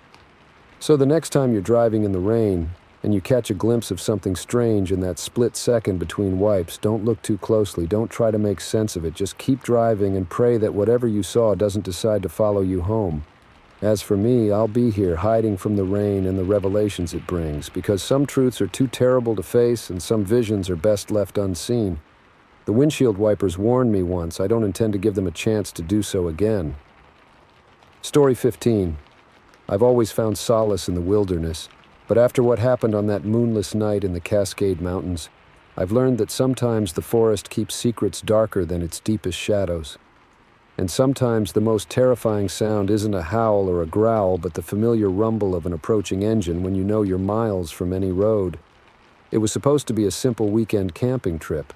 So the next time you're driving in the rain and you catch a glimpse of something strange in that split second between wipes, don't look too closely, don't try to make sense of it, just keep driving and pray that whatever you saw doesn't decide to follow you home. As for me, I'll be here hiding from the rain and the revelations it brings, because some truths are too terrible to face and some visions are best left unseen. The windshield wipers warned me once. I don't intend to give them a chance to do so again. Story 15. I've always found solace in the wilderness, but after what happened on that moonless night in the Cascade Mountains, I've learned that sometimes the forest keeps secrets darker than its deepest shadows. And sometimes the most terrifying sound isn't a howl or a growl, but the familiar rumble of an approaching engine when you know you're miles from any road. It was supposed to be a simple weekend camping trip,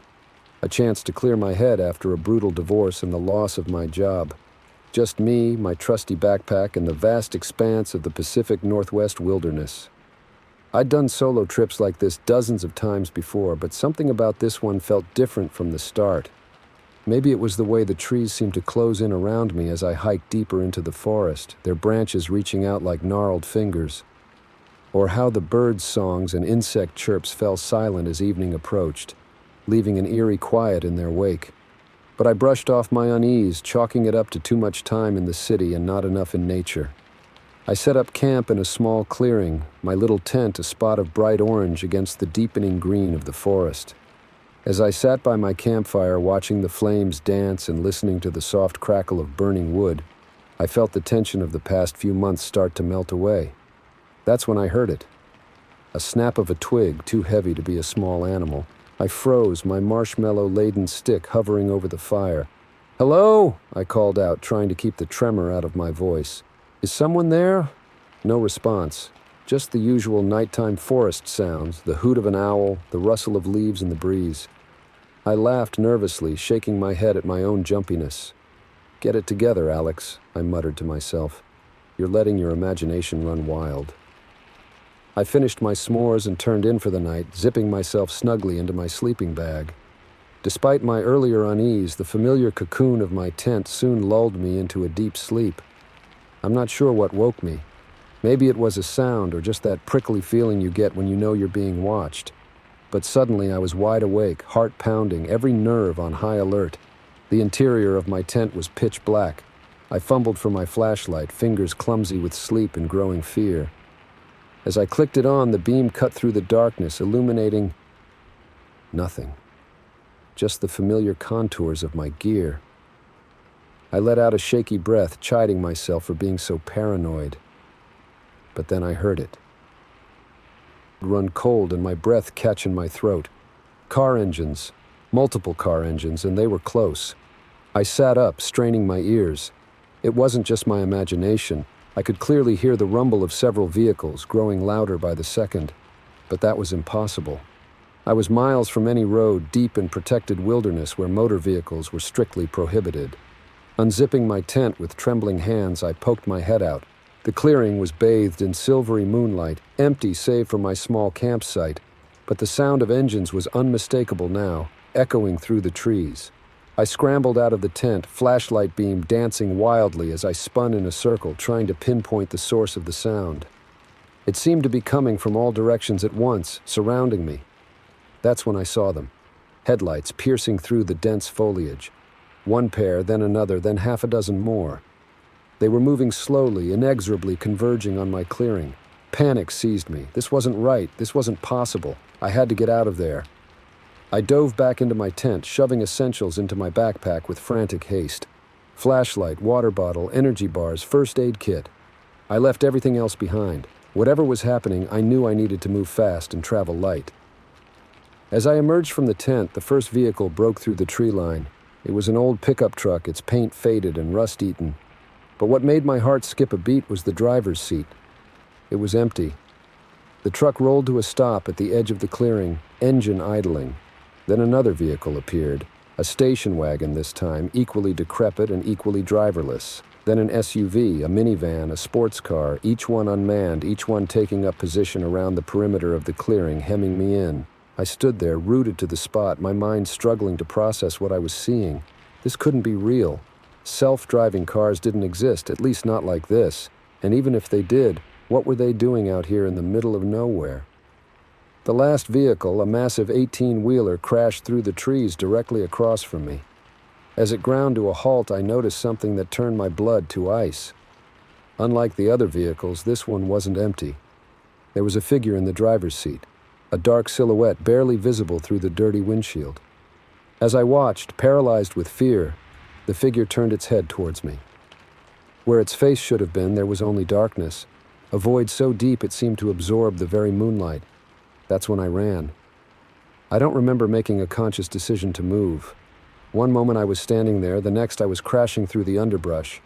a chance to clear my head after a brutal divorce and the loss of my job. Just me, my trusty backpack, and the vast expanse of the Pacific Northwest wilderness. I'd done solo trips like this dozens of times before, but something about this one felt different from the start. Maybe it was the way the trees seemed to close in around me as I hiked deeper into the forest, their branches reaching out like gnarled fingers. Or how the birds' songs and insect chirps fell silent as evening approached, leaving an eerie quiet in their wake. But I brushed off my unease, chalking it up to too much time in the city and not enough in nature. I set up camp in a small clearing, my little tent a spot of bright orange against the deepening green of the forest. As I sat by my campfire watching the flames dance and listening to the soft crackle of burning wood, I felt the tension of the past few months start to melt away. That's when I heard it. A snap of a twig, too heavy to be a small animal. I froze, my marshmallow-laden stick hovering over the fire. "Hello?" I called out, trying to keep the tremor out of my voice. "Is someone there?" No response. Just the usual nighttime forest sounds, the hoot of an owl, the rustle of leaves in the breeze. I laughed nervously, shaking my head at my own jumpiness. "Get it together, Alex," I muttered to myself. "You're letting your imagination run wild." I finished my s'mores and turned in for the night, zipping myself snugly into my sleeping bag. Despite my earlier unease, the familiar cocoon of my tent soon lulled me into a deep sleep. I'm not sure what woke me. Maybe it was a sound or just that prickly feeling you get when you know you're being watched. But suddenly I was wide awake, heart pounding, every nerve on high alert. The interior of my tent was pitch black. I fumbled for my flashlight, fingers clumsy with sleep and growing fear. As I clicked it on, the beam cut through the darkness, illuminating nothing. Just the familiar contours of my gear. I let out a shaky breath, chiding myself for being so paranoid. But then I heard it. Run cold and my breath catch in my throat. Car engines, multiple car engines, and they were close. I sat up, straining my ears. It wasn't just my imagination. I could clearly hear the rumble of several vehicles, growing louder by the second. But that was impossible. I was miles from any road, deep in protected wilderness where motor vehicles were strictly prohibited. Unzipping my tent with trembling hands, I poked my head out. The clearing was bathed in silvery moonlight, empty save for my small campsite, but the sound of engines was unmistakable now, echoing through the trees. I scrambled out of the tent, flashlight beam dancing wildly as I spun in a circle, trying to pinpoint the source of the sound. It seemed to be coming from all directions at once, surrounding me. That's when I saw them. Headlights piercing through the dense foliage. One pair, then another, then half a dozen more. They were moving slowly, inexorably converging on my clearing. Panic seized me. This wasn't right. This wasn't possible. I had to get out of there. I dove back into my tent, shoving essentials into my backpack with frantic haste. Flashlight, water bottle, energy bars, first aid kit. I left everything else behind. Whatever was happening, I knew I needed to move fast and travel light. As I emerged from the tent, the first vehicle broke through the tree line. It was an old pickup truck, its paint faded and rust-eaten. But what made my heart skip a beat was the driver's seat. It was empty. The truck rolled to a stop at the edge of the clearing, engine idling. Then another vehicle appeared, a station wagon this time, equally decrepit and equally driverless. Then an SUV, a minivan, a sports car, each one unmanned, each one taking up position around the perimeter of the clearing, hemming me in. I stood there, rooted to the spot, my mind struggling to process what I was seeing. This couldn't be real. Self-driving cars didn't exist, at least not like this. And even if they did, what were they doing out here in the middle of nowhere? The last vehicle, a massive 18-wheeler, crashed through the trees directly across from me. As it ground to a halt, I noticed something that turned my blood to ice. Unlike the other vehicles, this one wasn't empty. There was a figure in the driver's seat, a dark silhouette barely visible through the dirty windshield. As I watched, paralyzed with fear, the figure turned its head towards me. Where its face should have been, there was only darkness, a void so deep it seemed to absorb the very moonlight. That's when I ran. I don't remember making a conscious decision to move. One moment I was standing there, the next I was crashing through the underbrush,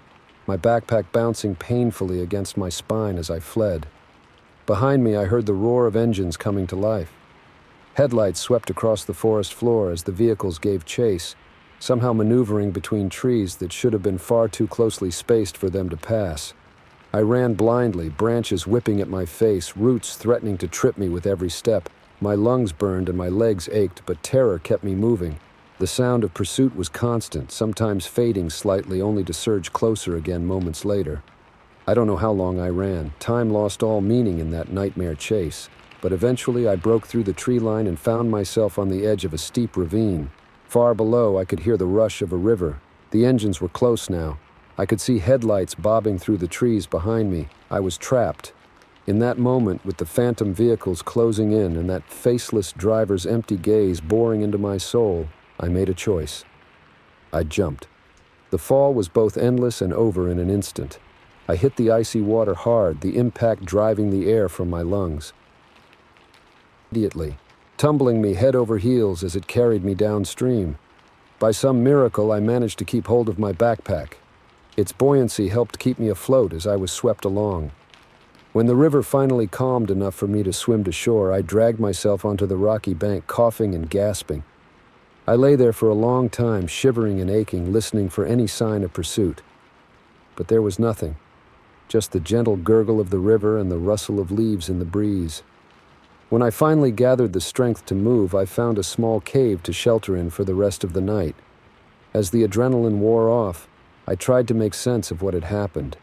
my backpack bouncing painfully against my spine as I fled. Behind me, I heard the roar of engines coming to life. Headlights swept across the forest floor as the vehicles gave chase, somehow maneuvering between trees that should have been far too closely spaced for them to pass. I ran blindly, branches whipping at my face, roots threatening to trip me with every step. My lungs burned and my legs ached, but terror kept me moving. The sound of pursuit was constant, sometimes fading slightly only to surge closer again moments later. I don't know how long I ran. Time lost all meaning in that nightmare chase. But eventually I broke through the tree line and found myself on the edge of a steep ravine. Far below, I could hear the rush of a river. The engines were close now. I could see headlights bobbing through the trees behind me. I was trapped. In that moment, with the phantom vehicles closing in and that faceless driver's empty gaze boring into my soul, I made a choice. I jumped. The fall was both endless and over in an instant. I hit the icy water hard, the impact driving the air from my lungs. Immediately, tumbling me head over heels as it carried me downstream. By some miracle, I managed to keep hold of my backpack. Its buoyancy helped keep me afloat as I was swept along. When the river finally calmed enough for me to swim to shore, I dragged myself onto the rocky bank, coughing and gasping. I lay there for a long time, shivering and aching, listening for any sign of pursuit. But there was nothing, just the gentle gurgle of the river and the rustle of leaves in the breeze. When I finally gathered the strength to move, I found a small cave to shelter in for the rest of the night. As the adrenaline wore off, I tried to make sense of what had happened.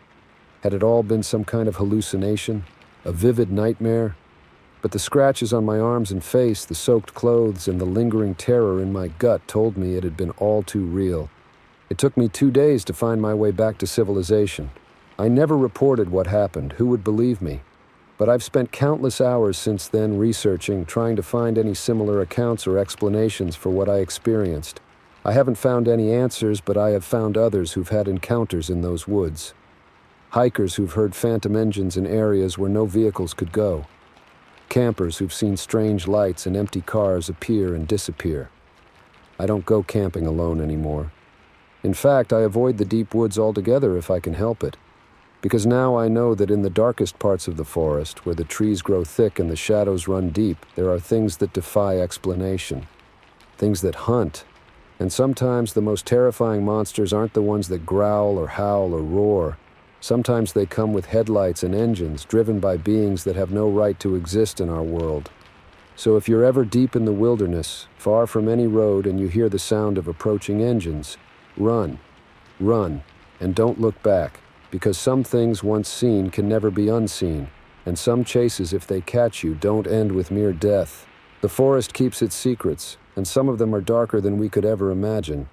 Had it all been some kind of hallucination, a vivid nightmare? But the scratches on my arms and face, the soaked clothes, and the lingering terror in my gut told me it had been all too real. It took me 2 days to find my way back to civilization. I never reported what happened. Who would believe me? But I've spent countless hours since then researching, trying to find any similar accounts or explanations for what I experienced. I haven't found any answers, but I have found others who've had encounters in those woods. Hikers who've heard phantom engines in areas where no vehicles could go. Campers who've seen strange lights and empty cars appear and disappear. I don't go camping alone anymore. In fact, I avoid the deep woods altogether if I can help it. Because now I know that in the darkest parts of the forest, where the trees grow thick and the shadows run deep, there are things that defy explanation. Things that hunt. And sometimes the most terrifying monsters aren't the ones that growl or howl or roar. Sometimes they come with headlights and engines, driven by beings that have no right to exist in our world. So if you're ever deep in the wilderness, far from any road, and you hear the sound of approaching engines, run, and don't look back, because some things once seen can never be unseen, and some chases, if they catch you, don't end with mere death. The forest keeps its secrets, and some of them are darker than we could ever imagine.